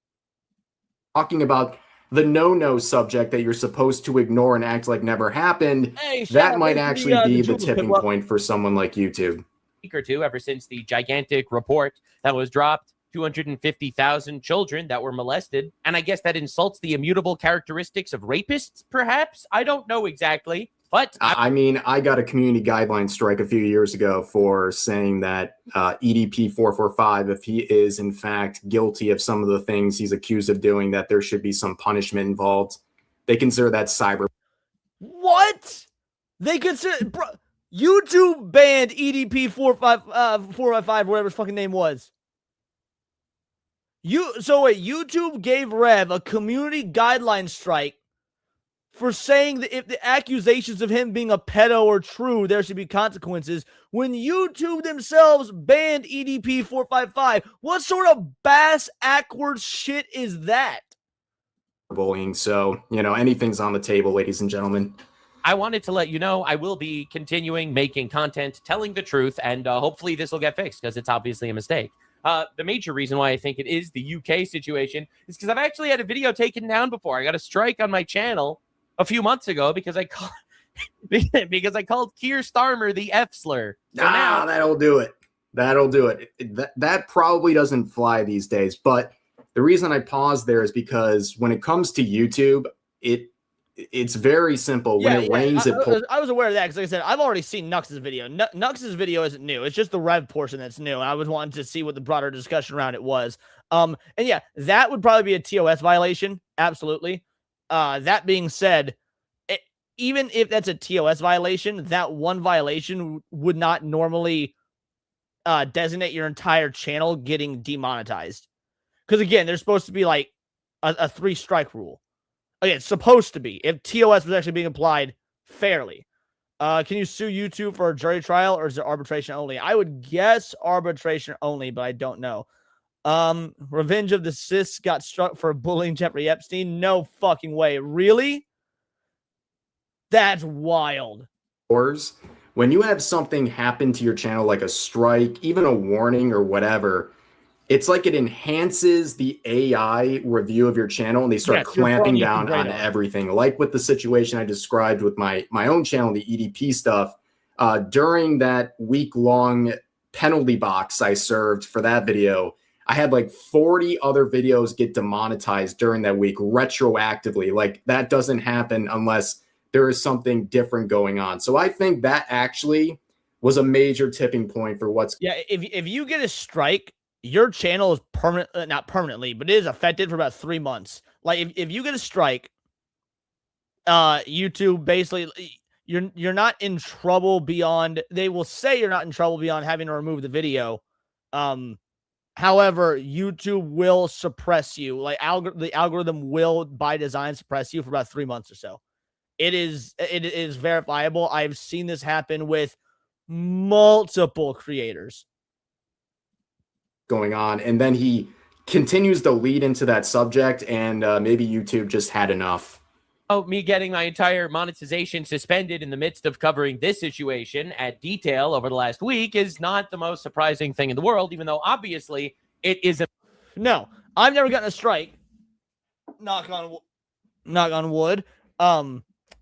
S11: Talking about the no-no subject that you're supposed to ignore and act like never happened, that might actually be the tipping point for someone like YouTube.
S12: Week or two, ever since the gigantic report that was dropped, 250,000 children that were molested. And I guess that insults the immutable characteristics of rapists, perhaps? I don't know exactly. But
S11: I mean, I got a community guideline strike a few years ago for saying that EDP 445, if he is in fact guilty of some of the things he's accused of doing, that there should be some punishment involved. They consider that cyber.
S2: What? They consider, bro, YouTube banned EDP 455, whatever his fucking name was. YouTube gave Rev a community guideline strike for saying that if the accusations of him being a pedo are true, there should be consequences, when YouTube themselves banned EDP 455. What sort of bass-ackwards shit is that?
S11: Bullying. So, anything's on the table, ladies and gentlemen.
S12: I wanted to let you know I will be continuing making content, telling the truth, and hopefully this will get fixed because it's obviously a mistake. The major reason why I think it is the UK situation is because I've actually had a video taken down before. I got a strike on my channel a few months ago because I called Keir Starmer the F slur. So now
S11: that'll do it. That'll do it. That probably doesn't fly these days. But the reason I paused there is because when it comes to YouTube, it's very simple. When it rains,
S2: I was aware of that because, like I said, I've already seen Nux's video. Nux's video isn't new. It's just the Rev portion that's new. And I was wanting to see what the broader discussion around it was. And yeah, that would probably be a TOS violation. Absolutely. That being said, even if that's a TOS violation, that one violation would not normally designate your entire channel getting demonetized. Because again, there's supposed to be like a 3-strike rule. Okay, it's supposed to be, if TOS was actually being applied fairly. Can you sue YouTube for a jury trial, or is it arbitration only? I would guess arbitration only, but I don't know. Revenge of the Sis got struck for bullying Jeffrey Epstein. No fucking way. Really? That's wild.
S11: When you have something happen to your channel, like a strike, even a warning or whatever, it's like it enhances the AI review of your channel, and they start clamping down on everything. Like with the situation I described with my own channel, the EDP stuff, during that week-long penalty box I served for that video, I had like 40 other videos get demonetized during that week retroactively. Like that doesn't happen unless there is something different going on. So I think that actually was a major tipping point for what's.
S2: Yeah, if you get a strike, your channel is not permanently, but it is affected for about 3 months. Like if you get a strike, YouTube basically you're not in trouble beyond. They will say you're not in trouble beyond having to remove the video. However, YouTube will suppress you. Like the algorithm will by design suppress you for about 3 months or so. It is verifiable. I've seen this happen with multiple creators.
S11: Going on, and then he continues to lead into that subject, and maybe YouTube just had enough.
S12: Oh, me getting my entire monetization suspended in the midst of covering this situation at detail over the last week is not the most surprising thing in the world, even though obviously it is.
S2: No, I've never gotten a strike. Knock on wood.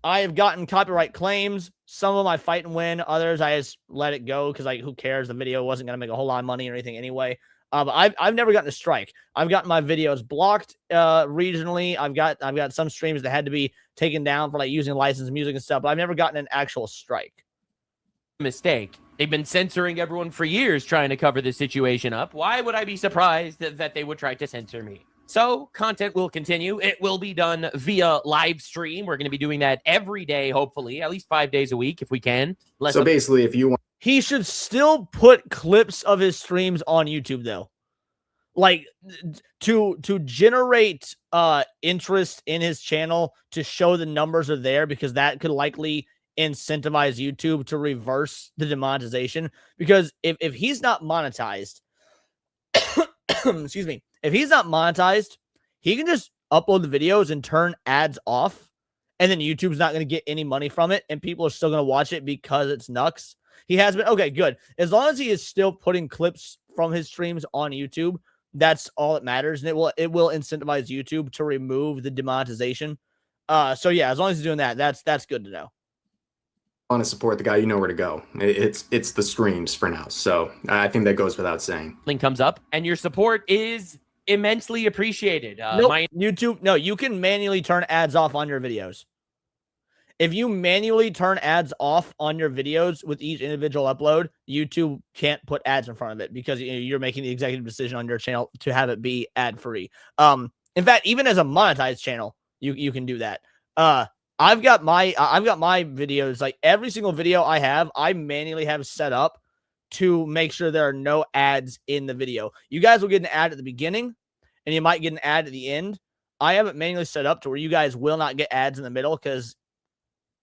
S2: I have gotten copyright claims. Some of them I fight and win. Others I just let it go because like who cares? The video wasn't gonna make a whole lot of money or anything anyway. But I've never gotten a strike. I've gotten my videos blocked regionally. I've got some streams that had to be taken down for like using licensed music and stuff, but I've never gotten an actual strike.
S12: Mistake. They've been censoring everyone for years trying to cover this situation up. Why would I be surprised that they would try to censor me? So content will continue. It will be done via live stream. We're going to be doing that every day, hopefully, at least 5 days a week if we can.
S11: So basically, if you want.
S2: He should still put clips of his streams on YouTube, though. Like, to generate interest in his channel, to show the numbers are there, because that could likely incentivize YouTube to reverse the demonetization. Because if he's not monetized, excuse me, if he's not monetized, he can just upload the videos and turn ads off, and then YouTube's not going to get any money from it, and people are still going to watch it because it's Nux. He has been okay, good. As long as he is still putting clips from his streams on YouTube, that's all that matters, and it will incentivize YouTube to remove the demonetization. So yeah, as long as he's doing that, that's good to know.
S11: Want to support the guy, you know where to go. It's the streams for now. So I think that goes without saying.
S12: Link comes up, and your support is immensely appreciated.
S2: Nope. YouTube, no, you can manually turn ads off on your videos. If you manually turn ads off on your videos with each individual upload, YouTube can't put ads in front of it because you're making the executive decision on your channel to have it be ad free. In fact, even as a monetized channel, you can do that. I've got my videos, like every single video I have, I manually have set up to make sure there are no ads in the video. You guys will get an ad at the beginning, and you might get an ad at the end. I have it manually set up to where you guys will not get ads in the middle because,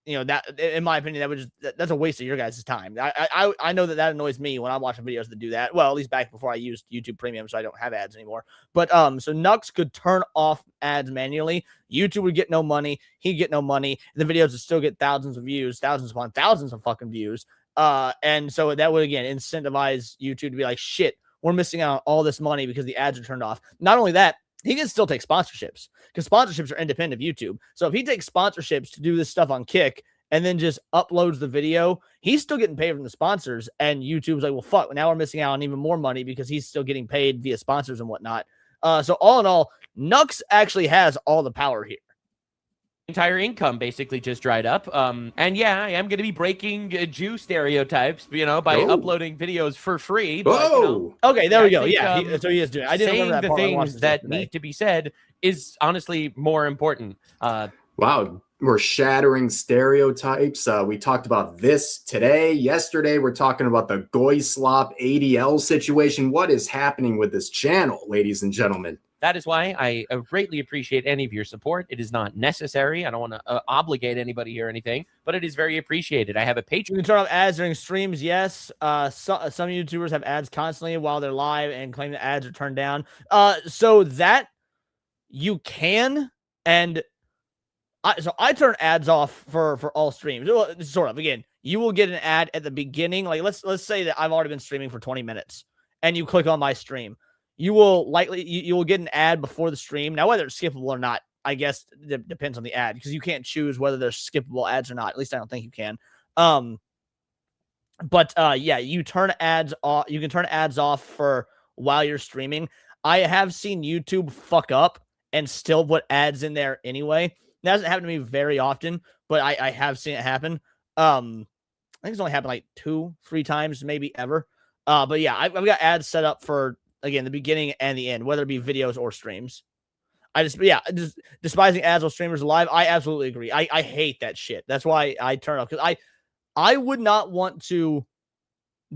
S2: you know, that, in my opinion, that's a waste of your guys' time. I know that annoys me when I'm watching videos that do that. Well, at least back before I used YouTube Premium, so I don't have ads anymore. But so Nux could turn off ads manually. YouTube would get no money. He'd get no money. The videos would still get thousands of views, thousands upon thousands of fucking views. And so that would again incentivize YouTube to be like, shit, we're missing out on all this money because the ads are turned off. Not only that, he can still take sponsorships because sponsorships are independent of YouTube. So if he takes sponsorships to do this stuff on Kick and then just uploads the video, he's still getting paid from the sponsors. And YouTube's like, well, fuck, now we're missing out on even more money because he's still getting paid via sponsors and whatnot. So all in all, Nux actually has all the power here.
S12: Entire income basically just dried up. And yeah, I am going to be breaking Jew stereotypes, you know, by uploading videos for free. But, you know,
S2: okay, there we go. Yeah, so he is doing it. I didn't remember that
S12: the
S2: part.
S12: Things that need to be said is honestly more important.
S11: Wow, we're shattering stereotypes. We talked about this today. Yesterday, we're talking about the Goy Slop ADL situation. What is happening with this channel, ladies and gentlemen?
S12: That is why I greatly appreciate any of your support. It is not necessary. I don't want to obligate anybody here or anything, but it is very appreciated. I have a Patreon.
S2: You can turn off ads during streams, yes. Some YouTubers have ads constantly while they're live and claim the ads are turned down. So that you can, and I turn ads off for all streams. Well, sort of. Again, you will get an ad at the beginning. Like let's say that I've already been streaming for 20 minutes, and you click on my stream. You will likely you will get an ad before the stream. Now, whether it's skippable or not, I guess it depends on the ad, because you can't choose whether there's skippable ads or not. At least I don't think you can. Yeah, you turn ads off. You can turn ads off for while you're streaming. I have seen YouTube fuck up and still put ads in there anyway. That doesn't happen to me very often, but I have seen it happen. I think it's only happened like 2-3 times, maybe ever. But yeah, I've got ads set up for, again, the beginning and the end, whether it be videos or streams. Just despising ads while streamers are live. I absolutely agree. I hate that shit. That's why I turn off, because I would not want to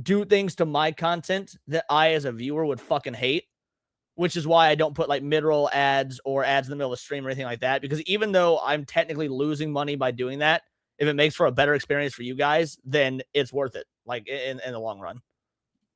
S2: do things to my content that I, as a viewer, would fucking hate, which is why I don't put like mid-roll ads or ads in the middle of the stream or anything like that, because even though I'm technically losing money by doing that, if it makes for a better experience for you guys, then it's worth it, like in the long run.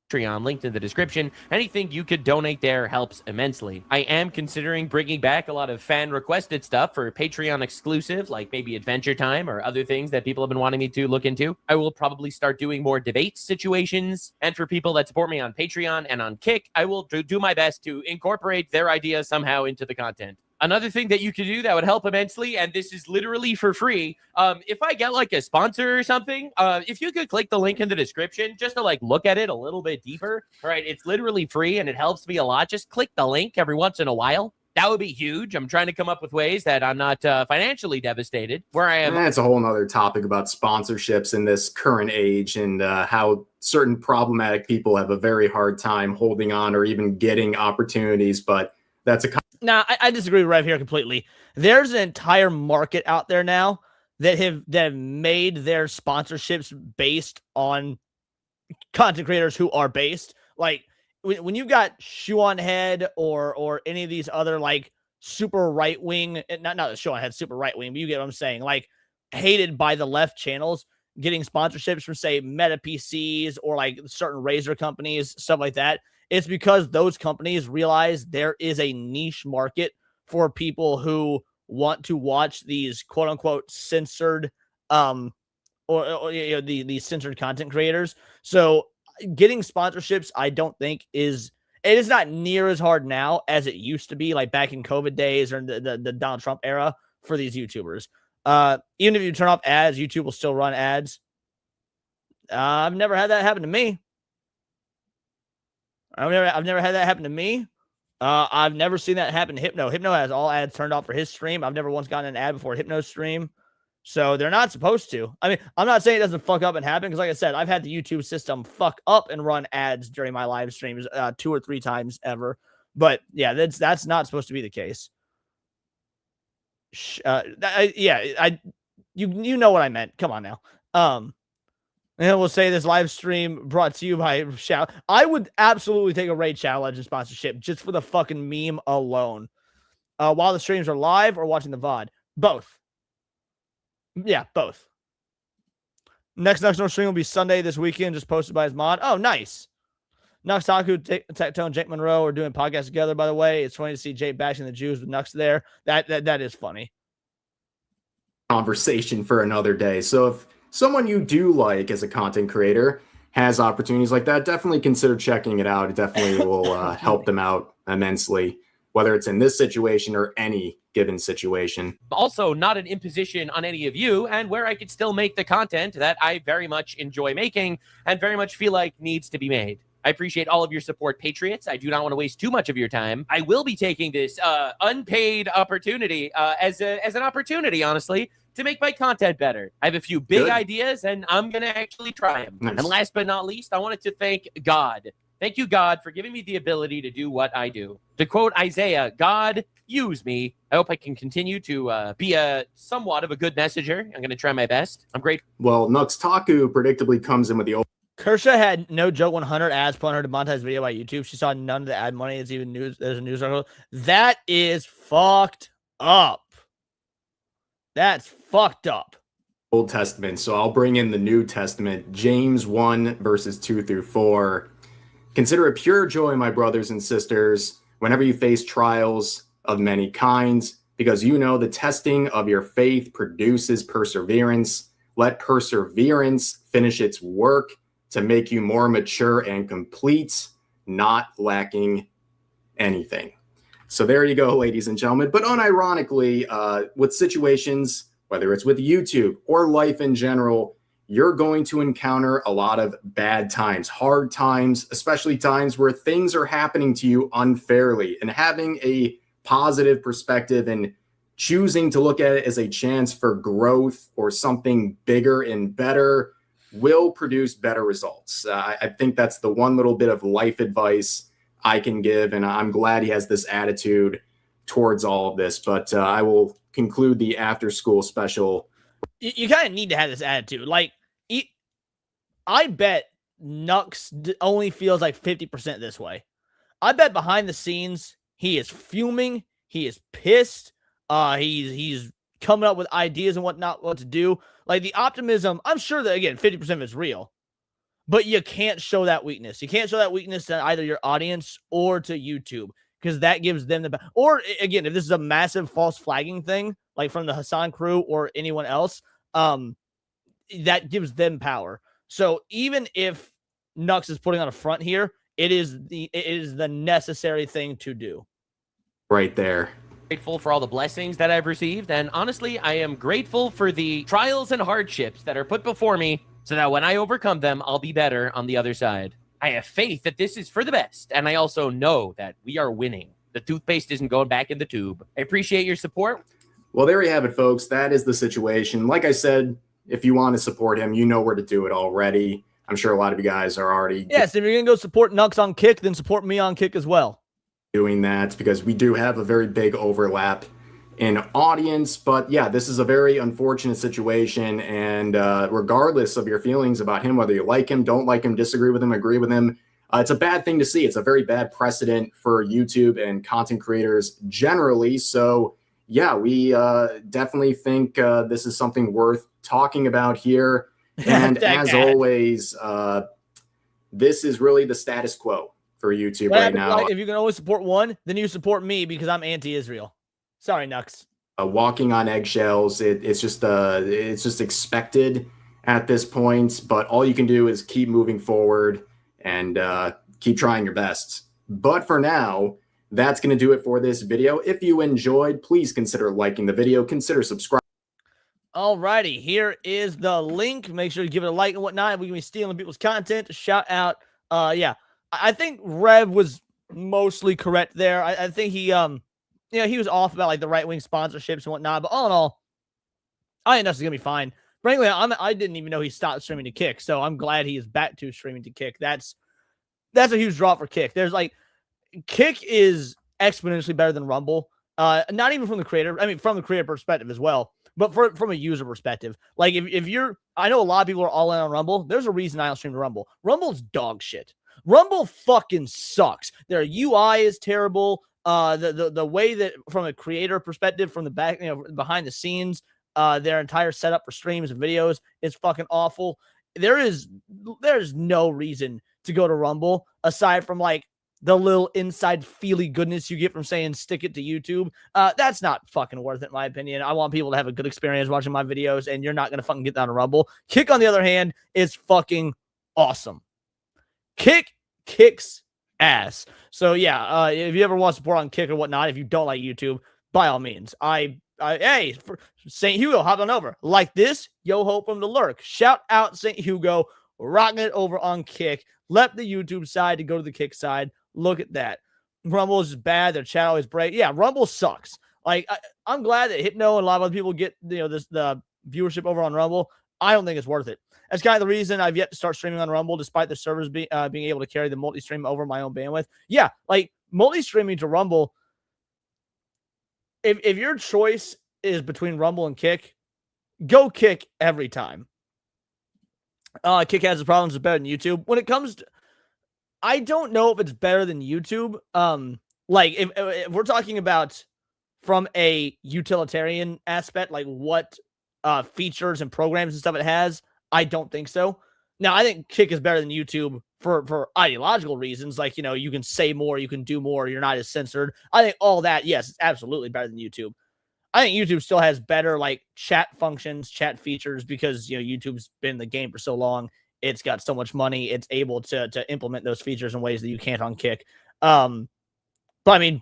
S12: Patreon linked in the description. Anything you could donate there helps immensely. I am considering bringing back a lot of fan requested stuff for Patreon exclusive, like maybe Adventure Time or other things that people have been wanting me to look into. I will probably start doing more debate situations, and for people that support me on Patreon and on Kick, I will do my best to incorporate their ideas somehow into the content. Another thing that you could do that would help immensely, and this is literally for free, if I get like a sponsor or something, if you could click the link in the description just to like look at it a little bit deeper, all right? It's literally free and it helps me a lot. Just click the link every once in a while. That would be huge. I'm trying to come up with ways that I'm not financially devastated where I am.
S11: That's a whole nother topic about sponsorships in this current age, and how certain problematic people have a very hard time holding on or even getting opportunities. But that's a...
S2: Nah, I disagree right here completely. There's an entire market out there now that have made their sponsorships based on content creators who are based. Like when you got Shoe on Head or any of these other like super right wing, not the Shoe on Head super right wing, but you get what I'm saying, like hated by the left channels, getting sponsorships from say Meta PCs or like certain Razer companies, stuff like that. It's because those companies realize there is a niche market for people who want to watch these quote unquote censored, or you know, the censored content creators. So getting sponsorships, I don't think it is not near as hard now as it used to be, like back in COVID days or the Donald Trump era for these YouTubers. Even if you turn off ads, YouTube will still run ads. I've never had that happen to me. I've never had that happen to me. I've never seen that happen to Hypno. Hypno has all ads turned off for his stream. I've never once gotten an ad before Hypno's stream. So they're not supposed to. I mean, I'm not saying it doesn't fuck up and happen, because like I said, I've had the YouTube system fuck up and run ads during my live streams 2 or 3 times ever. But yeah, that's not supposed to be the case. You know what I meant. Come on now. And we'll say this live stream brought to you by Shadow. I would absolutely take a Raid Shadow Legends sponsorship just for the fucking meme alone. While the streams are live or watching the VOD. Both. Yeah, both. Next Nux stream will be Sunday this weekend, just posted by his mod. Oh, nice. Nux Taku, Tectone, Jake Monroe are doing podcasts together, by the way. It's funny to see Jake bashing the Jews with Nux there. That is funny.
S11: Conversation for another day. So if someone you do like as a content creator has opportunities like that, definitely consider checking it out. It definitely will help them out immensely, whether it's in this situation or any given situation.
S12: Also, not an imposition on any of you, and where I could still make the content that I very much enjoy making and very much feel like needs to be made. I appreciate all of your support, Patriots. I do not want to waste too much of your time. I will be taking this unpaid opportunity as an opportunity, honestly, to make my content better. I have a few big ideas, and I'm going to actually try them. Nice. And last but not least, I wanted to thank God. Thank you, God, for giving me the ability to do what I do. To quote Isaiah, God, use me. I hope I can continue to be somewhat of a good messenger. I'm going to try my best. I'm great.
S11: Well, Nux Taku predictably comes in with the
S2: Kersha had no joke 100 ads put on her demonetized video by YouTube. She saw none of the ad money. It's even news. There's a news article. That is fucked up. That's fucked up.
S11: Old Testament. So I'll bring in the New Testament. James 1 verses 2 through 4. Consider it pure joy, my brothers and sisters, whenever you face trials of many kinds, because you know the testing of your faith produces perseverance. Let perseverance finish its work to make you more mature and complete, not lacking anything. So there you go, ladies and gentlemen. But unironically, with situations, whether it's with YouTube or life in general, you're going to encounter a lot of bad times, hard times, especially times where things are happening to you unfairly. And having a positive perspective and choosing to look at it as a chance for growth or something bigger and better will produce better results. I think that's the one little bit of life advice I can give, and I'm glad he has this attitude towards all of this. But I will conclude the after school special.
S2: You kind of need to have this attitude. Like, I bet Nux only feels like 50% this way. I bet behind the scenes he is fuming, he is pissed, he's coming up with ideas and whatnot, what to do. Like, the optimism, I'm sure that, again, 50% of it's real. But you can't show that weakness. You can't show that weakness to either your audience or to YouTube, because that gives them the... Or, again, if this is a massive false flagging thing, like from the Hassan crew or anyone else, that gives them power. So even if Nux is putting on a front here, it is the necessary thing to do.
S11: Right there.
S12: Grateful for all the blessings that I've received, and honestly, I am grateful for the trials and hardships that are put before me, so that when I overcome them, I'll be better on the other side. I have faith that this is for the best, and I also know that we are winning. The toothpaste isn't going back in the tube. I appreciate your support.
S11: Well, there you have it, folks. That is the situation. Like I said, if you want to support him, you know where to do it already. I'm sure a lot of you guys are already...
S2: Yes, if you're going to go support Nux on Kick, then support me on Kick as well.
S11: Doing that, because we do have a very big overlap in audience. But yeah, this is a very unfortunate situation, and regardless of your feelings about him, whether you like him, don't like him, disagree with him, agree with him, it's a bad thing to see. It's a very bad precedent for YouTube and content creators generally. So yeah, we definitely think this is something worth talking about here. And as always, this is really the status quo for YouTube right now.
S2: Like, if you can only support one, then you support me because I'm anti-Israel. Sorry, Nux.
S11: Walking on eggshells. It's just expected at this point. But all you can do is keep moving forward and keep trying your best. But for now, that's going to do it for this video. If you enjoyed, please consider liking the video. Consider subscribing.
S2: Alrighty, here is the link. Make sure to give it a like and whatnot. We're going to be stealing people's content. Shout out. Yeah, I think Rev was mostly correct there. I think he, he was off about like the right-wing sponsorships and whatnot. But all in all, I think that's going to be fine. Frankly, I didn't even know he stopped streaming to Kick. So I'm glad he is back to streaming to Kick. That's a huge drop for Kick. There's like, Kick is exponentially better than Rumble. Not even from the creator. I mean, from the creator perspective as well. But from a user perspective, like if you're, I know a lot of people are all in on Rumble. There's a reason I don't stream to Rumble. Rumble's dog shit. Rumble fucking sucks. Their UI is terrible. The way that from a creator perspective, from the back, behind the scenes, their entire setup for streams and videos is fucking awful. There's no reason to go to Rumble aside from like the little inside feely goodness you get from saying stick it to YouTube. That's not fucking worth it, in my opinion. I want people to have a good experience watching my videos, and you're not going to fucking get that on Rumble. Kick, on the other hand, is fucking awesome. Kick kicks ass. So yeah, if you ever want support on Kick or whatnot, if you don't like YouTube, by all means. Hey, for St. Hugo, hop on over. Like this, yo ho from the lurk. Shout out St. Hugo, rocking it over on Kick. Left the YouTube side to go to the Kick side. Look at that. Rumble is just bad. Their channel is break. Yeah, Rumble sucks. Like, I'm glad that Hypno and a lot of other people get the viewership over on Rumble. I don't think it's worth it. That's kind of the reason I've yet to start streaming on Rumble, despite the servers being able to carry the multi-stream over my own bandwidth. Yeah, like multi-streaming to Rumble. If your choice is between Rumble and Kick, go Kick every time. Kick has the problems. It's better than YouTube. When it comes to, I don't know if it's better than YouTube. Like if we're talking about from a utilitarian aspect, like what features and programs and stuff it has, I don't think so. Now, I think Kick is better than YouTube for ideological reasons. Like, you know, you can say more, you can do more, you're not as censored. I think all that, yes, it's absolutely better than YouTube. I think YouTube still has better like chat functions, chat features, because, you know, YouTube's been in the game for so long. It's got so much money. It's able to implement those features in ways that you can't on Kick. But I mean,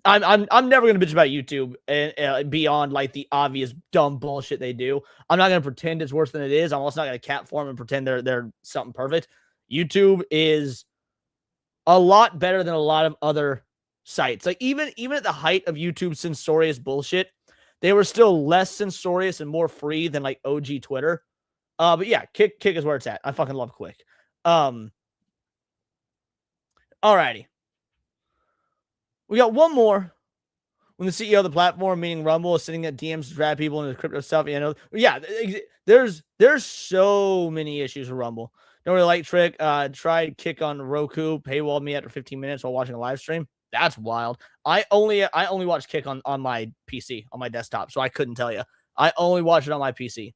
S2: I'm never gonna bitch about YouTube and beyond like the obvious dumb bullshit they do. I'm not gonna pretend it's worse than it is. I'm also not gonna cat form and pretend they're something perfect. YouTube is a lot better than a lot of other sites. Like even at the height of YouTube's censorious bullshit, they were still less censorious and more free than like OG Twitter. But yeah, Kick is where it's at. I fucking love Quick. Alrighty. We got one more. When the CEO of the platform, meaning Rumble, is sitting at DMs to drag people into the crypto stuff, you know, yeah, there's so many issues with Rumble. Don't really like Trick. Tried Kick on Roku, paywalled me after 15 minutes while watching a live stream. That's wild. I only watch Kick on my PC, on my desktop, so I couldn't tell you. I only watch it on my PC.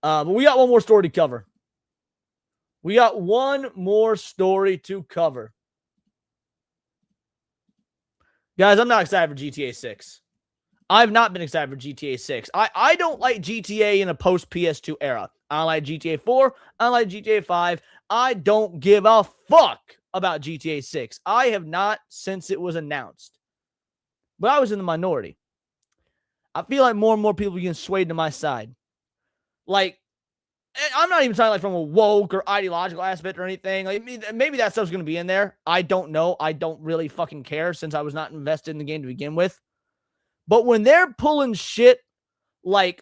S2: But we got one more story to cover. We got one more story to cover. Guys, I'm not excited for GTA 6. I've not been excited for GTA 6. I don't like GTA in a post-PS2 era. I don't like GTA 4. I don't like GTA 5. I don't give a fuck about GTA 6. I have not since it was announced. But I was in the minority. I feel like more and more people are getting swayed to my side. Like, I'm not even talking like from a woke or ideological aspect or anything. Like maybe that stuff's going to be in there. I don't know. I don't really fucking care since I was not invested in the game to begin with. But when they're pulling shit like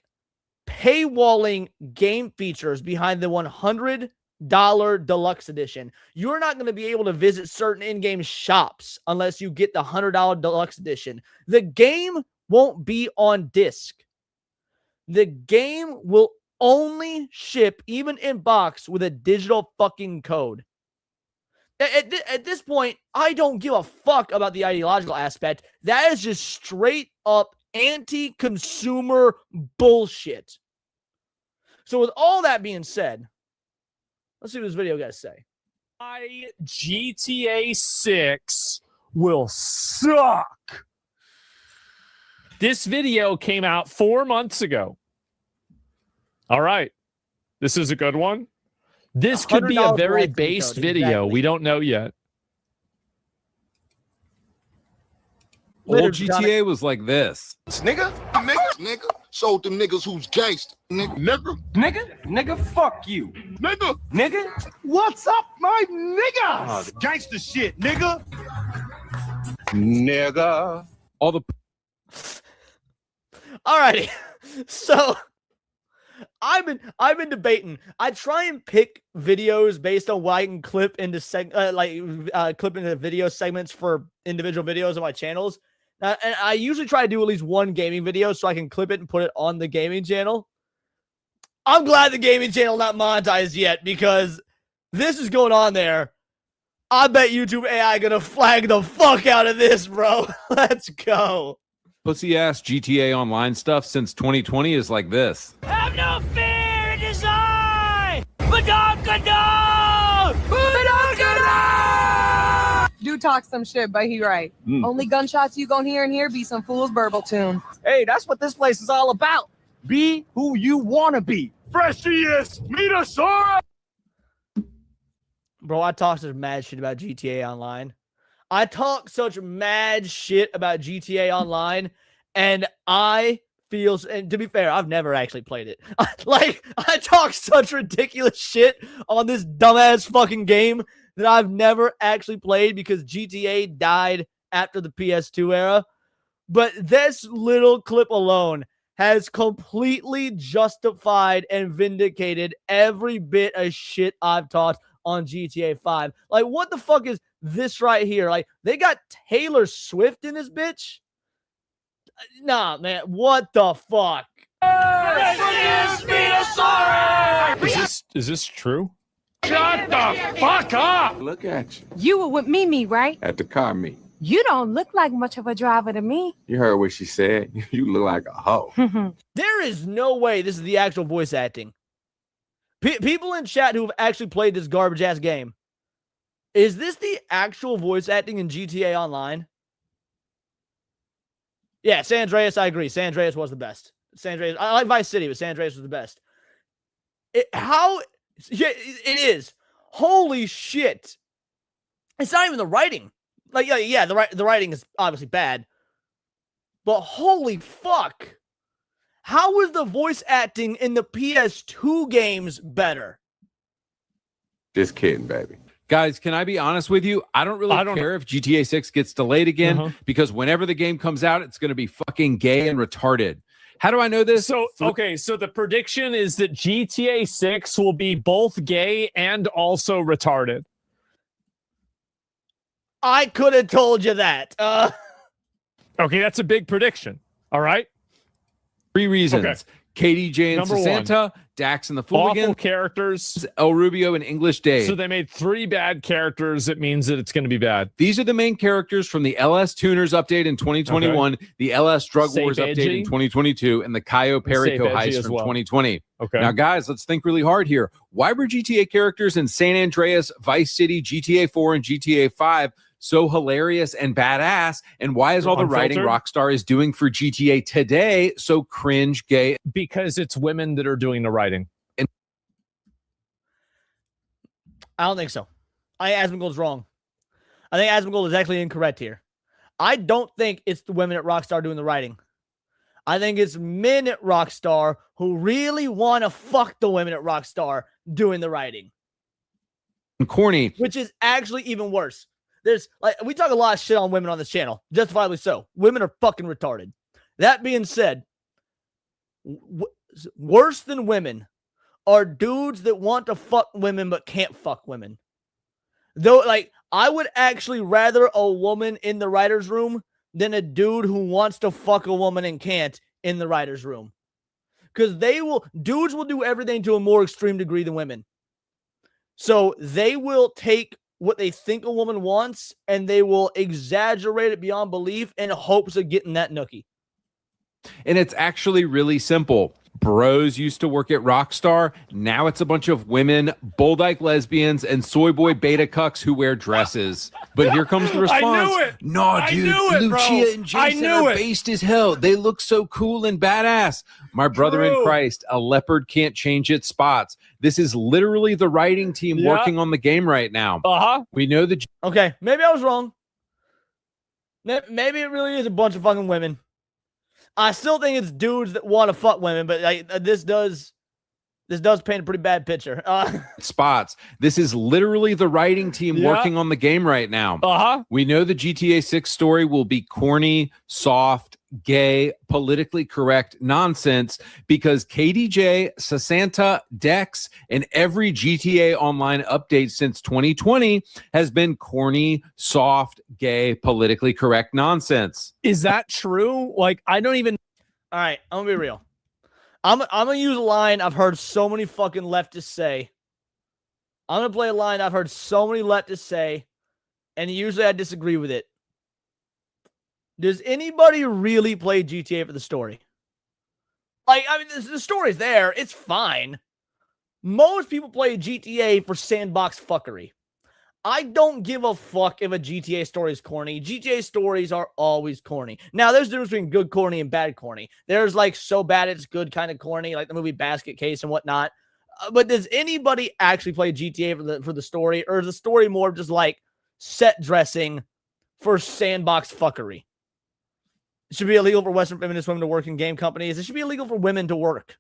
S2: paywalling game features behind the $100 deluxe edition, you're not going to be able to visit certain in-game shops unless you get the $100 deluxe edition. The game won't be on disc. The game will only ship, even in box, with a digital fucking code. At this point, I don't give a fuck about the ideological aspect. That is just straight up anti-consumer bullshit. So with all that being said, let's see what this video guys say.
S13: GTA 6 will suck. This video came out 4 months ago. All right. This is a good one. This could be a very based video. Exactly. We don't know yet.
S14: Old GTA was like this.
S15: Nigga. Showed them niggas who's gangsta. Nigga, fuck you. Nigga, what's up, my nigga? Gangsta shit, nigga.
S14: All the.
S2: Alrighty. So I've been debating. I try and pick videos based on what I can clip into clip into video segments for individual videos on my channels. And I usually try to do at least one gaming video so I can clip it and put it on the gaming channel. I'm glad the gaming channel not monetized yet because this is going on there. I bet YouTube AI gonna flag the fuck out of this, bro. Let's go.
S14: Pussy ass GTA Online stuff since 2020 is like this.
S1: Have no fear, it is I! Badam Gadam! Badam Gadam!
S16: Do talk some shit, but he right. Only gunshots you gonna hear in here be some fool's burble tune.
S15: Hey, that's what this place is all about. Be who you wanna be. Freshiest, Metasora!
S2: Bro, I talk such mad shit about GTA Online. I talk such mad shit about GTA Online, and I feel, and to be fair, I've never actually played it. I talk such ridiculous shit on this dumbass fucking game that I've never actually played because GTA died after the PS2 era. But this little clip alone has completely justified and vindicated every bit of shit I've talked on GTA 5. Like, what the fuck is this right here? Like, they got Taylor Swift in this bitch? Nah, man, what the fuck?
S13: Is this true?
S15: Shut the fuck up! Look at you.
S16: You were with Mimi, right?
S15: At the car meet.
S16: You don't look like much of a driver to me.
S15: You heard what she said. You look like a hoe.
S2: There is no way this is the actual voice acting. People in chat who have actually played this garbage ass game. Is this the actual voice acting in GTA Online? Yeah, San Andreas, I agree. San Andreas was the best. San Andreas, I like Vice City, but San Andreas was the best. Yeah, it is. Holy shit. It's not even the writing. Like, yeah, the writing is obviously bad. But holy fuck. How is the voice acting in the PS2 games better?
S15: Just kidding, baby.
S14: Guys, can I be honest with you? I don't care if GTA 6 gets delayed again because whenever the game comes out, it's going to be fucking gay and retarded. How do I know this?
S13: So, okay, so the prediction is that GTA 6 will be both gay and also retarded.
S2: I could have told you that.
S13: Okay, that's a big prediction. All right?
S14: 3 reasons.
S13: Okay.
S14: KDJ and
S13: Number
S14: Santa, Dax and the
S13: Awful
S14: Fooligan,
S13: characters.
S14: El Rubio and English Dave.
S13: So they made 3 bad characters. It means that it's going to be bad.
S14: These are the main characters from the LS Tuners update in 2021, the LS Drug
S13: Safe
S14: Wars
S13: edgy.
S14: update in 2022, and the Cayo Perico
S13: Safe edgy
S14: heist
S13: as
S14: from
S13: well.
S14: 2020.
S13: Okay.
S14: Now, guys, let's think really hard here. Why were GTA characters in San Andreas, Vice City, GTA 4, and GTA 5 so hilarious and badass? And why is all the writing Rockstar is doing for GTA today so cringe, gay?
S13: Because it's women that are doing the writing.
S2: I don't think so. I think Asmongold's wrong. I think Asmongold is actually incorrect here. I don't think it's the women at Rockstar doing the writing. I think it's men at Rockstar who really want to fuck the women at Rockstar doing the writing.
S14: Corny.
S2: Which is actually even worse. There's like we talk a lot of shit on women on this channel, justifiably so. Women are fucking retarded. That being said, worse than women are dudes that want to fuck women but can't fuck women. Though, like, I would actually rather a woman in the writer's room than a dude who wants to fuck a woman and can't in the writer's room. Because dudes will do everything to a more extreme degree than women. So they will take what they think a woman wants and they will exaggerate it beyond belief in hopes of getting that nookie.
S14: And it's actually really simple. Bros used to work at Rockstar. Now it's a bunch of women, bull dyke lesbians, and soy boy beta cucks who wear dresses. But here comes the response.
S13: I knew it.
S14: No, dude, Lucia and Jason are based as hell. They look so cool and badass. My brother in Christ, a leopard can't change its spots. This is literally the writing team working on the game right now. We know that.
S2: Okay, maybe I was wrong. Maybe it really is a bunch of fucking women. I still think it's dudes that want to fuck women, but like, this does paint a pretty bad picture.
S14: Spots. This is literally the writing team working on the game right now. We know the GTA 6 story will be corny, soft, gay, politically correct nonsense because KDJ, Sasanta, Dex, and every GTA Online update since 2020 has been corny, soft, gay, politically correct nonsense.
S13: Is that true? Like, I don't even.
S2: All right, I'm gonna be real. I'm gonna use a line I've heard so many fucking leftists say. I'm gonna play a line I've heard so many leftists say, and usually I disagree with it. Does anybody really play GTA for the story? Like, I mean, the story's there. It's fine. Most people play GTA for sandbox fuckery. I don't give a fuck if a GTA story is corny. GTA stories are always corny. Now, there's a difference between good corny and bad corny. There's like so bad it's good kind of corny, like the movie Basket Case and whatnot. But does anybody actually play GTA for the story? Or is the story more just like set dressing for sandbox fuckery? It should be illegal for Western feminist women to work in game companies. It should be illegal for women to work.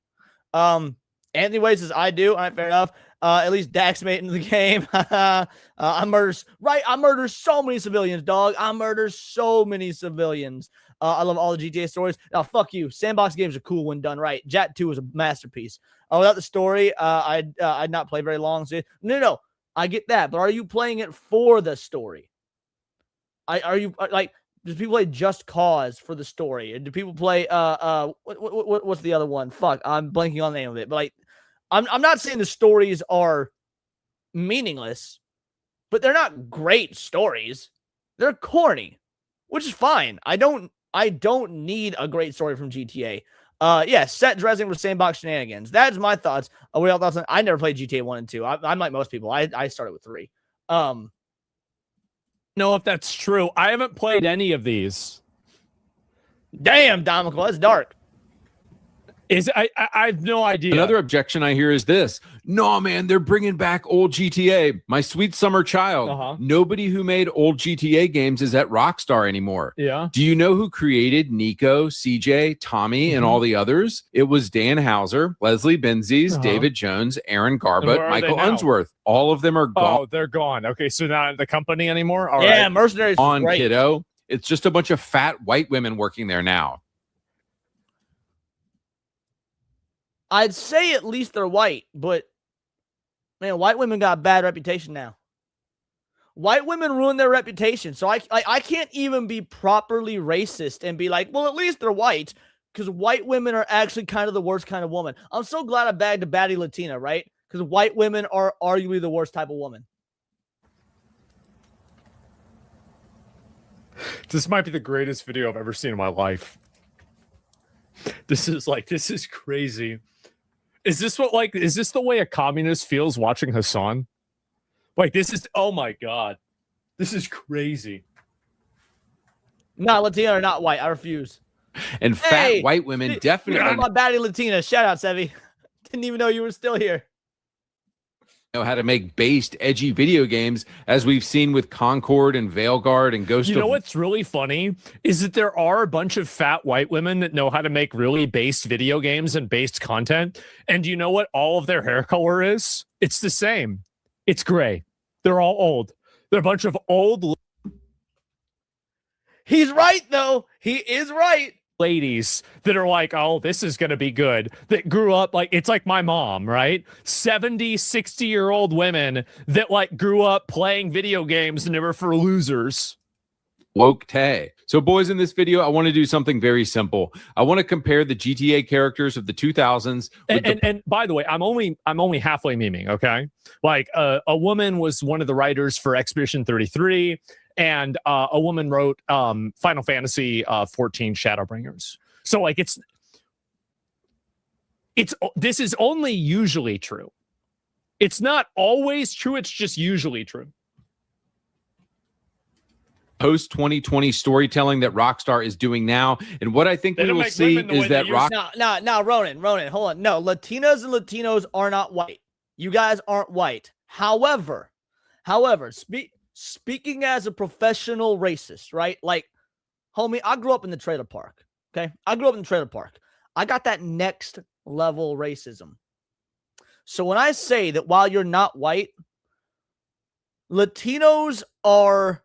S2: Anthony Wade says, I do. All right, fair enough. At least Dax made it into the game. I murder so many civilians, dog. I murder so many civilians. I love all the GTA stories. Now, fuck you. Sandbox games are cool when done right. Jat 2 is a masterpiece. Without the story, I'd not play very long. So, no. I get that. But are you playing it for the story? Are you like, do people play Just Cause for the story? And do people play what's the other one? Fuck, I'm blanking on the name of it. But like, I'm not saying the stories are meaningless, but they're not great stories. They're corny, which is fine. I don't need a great story from GTA. Yeah, set dressing for sandbox shenanigans. That's my thoughts. What y'all thoughts on? I never played GTA 1 and 2. I'm like most people. I started with 3.
S13: Know if that's true. I haven't played any of these.
S2: Damn, Domical, that's dark.
S13: I have no idea.
S14: Another objection I hear is this. No, man, they're bringing back old GTA. My sweet summer child. Nobody who made old GTA games is at Rockstar anymore.
S13: Yeah.
S14: Do you know who created Nico, CJ, Tommy, and all the others? It was Dan Houser, Leslie Benzies, David Jones, Aaron Garbutt, Michael Unsworth. All of them are gone.
S13: Oh, they're gone. Okay, so not at the company anymore? All
S2: yeah,
S13: right.
S2: Mercenaries
S14: on
S2: great.
S14: Kiddo. It's just a bunch of fat white women working there now.
S2: I'd say at least they're white, but man, white women got a bad reputation now. White women ruin their reputation, so I can't even be properly racist and be like, well, at least they're white, because white women are actually kind of the worst kind of woman. I'm so glad I bagged a baddie Latina, right? Because white women are arguably the worst type of woman.
S13: This might be the greatest video I've ever seen in my life. This is crazy. Is this the way a communist feels watching Hassan? Like, this is, oh my God. This is crazy.
S2: Not Latina or not white. I refuse.
S14: And fat white women definitely
S2: my baddie Latina. Shout out, Sevi. Didn't even know you were still here.
S14: know how to make based, edgy video games, as we've seen with Concord and Veilguard and Ghost
S13: You know what's really funny is that there are a bunch of fat white women that know how to make really based video games and based content. And do you know what all of their hair color is? It's the same. It's gray. They're all old. They're a bunch of old.
S2: He's right, though. He is right.
S13: Ladies that are like, oh, this is going to be good, that grew up like, it's like my mom, right? 70, 60-year-old women that like grew up playing video games and they were for losers.
S14: Woke Tay. So boys, in this video, I want to do something very simple. I want to compare the GTA characters of the 2000s.
S13: And by the way, I'm only halfway memeing, okay? Like a woman was one of the writers for Expedition 33. And a woman wrote Final Fantasy 14 Shadowbringers. So like this is only usually true. It's not always true. It's just usually true.
S14: Post 2020 storytelling that Rockstar is doing now, and what I think we will see is that
S2: No, Ronan, hold on. No, Latinas and Latinos are not white. You guys aren't white. However, speaking as a professional racist, right? Like, homie, I grew up in the trailer park, okay? I got that next level racism. So when I say that while you're not white, Latinos are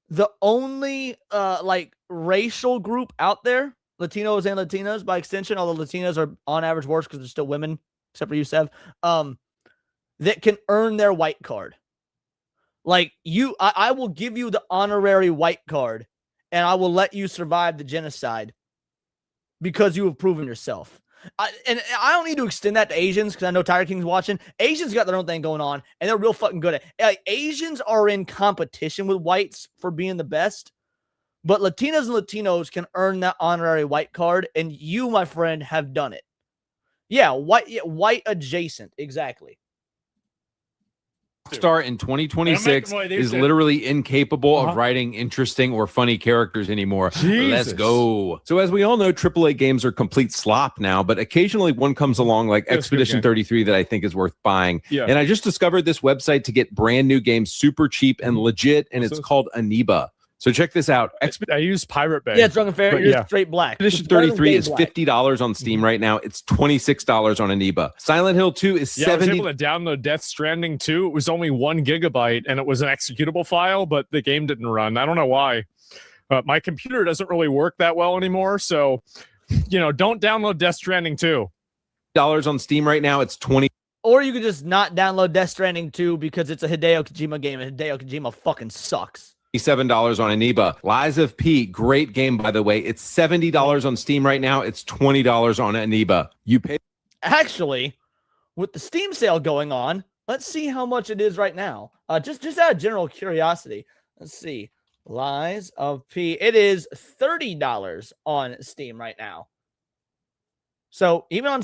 S2: the only, like, racial group out there, Latinos and Latinas by extension, although Latinas are on average worse because they're still women, except for you, Sev, that can earn their white card. Like I will give you the honorary white card and I will let you survive the genocide because you have proven yourself. And I don't need to extend that to Asians because I know Tiger King's watching. Asians got their own thing going on and they're real fucking good at it. Asians are in competition with whites for being the best, but Latinas and Latinos can earn that honorary white card, and you, my friend, have done it. Yeah, white adjacent, exactly.
S14: Rockstar in 2026 is literally incapable of writing interesting or funny characters anymore. Let's go. So as we all know, AAA games are complete slop now, but occasionally one comes along like Expedition 33 that I think is worth buying.
S13: Yeah.
S14: And I just discovered this website to get brand new games super cheap and legit, and it's called Aniba. So check this out.
S13: I use Pirate Bay.
S2: Yeah, it's Drunk and Fair. You're straight black.
S14: Expedition 33 is $50 on Steam right now. It's $26 on Aniba. Silent Hill 2 is $70.
S13: I was able to download Death Stranding 2. It was only 1 gigabyte, and it was an executable file, but the game didn't run. I don't know why. My computer doesn't really work that well anymore, so don't download Death Stranding 2.
S14: $2 on Steam right now. It's $20.
S2: Or you could just not download Death Stranding 2 because it's a Hideo Kojima game, and Hideo Kojima fucking sucks.
S14: $7 on Aniba. Lies of P, great game, by the way. It's $70 on Steam right now. It's $20 on Aniba. You pay.
S2: Actually, with the Steam sale going on, let's see how much it is right now. Just out of general curiosity. Let's see. Lies of P. It is $30 on Steam right now. So even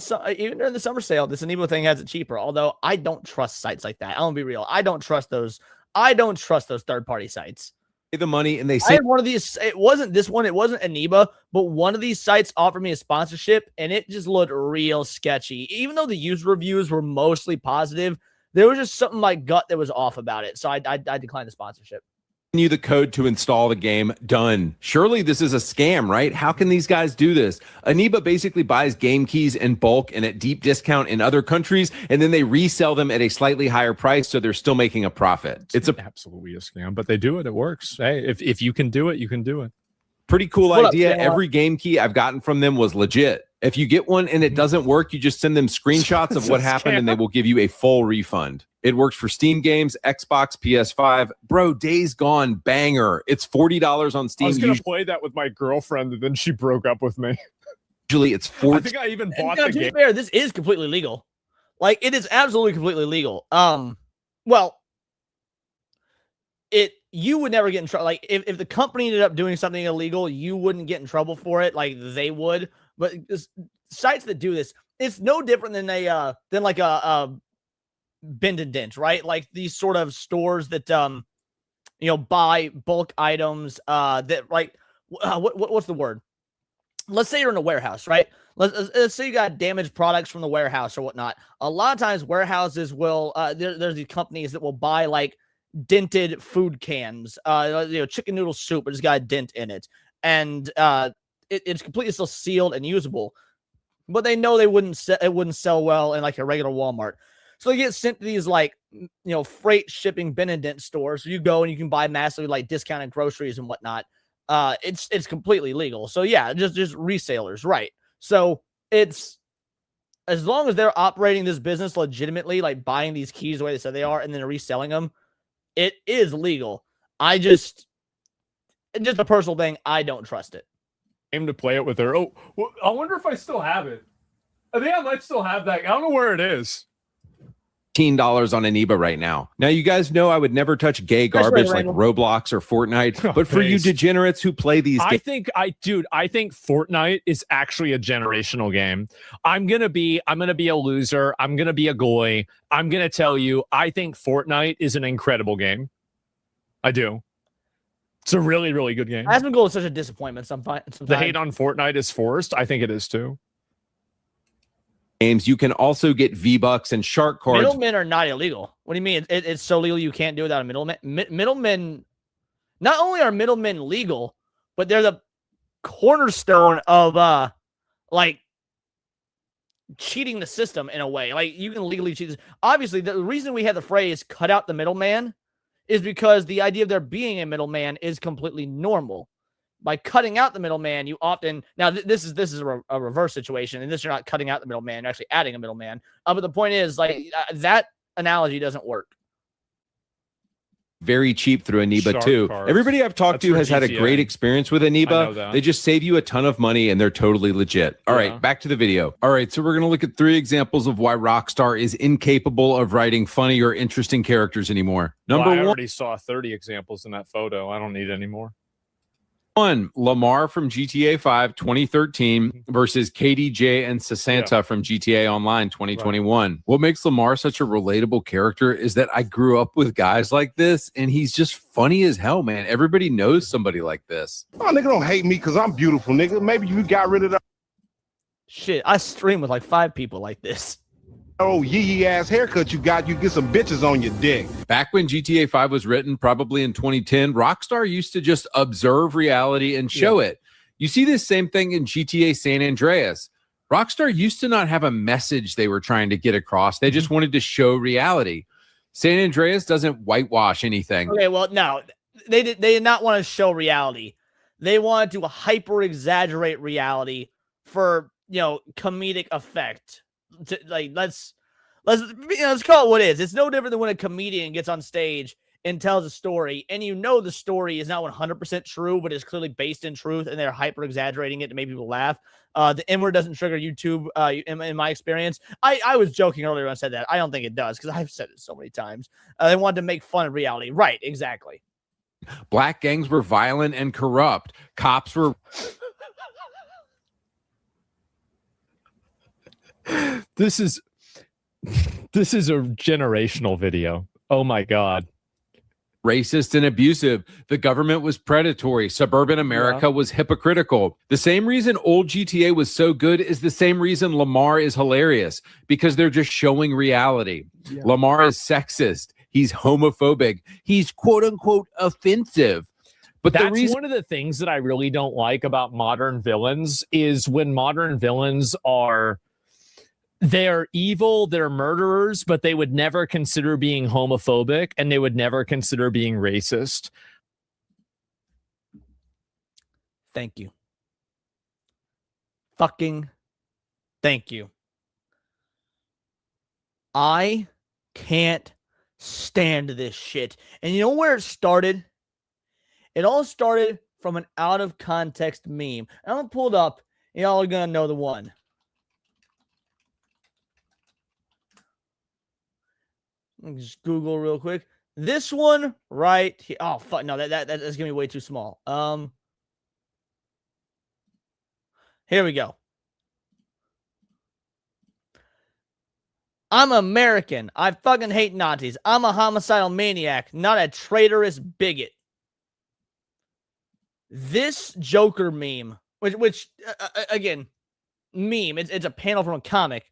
S2: during the summer sale, this Aniba thing has it cheaper. Although I don't trust sites like that. I'm gonna be real. I don't trust those third-party sites.
S14: The money and they
S2: I
S14: say
S2: had one of these. It wasn't this one. It wasn't Aniba, but one of these sites offered me a sponsorship, and it just looked real sketchy. Even though the user reviews were mostly positive, there was just something my gut that was off about it. So I declined the sponsorship.
S14: you the code to install the game. Done. Surely this is a scam, right? How can these guys do this? Aniba basically buys game keys in bulk and at deep discount in other countries, and then they resell them at a slightly higher price, so they're still making a profit. It's
S13: absolutely a scam, but they do it. It works. Hey, if you can do it, you can do it.
S14: Pretty cool idea. Every game key I've gotten from them was legit. If you get one and it doesn't work, you just send them screenshots of what happened and they will give you a full refund. It works for Steam games, Xbox, PS5. Bro, Days Gone, banger. It's $40 on Steam.
S13: I was going to play that with my girlfriend and then she broke up with me.
S14: Usually it's $40.
S13: I think I even bought the
S2: to be
S13: game.
S2: fair, this is completely legal. Like, it is absolutely completely legal. Well, you would never get in trouble. Like, if the company ended up doing something illegal, you wouldn't get in trouble for it. Like, they would. But sites that do this, it's no different than like a Bend and Dent, right? Like these sort of stores that buy bulk items that like what's the word? Let's say you're in a warehouse, right? Let's say you got damaged products from the warehouse or whatnot. A lot of times warehouses will there's these companies that will buy like dented food cans, chicken noodle soup, but it's got a dent in it, and it's completely still sealed and usable, but they know it wouldn't sell well in like a regular Walmart. So they get sent to these like, freight shipping Bend and Dent stores. So you go and you can buy massively like discounted groceries and whatnot. It's completely legal. So yeah, just resellers, right? So it's as long as they're operating this business legitimately, like buying these keys the way they said they are, and then reselling them, it is legal. Just a personal thing, I don't trust it.
S13: Aim to play it with her. Oh, well, I wonder if I still have it. I think I might still have that. I don't know where it is.
S14: $15 on Aniba right now. Now, you guys know I would never touch gay garbage like Roblox or Fortnite, but for you degenerates who play these games,
S13: I think Fortnite is actually a generational game. I'm gonna be a loser. I'm gonna be a goy. I'm gonna tell you, I think Fortnite is an incredible game. I do. It's a really, really good game.
S2: Asmongold is such a disappointment sometimes.
S13: The hate on Fortnite is forced. I think it is too.
S14: Games, you can also get V-Bucks and shark cards.
S2: Middlemen are not illegal. What do you mean? It's so legal you can't do it without a middleman? Middlemen, not only are middlemen legal, but they're the cornerstone of like cheating the system in a way. Like you can legally cheat this. Obviously, the reason we have the phrase "cut out the middleman" is because the idea of there being a middleman is completely normal. By cutting out the middleman, you often this is a reverse situation, and this you're not cutting out the middleman, you're actually adding a middleman. But the point is, like that analogy doesn't work.
S14: Very cheap through Aniba
S13: Shark
S14: too.
S13: cards.
S14: Everybody I've talked to has had a great experience with Aniba. They just save you a ton of money and they're totally legit. All right, back to the video. All right, so we're going to look at 3 examples of why Rockstar is incapable of writing funny or interesting characters anymore. Number
S13: I
S14: 1.
S13: already saw 30 examples in that photo. I don't need any more.
S14: 1, Lamar from GTA 5 2013 versus KDJ and Sasanta from GTA Online 2021. Right. What makes Lamar such a relatable character is that I grew up with guys like this, and he's just funny as hell, man. Everybody knows somebody like this.
S15: Oh, nigga, don't hate me because I'm beautiful, nigga. Maybe you got rid of the...
S2: Shit, I stream with like 5 people like this.
S15: Oh, yee ass haircut you got, you get some bitches on your dick.
S14: Back when GTA 5 was written, probably in 2010, Rockstar used to just observe reality and show it. You see this same thing in GTA San Andreas. Rockstar used to not have a message they were trying to get across. They just wanted to show reality. San Andreas doesn't whitewash anything.
S2: Okay, well, no, they did not want to show reality. They wanted to hyper exaggerate reality for, comedic effect. Like let's call it what it is. It's no different than when a comedian gets on stage and tells a story, and you know the story is not 100% true, but is clearly based in truth, and they're hyper exaggerating it to make people laugh. The N-word doesn't trigger YouTube in my experience. I was joking earlier when I said that. I don't think it does, because I've said it so many times. They wanted to make fun of reality. Right, exactly.
S14: Black gangs were violent and corrupt. Cops were...
S13: This is a generational video. Oh my God.
S14: Racist and abusive. The government was predatory. Suburban America was hypocritical. The same reason old GTA was so good is the same reason Lamar is hilarious, because they're just showing reality. Lamar is sexist. He's homophobic. He's quote unquote offensive. But
S13: that's one of the things that I really don't like about modern villains is when modern villains they're evil, they're murderers, but they would never consider being homophobic and they would never consider being racist.
S2: Thank you. Fucking thank you. I can't stand this shit. And you know where it started? It all started from an out of context meme. I'm gonna pull it up, and y'all are gonna know the one. Let me just Google real quick. This one right here. Oh fuck no, that's gonna be way too small. Here we go. I'm American. I fucking hate Nazis. I'm a homicidal maniac, not a traitorous bigot. This Joker meme, which again, meme. It's a panel from a comic.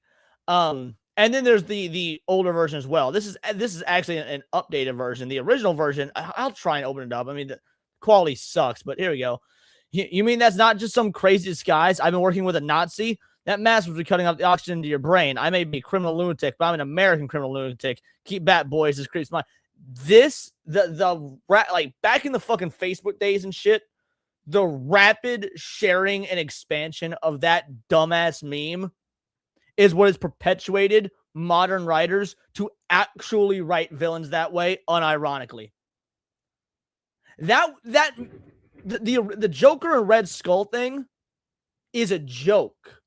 S2: And then there's the older version as well. This is actually an updated version. The original version, I'll try and open it up. I mean, the quality sucks, but here we go. You mean that's not just some crazy disguise? I've been working with a Nazi. That mask would be cutting off the oxygen into your brain. I may be a criminal lunatic, but I'm an American criminal lunatic. Keep back, boys. This creeps my... Like, back in the fucking Facebook days and shit, the rapid sharing and expansion of that dumbass meme is what has perpetuated modern writers to actually write villains that way, unironically. The Joker and Red Skull thing is a joke.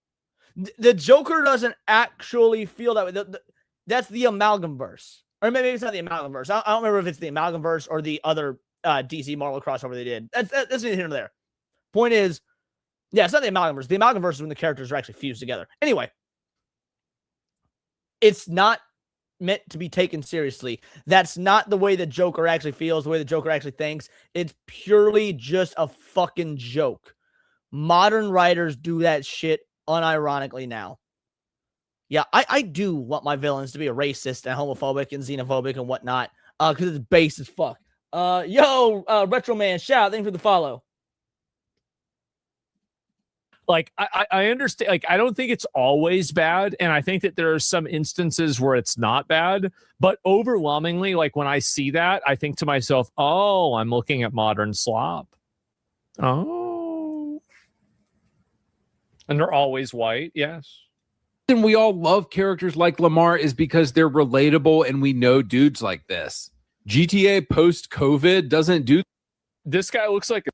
S2: The Joker doesn't actually feel that way. That's the amalgam verse. Or maybe it's not the amalgam verse. I don't remember if it's the amalgam verse or the other DC Marvel crossover they did. That's neither here nor there. Point is, yeah, it's not the amalgam verse. The amalgam verse is when the characters are actually fused together. Anyway, it's not meant to be taken seriously. That's not the way the Joker actually feels, the way the Joker actually thinks. It's purely just a fucking joke. Modern writers do that shit unironically now. Yeah, I do want my villains to be a racist and homophobic and xenophobic and whatnot, because it's base as fuck. Retro Man, shout, thanks for the follow.
S13: Like, I understand, like, I don't think it's always bad, and I think that there are some instances where it's not bad, but overwhelmingly, like, when I see that, I think to myself, oh, I'm looking at modern slop. Oh. And they're always white, yes.
S14: And we all love characters like Lamar is because they're relatable and we know dudes like this. GTA post-COVID doesn't do...
S13: This guy looks like...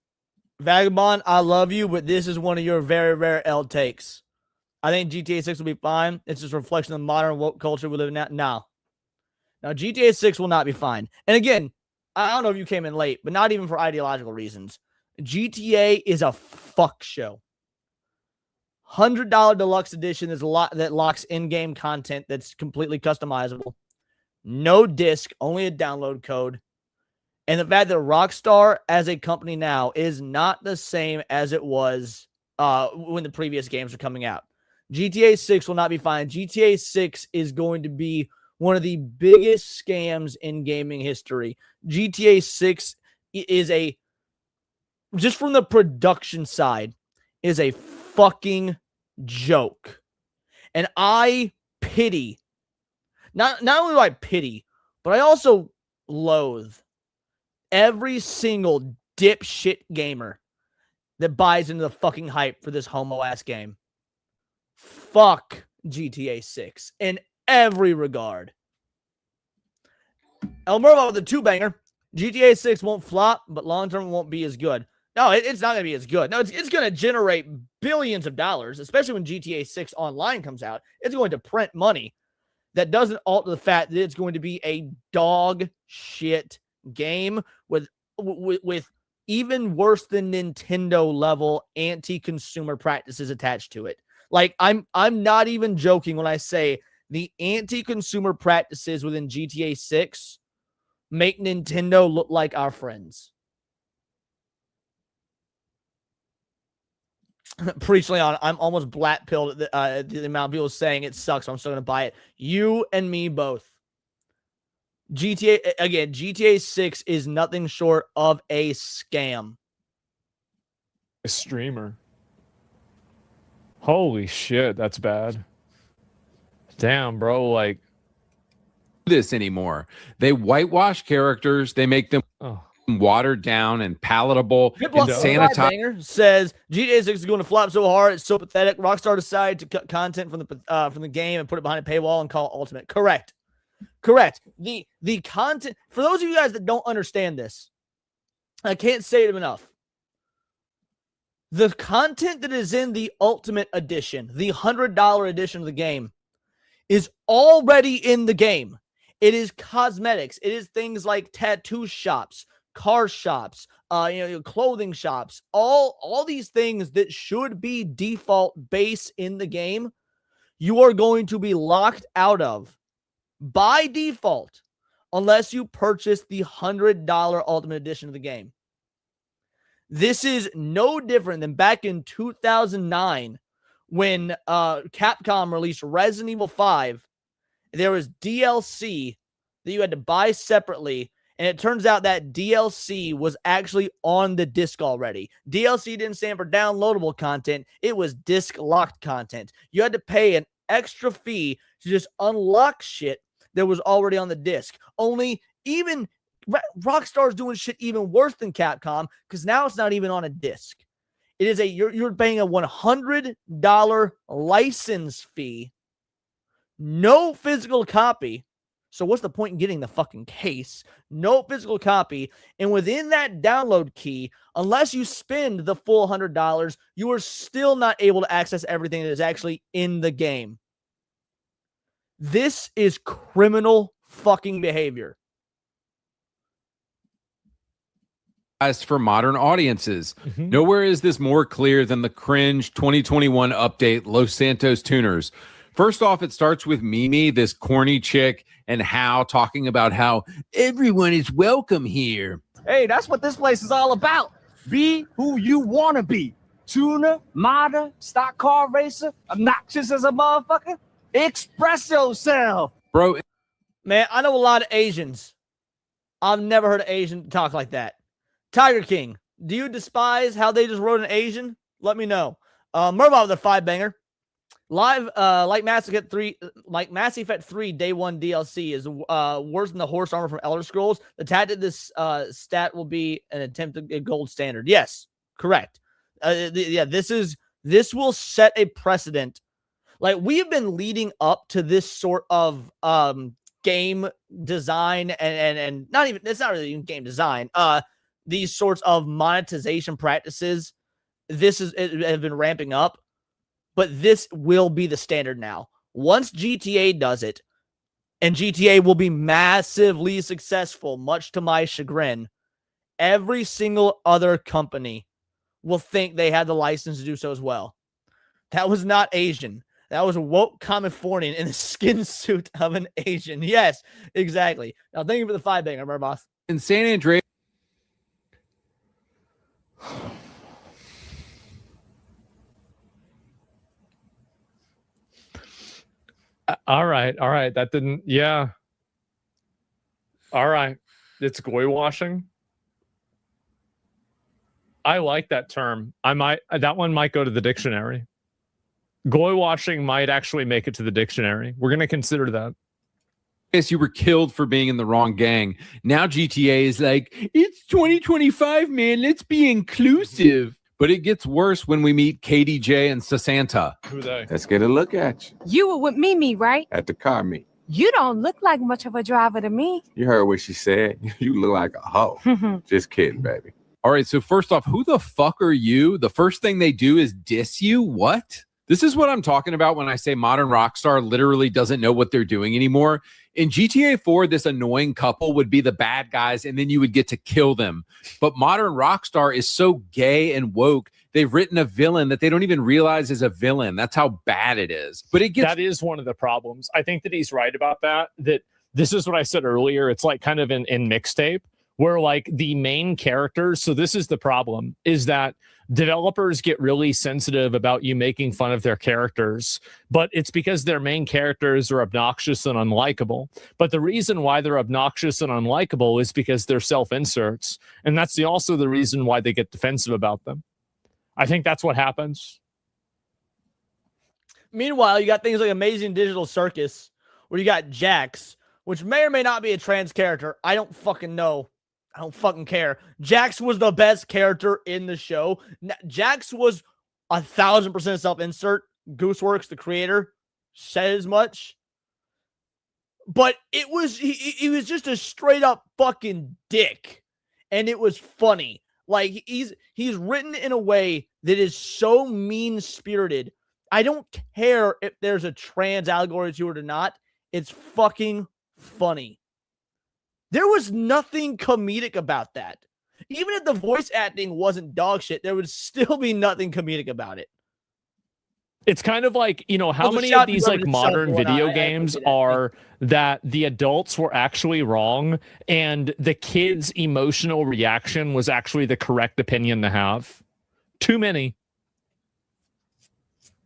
S2: Vagabond, I love you, but this is one of your very rare L takes. I think GTA 6 will be fine. It's just a reflection of the modern woke culture we live in now. Now, GTA 6 will not be fine. And again, I don't know if you came in late, but not even for ideological reasons. GTA is a fuck show. $100 deluxe edition is a lot that locks in-game content that's completely customizable. No disc, only a download code. And the fact that Rockstar as a company now is not the same as it was when the previous games were coming out. GTA 6 will not be fine. GTA 6 is going to be one of the biggest scams in gaming history. GTA 6 is just from the production side, is a fucking joke. And I pity, not only do I pity, but I also loathe every single dipshit gamer that buys into the fucking hype for this homo-ass game. Fuck GTA 6 in every regard. El Mervo with the 2-banger. GTA 6 won't flop, but long term won't be as good. No, it's not going to be as good. No, it's going to generate billions of dollars, especially when GTA 6 Online comes out. It's going to print money. That doesn't alter the fact that it's going to be a dog shit game with even worse than Nintendo level anti-consumer practices attached to it. Like, I'm not even joking when I say the anti-consumer practices within GTA 6 make Nintendo look like our friends. Preach, Leon. I'm almost black-pilled at the amount of people saying it sucks, so I'm still going to buy it. You and me both. GTA 6 is nothing short of a scam.
S13: A streamer. Holy shit, that's bad. Damn, bro, like
S14: this anymore. They whitewash characters, they make them watered down and palatable and sanitized.
S2: Says GTA 6 is going to flop so hard, it's so pathetic. Rockstar decided to cut content from the game and put it behind a paywall and call it Ultimate. Correct. The content, for those of you guys that don't understand this, I can't say it enough. The content that is in the Ultimate Edition, the $100 edition of the game, is already in the game. It is cosmetics. It is things like tattoo shops, car shops, clothing shops, all these things that should be default base in the game, you are going to be locked out of by default unless you purchase the $100 Ultimate Edition of the game. This is no different than back in 2009 when Capcom released Resident Evil 5. There was DLC that you had to buy separately, and it turns out that DLC was actually on the disc already. DLC didn't stand for downloadable content. It was disc-locked content. You had to pay an extra fee to just unlock shit that was already on the disc. Only even Rockstar's doing shit even worse than Capcom, because now it's not even on a disc. It is you're paying a $100 license fee, no physical copy. So what's the point in getting the fucking case? No physical copy. And within that download key, unless you spend the full $100, you are still not able to access everything that is actually in the game. This is criminal fucking behavior.
S14: For modern audiences. Nowhere is this more clear than the cringe 2021 update Los Santos Tuners. First off, it starts with Mimi, this corny chick, and Hal talking about how everyone is welcome here.
S17: Hey, that's what this place is all about. Be who you want to be. Tuner, modder, stock car racer, obnoxious as a motherfucker. Express yourself.
S14: Bro,
S2: man, I know a lot of Asians. I've never heard an Asian talk like that. Tiger King, do you despise how they just wrote an Asian? Let me know. Murmur the 5-banger. Live, like Mass Effect 3 Day 1 DLC is worse than the horse armor from Elder Scrolls. The tactic this stat will be an attempt at a gold standard. Yes, correct. This will set a precedent. Like, we have been leading up to this sort of game design and not even, it's not really even game design. These sorts of monetization practices, it have been ramping up, but this will be the standard now. Once GTA does it, and GTA will be massively successful, much to my chagrin, every single other company will think they had the license to do so as well. That was not Asian. That was a woke Californian in the skin suit of an Asian. Yes, exactly. Now, thank you for the 5-banger, Murboth.
S14: In San Andreas.
S13: All right. That didn't, yeah. All right. It's goy washing. I like that term. That one might go to the dictionary. Goy washing might actually make it to the dictionary. We're going to consider that.
S14: Yes, you were killed for being in the wrong gang. Now GTA is like, it's 2025, man. Let's be inclusive. But it gets worse when we meet KDJ and Sasanta.
S13: Who they?
S18: Let's get a look at you.
S16: You were with Mimi, right?
S18: At the car meet.
S16: You don't look like much of a driver to me.
S18: You heard what she said. You look like a hoe. Just kidding, baby.
S14: All right, so first off, who the fuck are you? The first thing they do is diss you? What? This is what I'm talking about when I say modern Rockstar literally doesn't know what they're doing anymore. In GTA 4, this annoying couple would be the bad guys, and then you would get to kill them. But modern Rockstar is so gay and woke, they've written a villain that they don't even realize is a villain. That's how bad it is. But it gets...
S13: That is one of the problems. I think that he's right about that. That this is what I said earlier. It's like kind of in Mixtape, where like the main characters, so this is the problem, is that developers get really sensitive about you making fun of their characters, but it's because their main characters are obnoxious and unlikable. But the reason why they're obnoxious and unlikable is because they're self-inserts. And that's also the reason why they get defensive about them. I think that's what happens.
S2: Meanwhile, you got things like Amazing Digital Circus, where you got Jax, which may or may not be a trans character. I don't fucking know. I don't fucking care. Jax was the best character in the show. Jax was 1,000% self-insert. Gooseworks, the creator, said as much. But it was he was just a straight up fucking dick, and it was funny. Like he's written in a way that is so mean-spirited. I don't care if there's a trans allegory to it or not. It's fucking funny. There was nothing comedic about that. Even if the voice acting wasn't dog shit, there would still be nothing comedic about it.
S13: It's kind of like, you know, how many of these like modern video games are that the adults were actually wrong and the kids' emotional reaction was actually the correct opinion to have? Too many.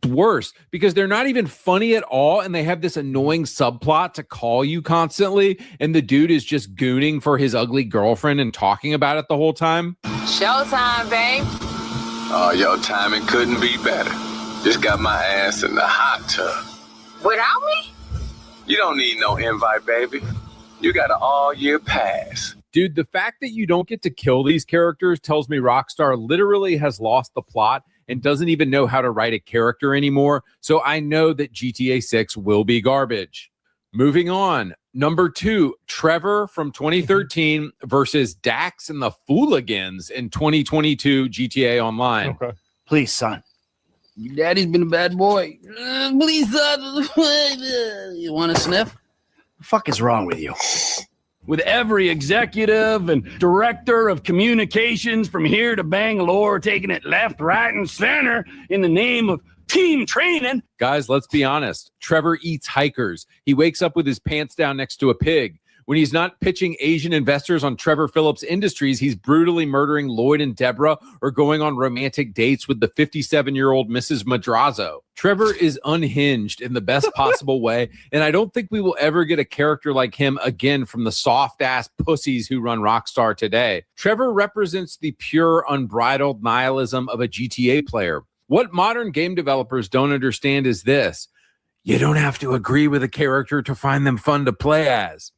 S14: Worse, because they're not even funny at all, and they have this annoying subplot to call you constantly, and the dude is just gooning for his ugly girlfriend and talking about it the whole time.
S16: Showtime, babe.
S15: Oh, your timing couldn't be better. Just got my ass in the hot tub.
S16: Without me?
S15: You don't need no invite, baby. You got an all-year pass.
S14: Dude, the fact that you don't get to kill these characters tells me Rockstar literally has lost the plot and doesn't even know how to write a character anymore. So I know that GTA 6 will be garbage. Moving on. Number 2, Trevor from 2013 versus Dax and the Fooligans in 2022 GTA Online.
S17: Okay. Please, son. Your daddy's been a bad boy. Please, son. You want to sniff? The fuck is wrong with you? With every executive and director of communications from here to Bangalore taking it left, right, and center in the name of team training.
S14: Guys, let's be honest. Trevor eats hikers. He wakes up with his pants down next to a pig. When he's not pitching Asian investors on Trevor Phillips Industries, he's brutally murdering Lloyd and Deborah or going on romantic dates with the 57-year-old Mrs. Madrazo. Trevor is unhinged in the best possible way, and I don't think we will ever get a character like him again from the soft-ass pussies who run Rockstar today. Trevor represents the pure, unbridled nihilism of a GTA player. What modern game developers don't understand is this: you don't have to agree with a character to find them fun to play as.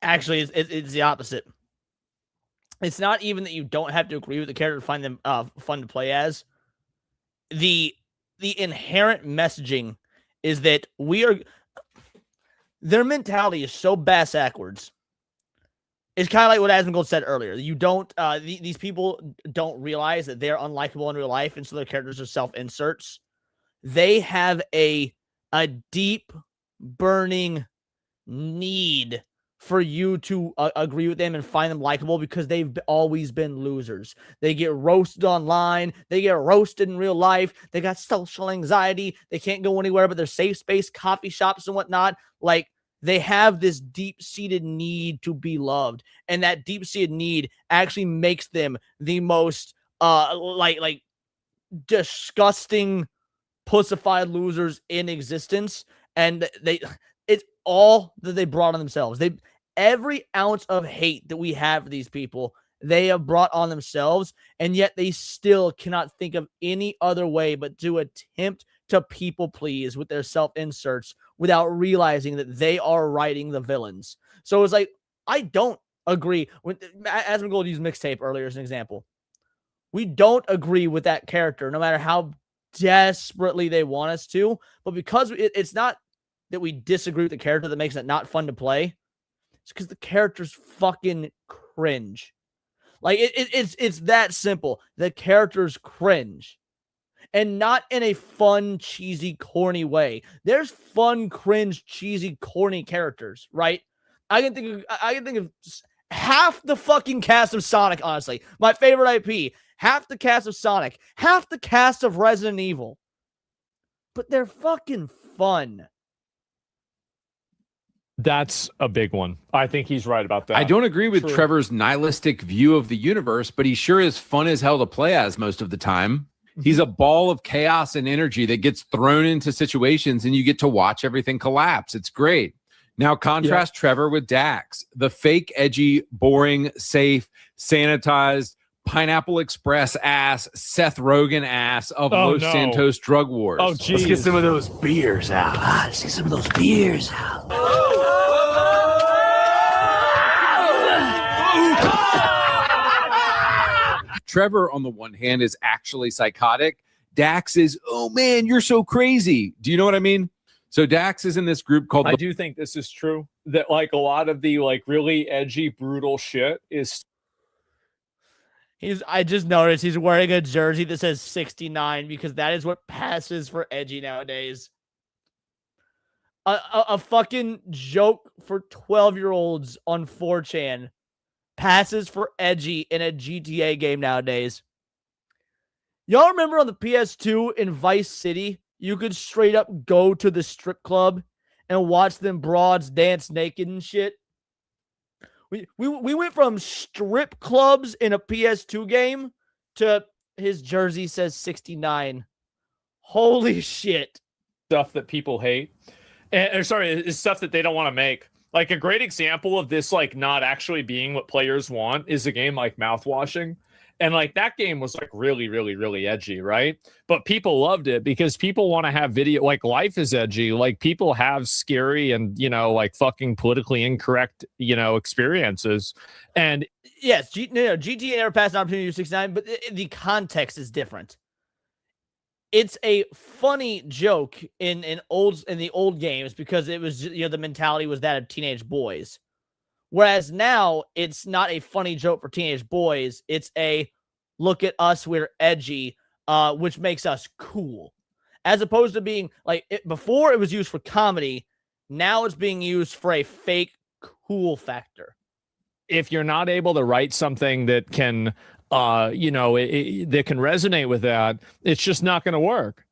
S2: Actually, it's the opposite. It's not even that you don't have to agree with the character to find them fun to play as. The inherent messaging is that their mentality is so bass backwards. It's kind of like what Asmongold said earlier. You don't these people don't realize that they're unlikable in real life, and so their characters are self-inserts. They have a deep, burning need for you to agree with them and find them likable because they've always been losers. They get roasted online. They get roasted in real life. They got social anxiety. They can't go anywhere but their safe space, coffee shops and whatnot. Like, they have this deep-seated need to be loved. And that deep-seated need actually makes them the most like disgusting, pussified losers in existence. And it's all that they brought on themselves. Every ounce of hate that we have for these people, they have brought on themselves, and yet they still cannot think of any other way but to attempt to people please with their self-inserts without realizing that they are writing the villains. So it's like, I don't agree with, as McGold used Mixtape earlier as an example. We don't agree with that character, no matter how desperately they want us to, but because it's not that we disagree with the character that makes it not fun to play. It's because the character's fucking cringe. Like it's that simple. The character's cringe. And not in a fun, cheesy, corny way. There's fun, cringe, cheesy, corny characters, right? I can think of half the fucking cast of Sonic, honestly. My favorite IP. Half the cast of Sonic. Half the cast of Resident Evil. But they're fucking fun.
S13: That's a big one. I think he's right about that.
S14: I don't agree with
S13: True.
S14: Trevor's nihilistic view of the universe, but he sure is fun as hell to play as most of the time. He's a ball of chaos and energy that gets thrown into situations and you get to watch everything collapse. It's great. Now contrast Trevor with Dax, the fake, edgy, boring, safe, sanitized, Pineapple Express ass, Seth Rogen ass of Los Santos drug wars.
S13: Oh, geez.
S1: Let's get some of those beers out. Let's get some of those beers out.
S14: Trevor, on the one hand, is actually psychotic. Dax is, oh man, you're so crazy. Do you know what I mean? So Dax is in this group called...
S13: I do think this is true. That like a lot of the like really edgy, brutal shit is...
S2: I just noticed he's wearing a jersey that says 69 because that is what passes for edgy nowadays. A fucking joke for 12-year-olds on 4chan passes for edgy in a GTA game nowadays. Y'all remember on the PS2 in Vice City, you could straight up go to the strip club and watch them broads dance naked and shit? We went from strip clubs in a PS2 game to his jersey says 69. Holy shit.
S13: Stuff that people hate. Is stuff that they don't want to make. Like a great example of this, like not actually being what players want, is a game like Mouthwashing. And like that game was like really, really, really edgy, right? But people loved it because people want to have video, like life is edgy. Like people have scary and, you know, like fucking politically incorrect, you know, experiences. And
S2: yes, GTA never passed an opportunity to 69, but the context is different. It's a funny joke in the old games because it was, you know, the mentality was that of teenage boys. Whereas now it's not a funny joke for teenage boys. It's a look at us, we're edgy, which makes us cool. As opposed to being like before it was used for comedy. Now it's being used for a fake cool factor.
S13: If you're not able to write something that can, you know, that can resonate with that, it's just not going to work.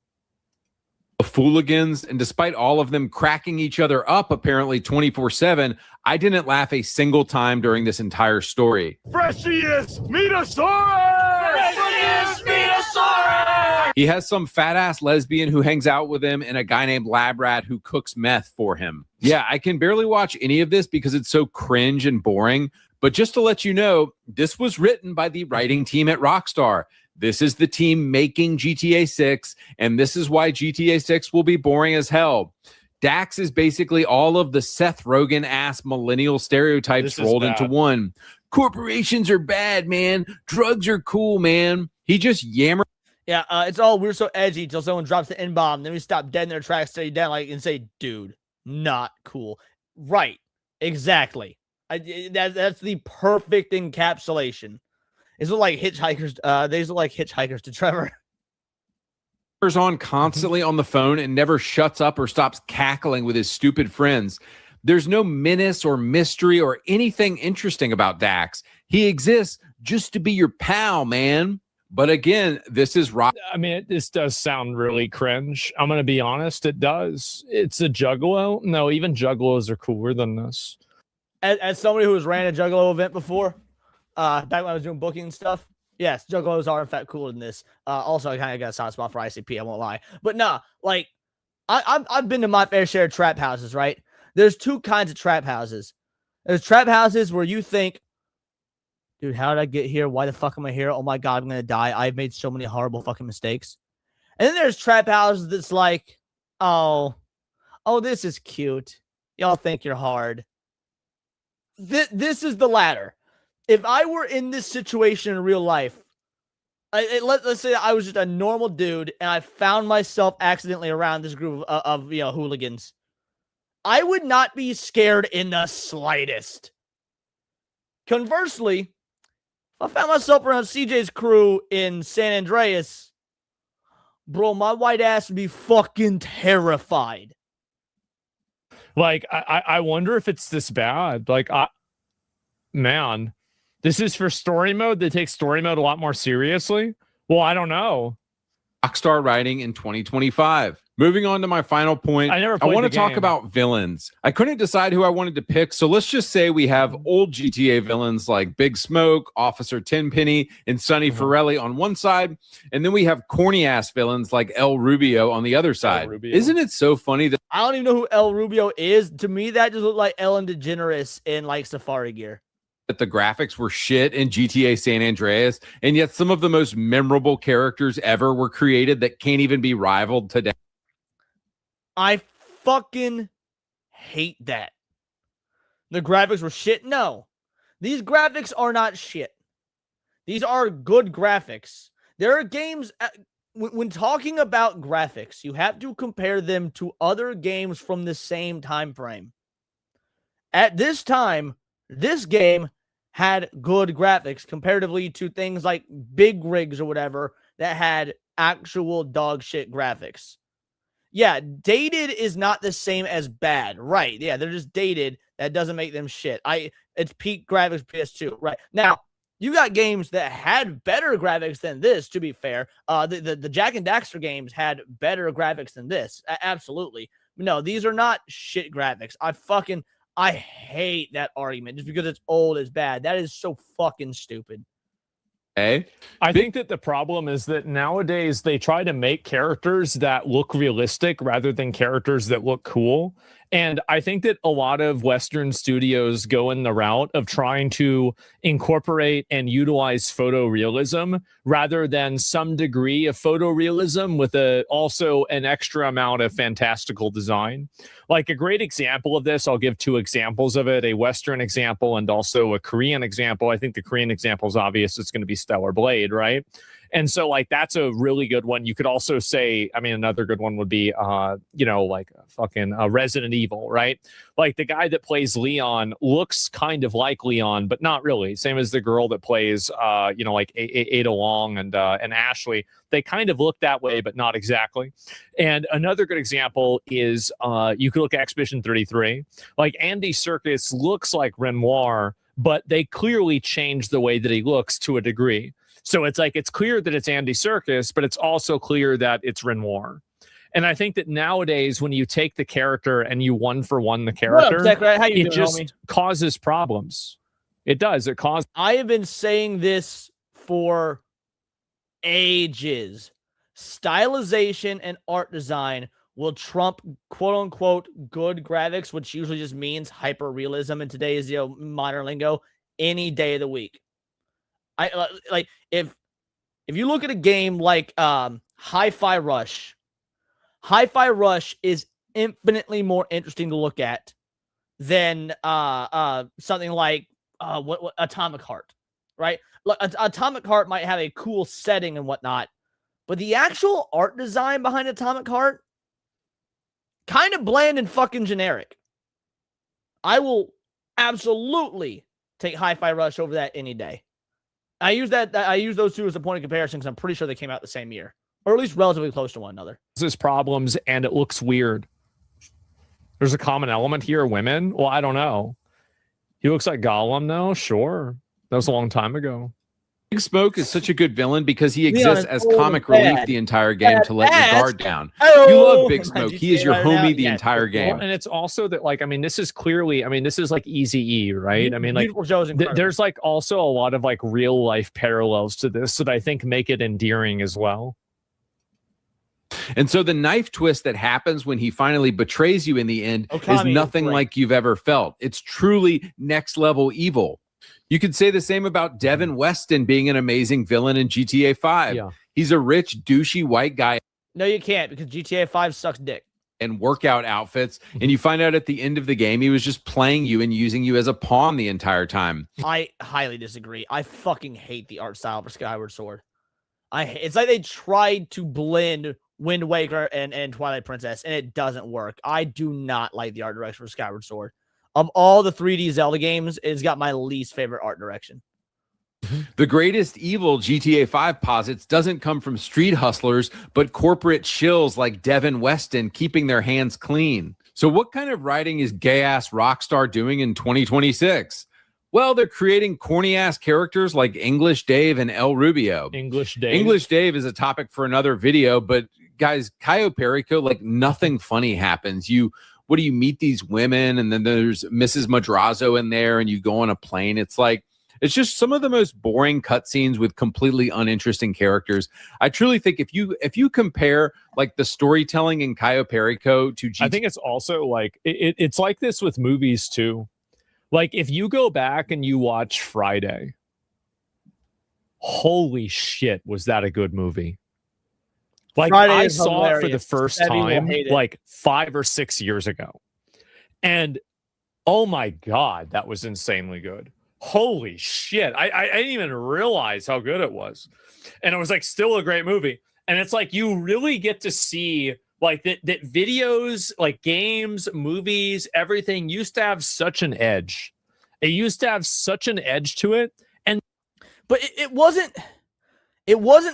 S14: Fooligans, and despite all of them cracking each other up apparently 24/7, I didn't laugh a single time during this entire story.
S1: Freshiest Metasaurus! Freshiest Metasaurus!
S14: He has some fat ass lesbian who hangs out with him and a guy named Lab Rat who cooks meth for him. Yeah, I can barely watch any of this because it's so cringe and boring. But just to let you know, this was written by the writing team at Rockstar. This is the team making GTA 6, and this is why GTA 6 will be boring as hell. Dax is basically all of the Seth Rogen-ass millennial stereotypes rolled into one. Corporations are bad, man. Drugs are cool, man. He just yammered.
S2: Yeah, it's all we're so edgy till someone drops the N-bomb. Then we stop dead in their tracks, stay down, like, and say, dude, not cool. Right. Exactly. That's the perfect encapsulation. These look like hitchhikers. These look like hitchhikers to Trevor.
S14: On constantly on the phone and never shuts up or stops cackling with his stupid friends. There's no menace or mystery or anything interesting about Dax. He exists just to be your pal, man. But again, this is rock.
S13: I mean, this does sound really cringe. I'm going to be honest. It does. It's a juggalo. No, even juggalos are cooler than this.
S2: As somebody who has ran a juggalo event before, back when I was doing booking and stuff, yes, juggalos are in fact cooler than this. Also, I kind of got a soft spot for ICP. I won't lie, but nah, like I've been to my fair share of trap houses. Right? There's two kinds of trap houses. There's trap houses where you think, dude, how did I get here? Why the fuck am I here? Oh my god, I'm gonna die. I've made so many horrible fucking mistakes. And then there's trap houses that's like, oh, this is cute. Y'all think you're hard. This is the latter. If I were in this situation in real life, Let's say I was just a normal dude and I found myself accidentally around this group of hooligans. I would not be scared in the slightest. Conversely, if I found myself around CJ's crew in San Andreas, bro, my white ass would be fucking terrified.
S13: Like, I wonder if it's this bad. Like, man, this is for story mode. They take story mode a lot more seriously. Well, I don't know.
S14: Rockstar writing in 2025. Moving on to my final point, I want to talk about villains. I couldn't decide who I wanted to pick, so let's just say we have old GTA villains like Big Smoke, Officer Tenpenny, and Sonny Forelli on one side, and then we have corny-ass villains like El Rubio on the other side. Isn't it so funny that
S2: I don't even know who El Rubio is? To me, that just looked like Ellen DeGeneres in like safari gear.
S14: that the graphics were shit in GTA San Andreas, and yet some of the most memorable characters ever were created that can't even be rivaled today?
S2: I fucking hate that. The graphics were shit? No. These graphics are not shit. These are good graphics. There are games... when talking about graphics, you have to compare them to other games from the same time frame. At this time, this game had good graphics comparatively to things like Big Rigs or whatever that had actual dog shit graphics. Yeah, dated is not the same as bad. Right. Yeah, they're just dated. That doesn't make them shit. It's peak graphics PS2. Right. Now, you got games that had better graphics than this, to be fair. The Jack and Daxter games had better graphics than this. Absolutely. No, these are not shit graphics. I hate that argument. Just because it's old is bad. That is so fucking stupid.
S14: Hey,
S13: I think that the problem is that nowadays they try to make characters that look realistic rather than characters that look cool. And I think that a lot of Western studios go in the route of trying to incorporate and utilize photorealism rather than some degree of photorealism with also an extra amount of fantastical design. Like a great example of this, I'll give two examples of it, a Western example and also a Korean example. I think the Korean example is obvious. It's going to be Stellar Blade, right? And so, like, that's a really good one. You could also say, I mean, another good one would be, like fucking Resident Evil, right? Like the guy that plays Leon looks kind of like Leon, but not really. Same as the girl that plays, like Ada Long and Ashley. They kind of look that way, but not exactly. And another good example is you could look at Expedition 33. Like Andy Serkis looks like Renoir, but they clearly changed the way that he looks to a degree. So it's like, it's clear that it's Andy Serkis, but it's also clear that it's Renoir. And I think that nowadays, when you take the character and you one for one the character, it just causes problems. It does. It causes.
S2: I have been saying this for ages. Stylization and art design will trump quote unquote good graphics, which usually just means hyper realism in today's modern lingo, any day of the week. If you look at a game like Hi-Fi Rush is infinitely more interesting to look at than something like what Atomic Heart, right? Like, Atomic Heart might have a cool setting and whatnot, but the actual art design behind Atomic Heart kind of bland and fucking generic. I will absolutely take Hi-Fi Rush over that any day. I use those two as a point of comparison because I'm pretty sure they came out the same year, or at least relatively close to one another.
S13: There's problems and it looks weird. There's a common element here, women. Well, I don't know. He looks like Gollum, though. Sure. That was a long time ago.
S14: Big Smoke is such a good villain because he exists as comic relief the entire game to let your guard down. You love Big Smoke. He is your homie the entire game.
S13: And it's also that, like, I mean, this is clearly, I mean, this is like Eazy-E, right? I mean, like, there's like also a lot of like real life parallels to this that I think make it endearing as well.
S14: And so the knife twist that happens when he finally betrays you in the end is nothing like you've ever felt. It's truly next level evil. You could say the same about Devin Weston being an amazing villain in GTA 5. Yeah. He's a rich, douchey white guy.
S2: No, you can't, because GTA 5 sucks dick.
S14: And workout outfits. And you find out at the end of the game, he was just playing you and using you as a pawn the entire time.
S2: I highly disagree. I fucking hate the art style for Skyward Sword. It's like they tried to blend Wind Waker and Twilight Princess, and it doesn't work. I do not like the art direction for Skyward Sword. Of all the 3D Zelda games, it's got my least favorite art direction.
S14: The greatest evil GTA 5 posits doesn't come from street hustlers, but corporate shills like Devin Weston keeping their hands clean. So what kind of writing is gay-ass Rockstar doing in 2026? Well, they're creating corny-ass characters like English Dave and El Rubio.
S13: English Dave.
S14: English Dave is a topic for another video, but guys, Cayo Perico, like nothing funny happens. What do you meet these women, and then there's Mrs. Madrazo in there, and you go on a plane. It's just some of the most boring cutscenes with completely uninteresting characters. I truly think if you compare like the storytelling in Cayo Perico to GTA,
S13: I think it's also like it's like this with movies too. Like if you go back and you watch Friday, holy shit, was that a good movie? Like
S2: Friday
S13: I
S2: is
S13: saw it for the
S2: hilarious.
S13: first
S2: Everyone
S13: time
S2: hate it.
S13: like 5 or 6 years ago. And oh my God, that was insanely good. Holy shit. I didn't even realize how good it was. And it was like still a great movie. And it's like you really get to see like that videos, like games, movies, everything used to have such an edge. It used to have such an edge to it.
S2: But it wasn't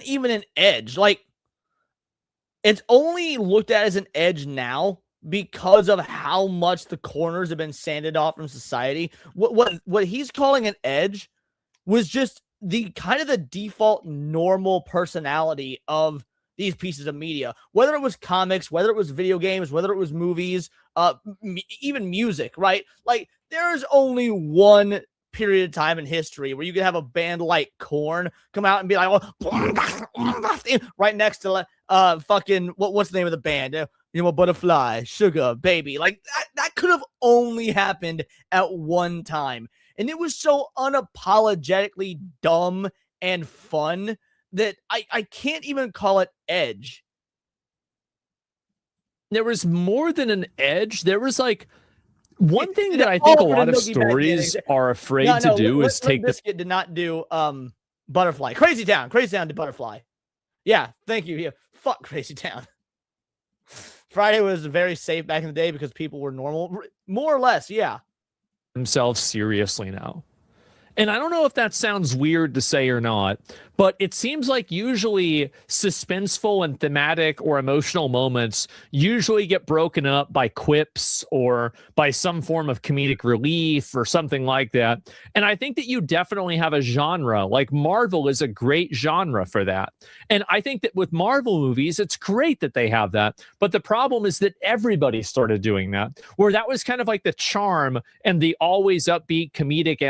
S2: even an edge. Like, it's only looked at as an edge now because of how much the corners have been sanded off from society. What he's calling an edge was just the kind of the default normal personality of these pieces of media, whether it was comics, whether it was video games, whether it was movies, even music, right? Like there's only one period of time in history where you could have a band like Korn come out and be like, oh, right next to fucking what's the name of the band? Butterfly, Sugar, Baby. Like that could have only happened at one time. And it was so unapologetically dumb and fun that I can't even call it edge.
S13: There was more than an edge. There was like one thing that I think a lot of stories are afraid to do is take the
S2: Biscuit did not do Butterfly. Crazy Town did Butterfly. Yeah, thank you. Yeah, fuck Crazy Town. Friday was very safe back in the day because people were normal, more or less. Yeah,
S13: themselves seriously now. And I don't know if that sounds weird to say or not, but it seems like usually suspenseful and thematic or emotional moments usually get broken up by quips or by some form of comedic relief or something like that. And I think that you definitely have a genre. Like Marvel is a great genre for that. And I think that with Marvel movies, it's great that they have that. But the problem is that everybody started doing that, where that was kind of like the charm and the always upbeat comedic,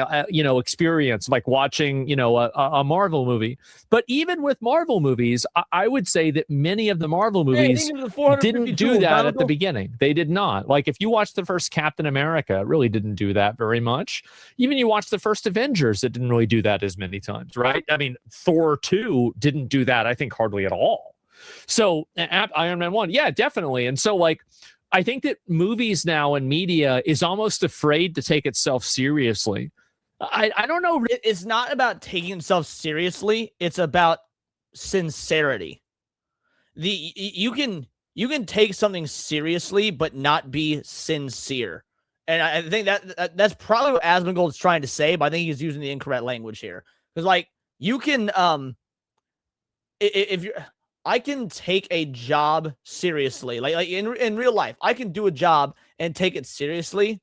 S13: experience, like watching, a Marvel movie. But even with Marvel movies, I would say that many of the Marvel movies didn't do that at the beginning. They did not. Like if you watch the first Captain America, it really didn't do that very much. Even you watch the first Avengers, it didn't really do that as many times, right? I mean, Thor 2 didn't do that, I think, hardly at all. So Iron Man 1, yeah, definitely. And so like, I think that movies now and media is almost afraid to take itself seriously. I don't know.
S2: It's not about taking itself seriously. It's about sincerity. You can take something seriously, but not be sincere. And I think that's probably what Asmongold is trying to say, but I think he's using the incorrect language here. Because like you can, I can take a job seriously, like in real life, I can do a job and take it seriously,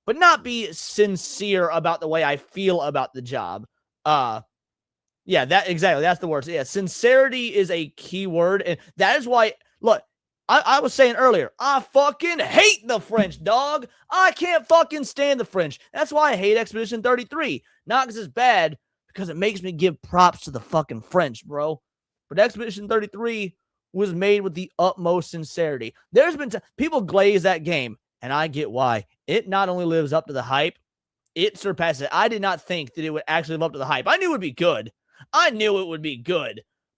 S2: but not be sincere about the way I feel about the job. Yeah, that's the word. Yeah, sincerity is a key word, and that is why, look, I was saying earlier, I fucking hate the French, dog. I can't fucking stand the French. That's why I hate Expedition 33. Not because it's bad, because it makes me give props to the fucking French, bro. But Expedition 33 was made with the utmost sincerity. There's been people glaze that game, and I get why. It not only lives up to the hype, it surpasses it. I did not think that it would actually live up to the hype. I knew it would be good.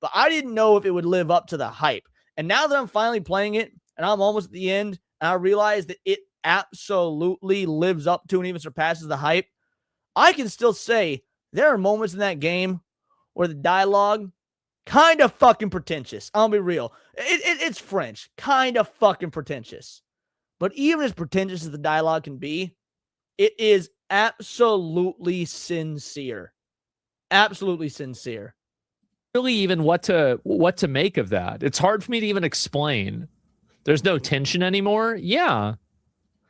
S2: But I didn't know if it would live up to the hype. And now that I'm finally playing it, and I'm almost at the end, and I realize that it absolutely lives up to and even surpasses the hype, I can still say there are moments in that game where the dialogue Kind of fucking pretentious. I'll be real. It's French. Kind of fucking pretentious. But even as pretentious as the dialogue can be, it is absolutely sincere. Absolutely sincere.
S13: Really, even what to make of that. It's hard for me to even explain. There's no tension anymore. Yeah.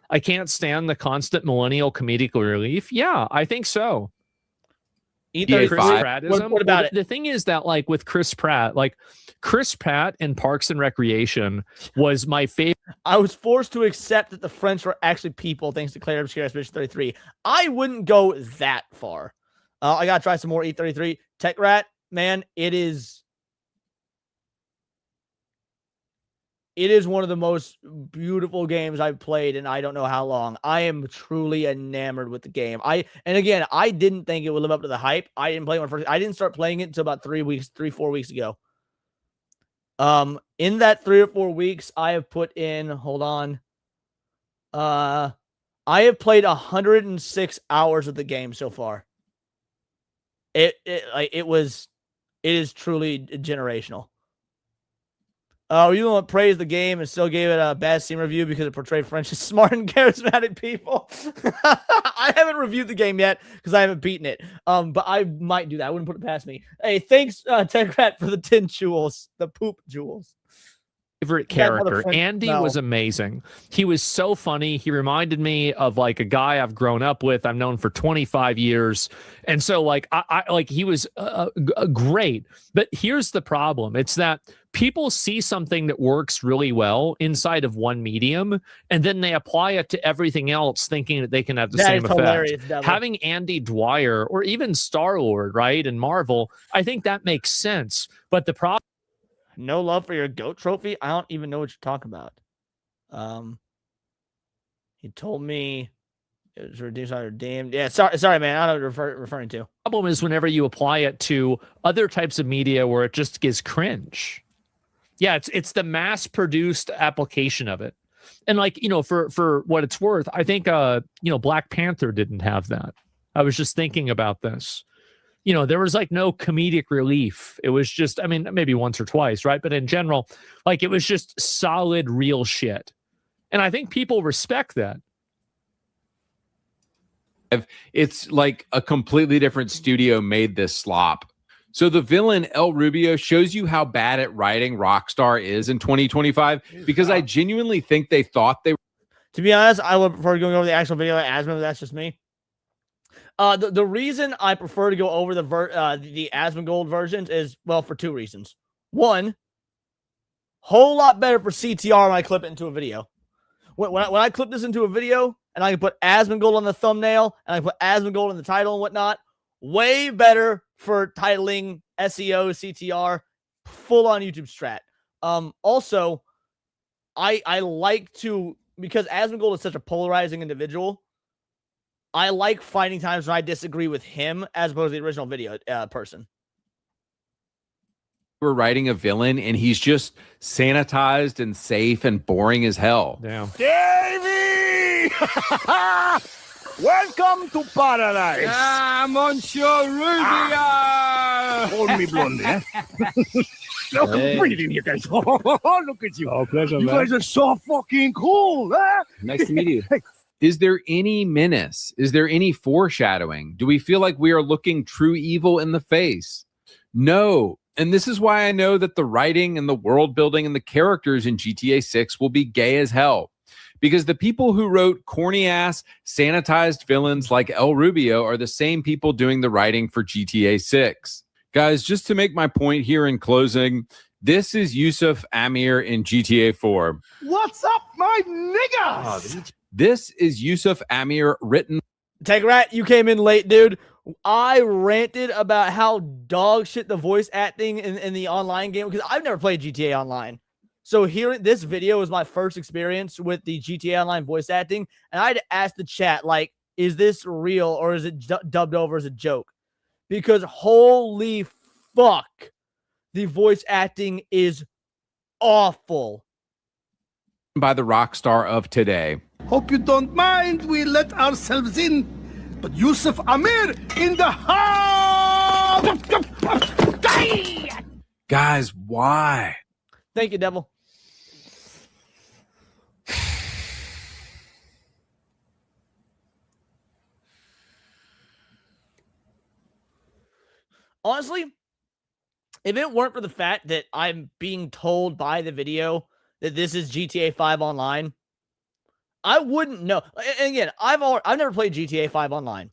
S13: I can't stand the constant millennial comedic relief. Yeah, I think so. Chris Prattism.
S2: What about it?
S13: The thing is that, like, with Chris Pratt, like Chris Pratt in Parks and Recreation was my favorite.
S2: I was forced to accept that the French were actually people, thanks to Claire Obscure Expedition 33. I wouldn't go that far. I gotta try some more E33. Tech Rat, man, it is one of the most beautiful games I've played in I don't know how long. I am truly enamored with the game. And again, I didn't think it would live up to the hype. I didn't play it first. I didn't start playing it until about 4 weeks ago. In that 3 or 4 weeks, I have put in, hold on. I have played 106 hours of the game so far. It is truly generational. Oh, you don't praise the game and still gave it a bad Steam review because it portrayed French as smart and charismatic people. I haven't reviewed the game yet because I haven't beaten it. But I might do that. I wouldn't put it past me. Hey, thanks, Techrat, for the 10 jewels, the poop jewels.
S13: Favorite character. Andy was amazing. He was so funny. He reminded me of like a guy I've grown up with. I've known for 25 years. And so like, I like, he was great. But here's the problem. It's that people see something that works really well inside of one medium, and then they apply it to everything else thinking that they can have the same effect. Having Andy Dwyer or even Star-Lord, right, and Marvel, I think that makes sense. But the problem,
S2: no love for your GOAT trophy? I don't even know what you're talking about. He told me it was reduced or redeemed. Yeah, sorry, man. I don't know what you're referring to.
S13: Problem is whenever you apply it to other types of media where it just gets cringe. Yeah, it's the mass-produced application of it. And like, you know, for what it's worth, I think Black Panther didn't have that. I was just thinking about this. You know, there was like no comedic relief. It was just, I mean, maybe once or twice, right? But in general, like it was just solid, real shit. And I think people respect that.
S14: It's like a completely different studio made this slop. So the villain El Rubio shows you how bad at writing Rockstar is in 2025, because I genuinely think they thought they were.
S2: To be honest, I would prefer going over the actual video like Asmund, but that's just me. The reason I prefer to go over the Asmongold versions is, well, for 2 reasons. One, whole lot better for CTR when I clip it into a video. When I clip this into a video and I can put Asmongold on the thumbnail and I can put Asmongold in the title and whatnot, way better for titling, SEO, CTR, full on YouTube strat. Also, I like to, because Asmongold is such a polarizing individual, I like finding times when I disagree with him as opposed to the original video person.
S14: We're writing a villain and he's just sanitized and safe and boring as hell.
S13: Damn.
S15: Davey! Welcome to paradise.
S17: Monsieur Rubio.
S15: Hold me, Blondie. Eh? Look, bring it in here, guys. Look at you.
S14: Oh, pleasure,
S15: you guys are so fucking cool. Huh?
S14: Nice to meet you. Is there any menace? Is there any foreshadowing? Do we feel like we are looking true evil in the face? No. And this is why I know that the writing and the world building and the characters in GTA 6 will be gay as hell. Because the people who wrote corny-ass, sanitized villains like El Rubio are the same people doing the writing for GTA 6. Guys, just to make my point here in closing, this is Yusuf Amir in GTA 4.
S15: What's up, my niggas?
S14: This is Yusuf Amir written.
S2: Take Rat, you came in late, dude. I ranted about how dog shit the voice acting in the online game, because I've never played GTA Online. So hearing this video was my first experience with the GTA Online voice acting, and I had to ask the chat, like, is this real or is it dubbed over as a joke? Because holy fuck, the voice acting is awful.
S14: By the Rockstar of today.
S15: Hope you don't mind we let ourselves in, but Yusuf Amir in the house!
S14: Guys, why?
S2: Thank you, Devil. Honestly, if it weren't for the fact that I'm being told by the video that this is GTA 5 online, I wouldn't know. And again, I've never played GTA 5 online.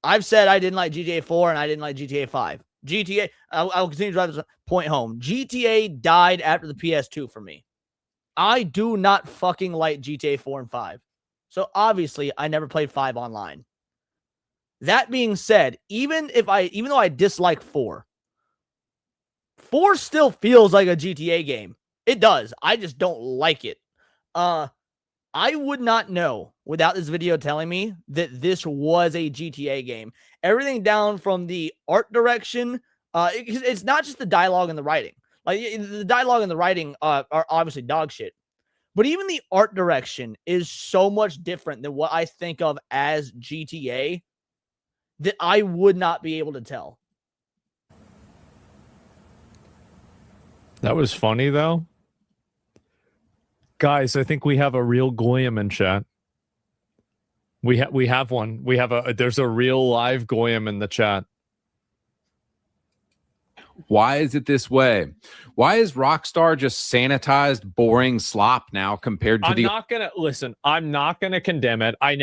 S2: I've said I didn't like GTA 4 and I didn't like GTA 5. GTA, I'll continue to drive this point home. GTA died after the PS2 for me. I do not fucking like GTA 4 and 5. So obviously, I never played 5 online. That being said, even though I dislike 4 still feels like a GTA game. It does. I just don't like it. I would not know without this video telling me that this was a GTA game. Everything down from the art direction, it's not just the dialogue and the writing. Like the dialogue and the writing are obviously dog shit. But even the art direction is so much different than what I think of as GTA that I would not be able to tell.
S13: That was funny, though. Guys, I think we have a real Goyim in chat. We have one. There's a real live Goyim in the chat.
S14: Why is it this way? Why is Rockstar just sanitized, boring slop now compared to
S13: I'm not gonna condemn it. I'm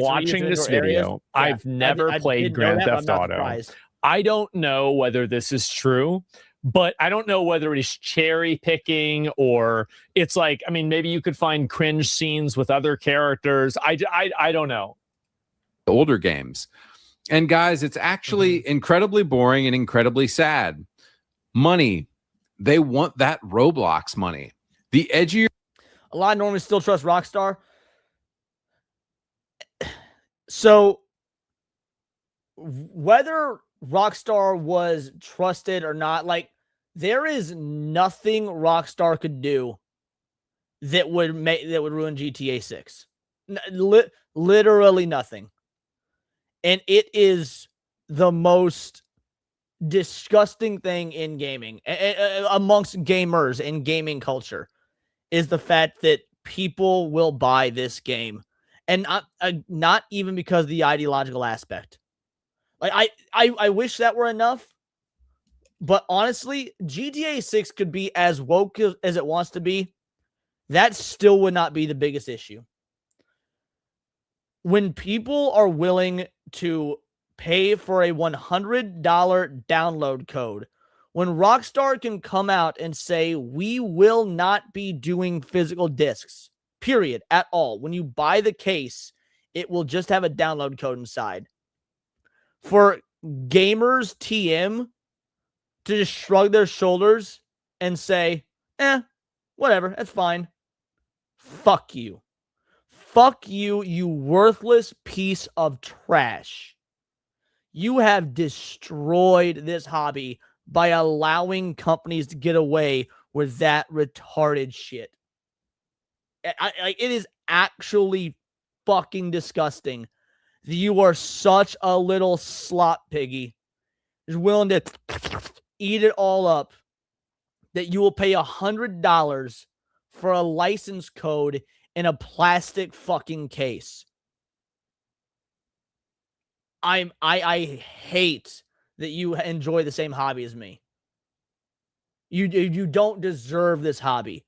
S13: watching this video. Yeah, I've never played Grand Theft Auto. I don't know whether this is true, but I don't know whether it's cherry picking or it's like, I mean, maybe you could find cringe scenes with other characters. I don't know.
S14: Older games. And guys, it's actually incredibly boring and incredibly sad. Money. They want that Roblox money. The edgier.
S2: A lot of normally still trust Rockstar. So whether Rockstar was trusted or not, like there is nothing Rockstar could do that would ruin GTA 6. Literally nothing. And it is the most disgusting thing in gaming, amongst gamers and gaming culture, is the fact that people will buy this game. And not even because of the ideological aspect. Like, I wish that were enough. But honestly, GTA 6 could be as woke as it wants to be. That still would not be the biggest issue. When people are willing to pay for a $100 download code, when Rockstar can come out and say, we will not be doing physical discs, period, at all. When you buy the case, it will just have a download code inside. For gamers TM to just shrug their shoulders and say, whatever, that's fine. Fuck you. Fuck you, you worthless piece of trash. You have destroyed this hobby by allowing companies to get away with that retarded shit. It is actually fucking disgusting that you are such a little slop piggy, is willing to eat it all up, that you will pay $100 for a license code in a plastic fucking case. I hate that you enjoy the same hobby as me. You don't deserve this hobby.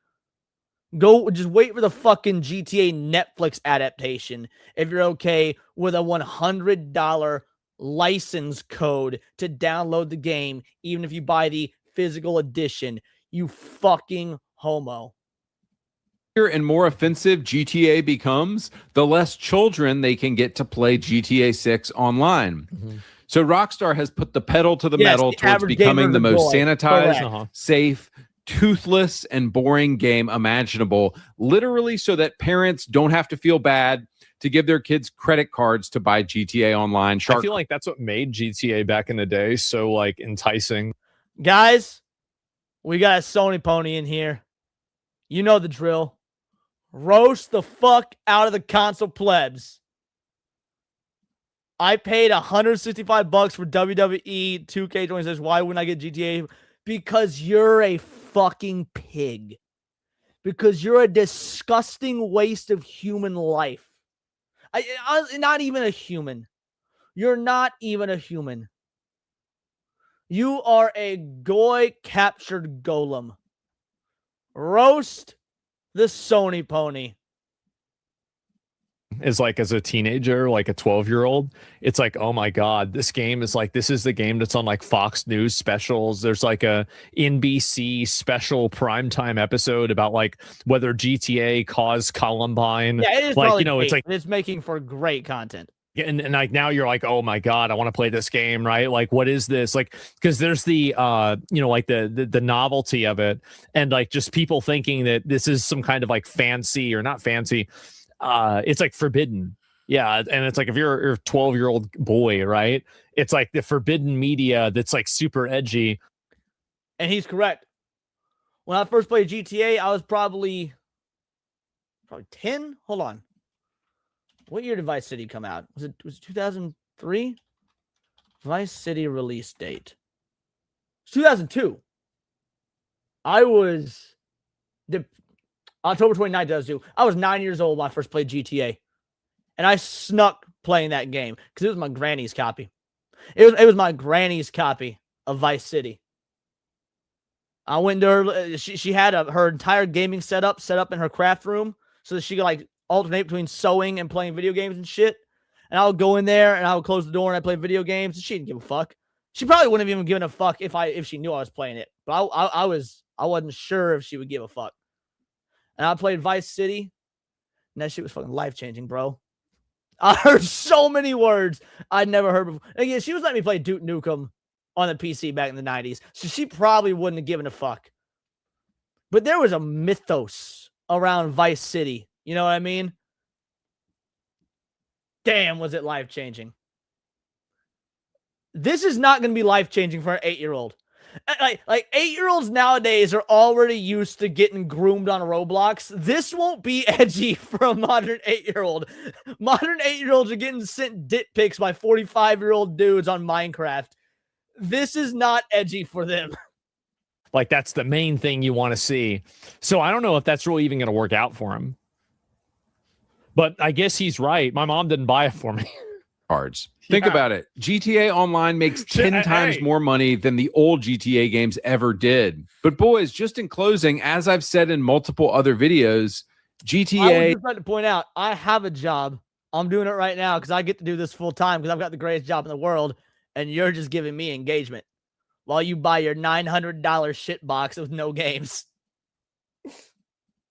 S2: Go just wait for the fucking GTA Netflix adaptation if you're okay with a $100 license code to download the game, even if you buy the physical edition. You fucking homo.
S14: And more offensive GTA becomes, the less children they can get to play GTA 6 online. So Rockstar has put the pedal to the metal towards becoming the most sanitized, safe, toothless, and boring game imaginable, literally so that parents don't have to feel bad to give their kids credit cards to buy GTA Online.
S13: I feel like that's what made GTA back in the day so like enticing.
S2: Guys, we got a Sony pony in here. You know the drill. Roast the fuck out of the console plebs. I paid $165 for WWE 2K26. Why wouldn't I get GTA Because you're a fucking pig. Because you're a disgusting waste of human life. Not even a human. You're not even a human. You are a goy captured golem. Roast the Sony pony.
S13: Is like as a teenager, like a 12-year-old, it's like, oh my god, this game is like, this is the game that's on like Fox News specials. There's like a NBC special primetime episode about like whether GTA caused Columbine.
S2: Yeah, it is
S13: like, you know, it's like
S2: it's making for great content.
S13: and like now you're like, oh my god, I want to play this game, right? Like, what is this? Like, because there's the you know, like the novelty of it, and like just people thinking that this is some kind of like fancy or not fancy. It's like forbidden. Yeah, and it's like if you're a 12-year-old boy, right? It's like the forbidden media that's like super edgy.
S2: And he's correct. When I first played GTA, I was probably 10. Hold on. What year did Vice City come out? Was it 2003? Vice City release date. It's 2002. I was October 29th, 2002. I was 9 years old when I first played GTA. And I snuck playing that game because it was my granny's copy. It was my granny's copy of Vice City. I went to her. She had her entire gaming setup set up in her craft room so that she could like alternate between sewing and playing video games and shit. And I would go in there and I would close the door and I'd play video games. And she didn't give a fuck. She probably wouldn't have even given a fuck if she knew I was playing it. But I wasn't sure if she would give a fuck. And I played Vice City, and that shit was fucking life-changing, bro. I heard so many words I'd never heard before. Again, she was letting me play Duke Nukem on the PC back in the 90s, so she probably wouldn't have given a fuck. But there was a mythos around Vice City. You know what I mean? Damn, was it life-changing. This is not going to be life-changing for an 8-year-old. Like 8-year-olds nowadays are already used to getting groomed on Roblox. This won't be edgy for a modern 8-year-old. Modern 8-year-olds are getting sent dick pics by 45-year-old dudes on Minecraft. This is not edgy for them.
S13: Like that's the main thing you want to see. So I don't know if that's really even going to work out for him. But I guess he's right. My mom didn't buy it for me.
S14: Cards. Think about it. GTA Online makes 10 times more money than the old GTA games ever did. But boys, just in closing, as I've said in multiple other videos, GTA...
S2: I would just like to point out, I have a job. I'm doing it right now because I get to do this full time because I've got the greatest job in the world, and you're just giving me engagement while you buy your $900 shit box with no games.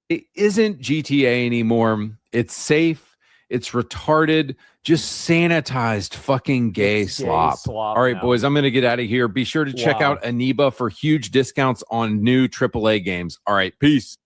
S14: It isn't GTA anymore. It's safe. It's retarded. Just sanitized fucking gay slop. All right, boys, I'm going to get out of here. Be sure to check out Aniba for huge discounts on new AAA games. All right, peace.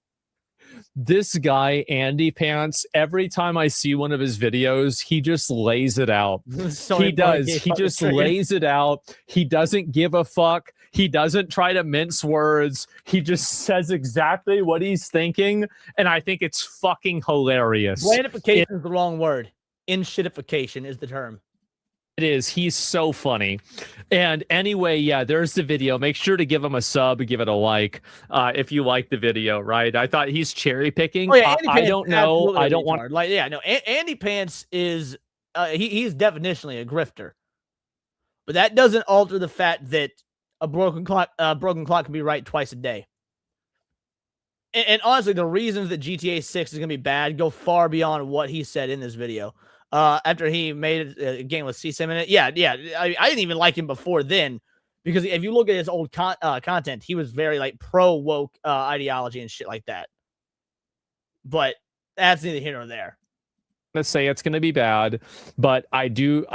S13: This guy, Andy Pants, every time I see one of his videos, he just lays it out. He does. He just lays it out. He doesn't give a fuck. He doesn't try to mince words. He just says exactly what he's thinking. And I think it's fucking hilarious.
S2: Blandification is the wrong word. In-shitification is the term.
S13: It is. He's so funny. And anyway, yeah, there's the video. Make sure to give him a sub, give it a like if you like the video, right? I thought he's cherry picking.
S2: Oh, yeah,
S13: I don't know. I don't want
S2: like no. Andy Pants is he's definitionally a grifter. But that doesn't alter the fact that a broken clock can be right twice a day. And honestly, the reasons that GTA 6 is going to be bad go far beyond what he said in this video. After he made a game with CSIM in it. Yeah. I didn't even like him before then because if you look at his old content, he was very like pro-woke ideology and shit like that. But that's neither here nor there.
S13: Let's say it's going to be bad, but I do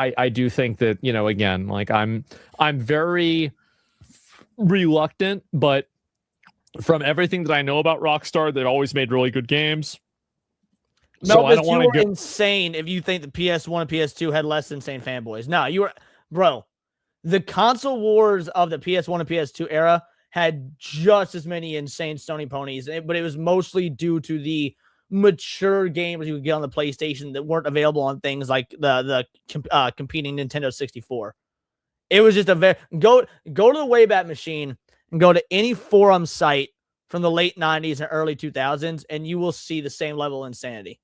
S13: think that, you know, again, like I'm very reluctant, but from everything that I know about Rockstar, they've always made really good games.
S2: So I don't want to go insane if you think the PS1 and PS2 had less insane fanboys. No, you were, bro. The console wars of the PS1 and PS2 era had just as many insane stony ponies, but it was mostly due to the mature games you could get on the PlayStation that weren't available on things like the competing Nintendo 64. It was just a very go to the Wayback Machine and go to any forum site from the late 90s and early 2000s, and you will see the same level of insanity.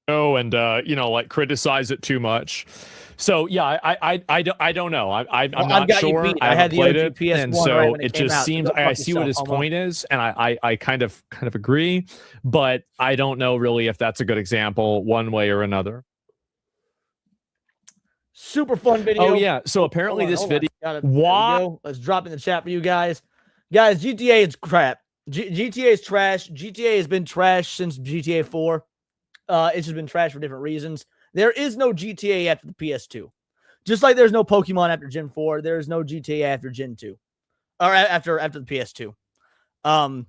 S13: Oh, and you know, like criticize it too much. So yeah, I don't know. I'm not sure. I haven't played it, and so it just seems I see what his point is, and I kind of agree, but I don't know really if that's a good example one way or another.
S2: Super fun video.
S13: Oh yeah. So apparently this video.
S2: Wow. Let's drop in the chat for you guys. Guys, GTA is crap. GTA is trash. GTA has been trash since GTA 4. It's just been trash for different reasons. There is no GTA after the PS2. Just like there's no Pokemon after Gen 4, there's no GTA after Gen 2. Or after the PS2.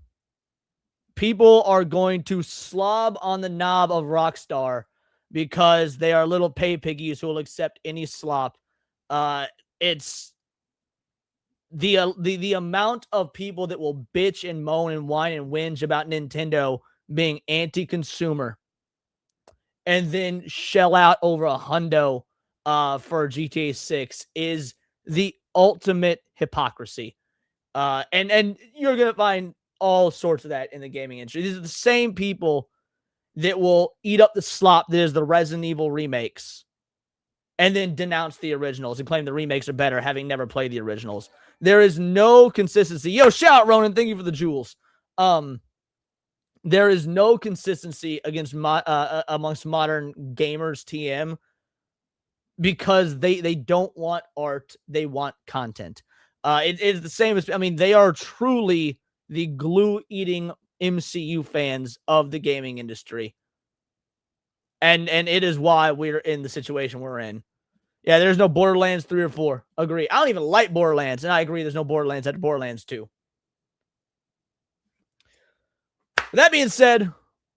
S2: People are going to slob on the knob of Rockstar because they are little pay piggies who will accept any slop. It's the amount of people that will bitch and moan and whine and whinge about Nintendo being anti-consumer and then shell out over $100 for GTA 6 is the ultimate hypocrisy. And you're going to find all sorts of that in the gaming industry. These are the same people that will eat up the slop that is the Resident Evil remakes and then denounce the originals and claim the remakes are better, having never played the originals. There is no consistency. Yo, shout out, Ronan. Thank you for the jewels. There is no consistency against amongst modern gamers, TM, because they don't want art. They want content. It is the same as, I mean, they are truly the glue-eating MCU fans of the gaming industry. And it is why we're in the situation we're in. Yeah, there's no Borderlands 3 or 4. Agree. I don't even like Borderlands, and I agree there's no Borderlands after Borderlands 2. That being said,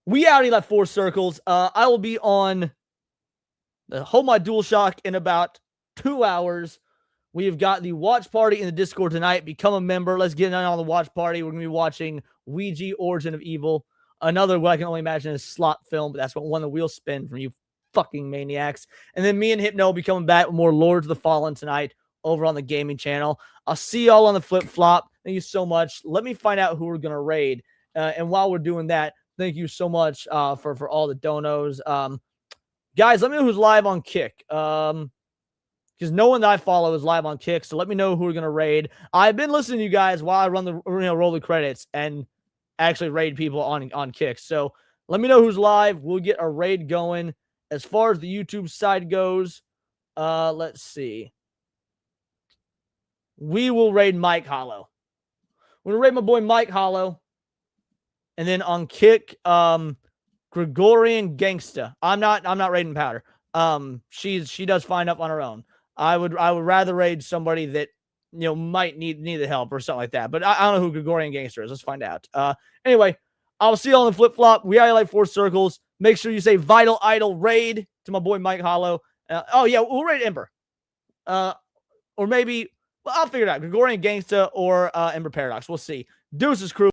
S2: we already left 4 circles. I will be on the Hold My DualShock in about 2 hours. We've got the watch party in the Discord tonight. Become a member. Let's get in on the watch party. We're going to be watching Ouija Origin of Evil. Another, what I can only imagine is slot film, but that's what one of the wheels spin from you fucking maniacs. And then me and Hypno will be coming back with more Lords of the Fallen tonight over on the gaming channel. I'll see y'all on the flip-flop. Thank you so much. Let me find out who we're going to raid. And while we're doing that, thank you so much for all the donos. Guys, let me know who's live on Kick. Because no one that I follow is live on Kick, so let me know who we're going to raid. I've been listening to you guys while I run the roll the credits and actually raid people on Kick. So let me know who's live. We'll get a raid going. As far as the YouTube side goes, let's see. We will raid Mike Hollow. We're going to raid my boy Mike Hollow. And then on Kick, Gregorian Gangsta. I'm not raiding Powder. She does fine up on her own. I would rather raid somebody that, you know, might need the help or something like that. But I don't know who Gregorian Gangster is. Let's find out. Anyway, I'll see you on the flip-flop. We already like 4 circles. Make sure you say Vital Idol raid to my boy Mike Hollow. Oh, yeah, we'll raid Ember. Or maybe, well, I'll figure it out. Gregorian Gangsta or Ember Paradox. We'll see. Deuces, crew.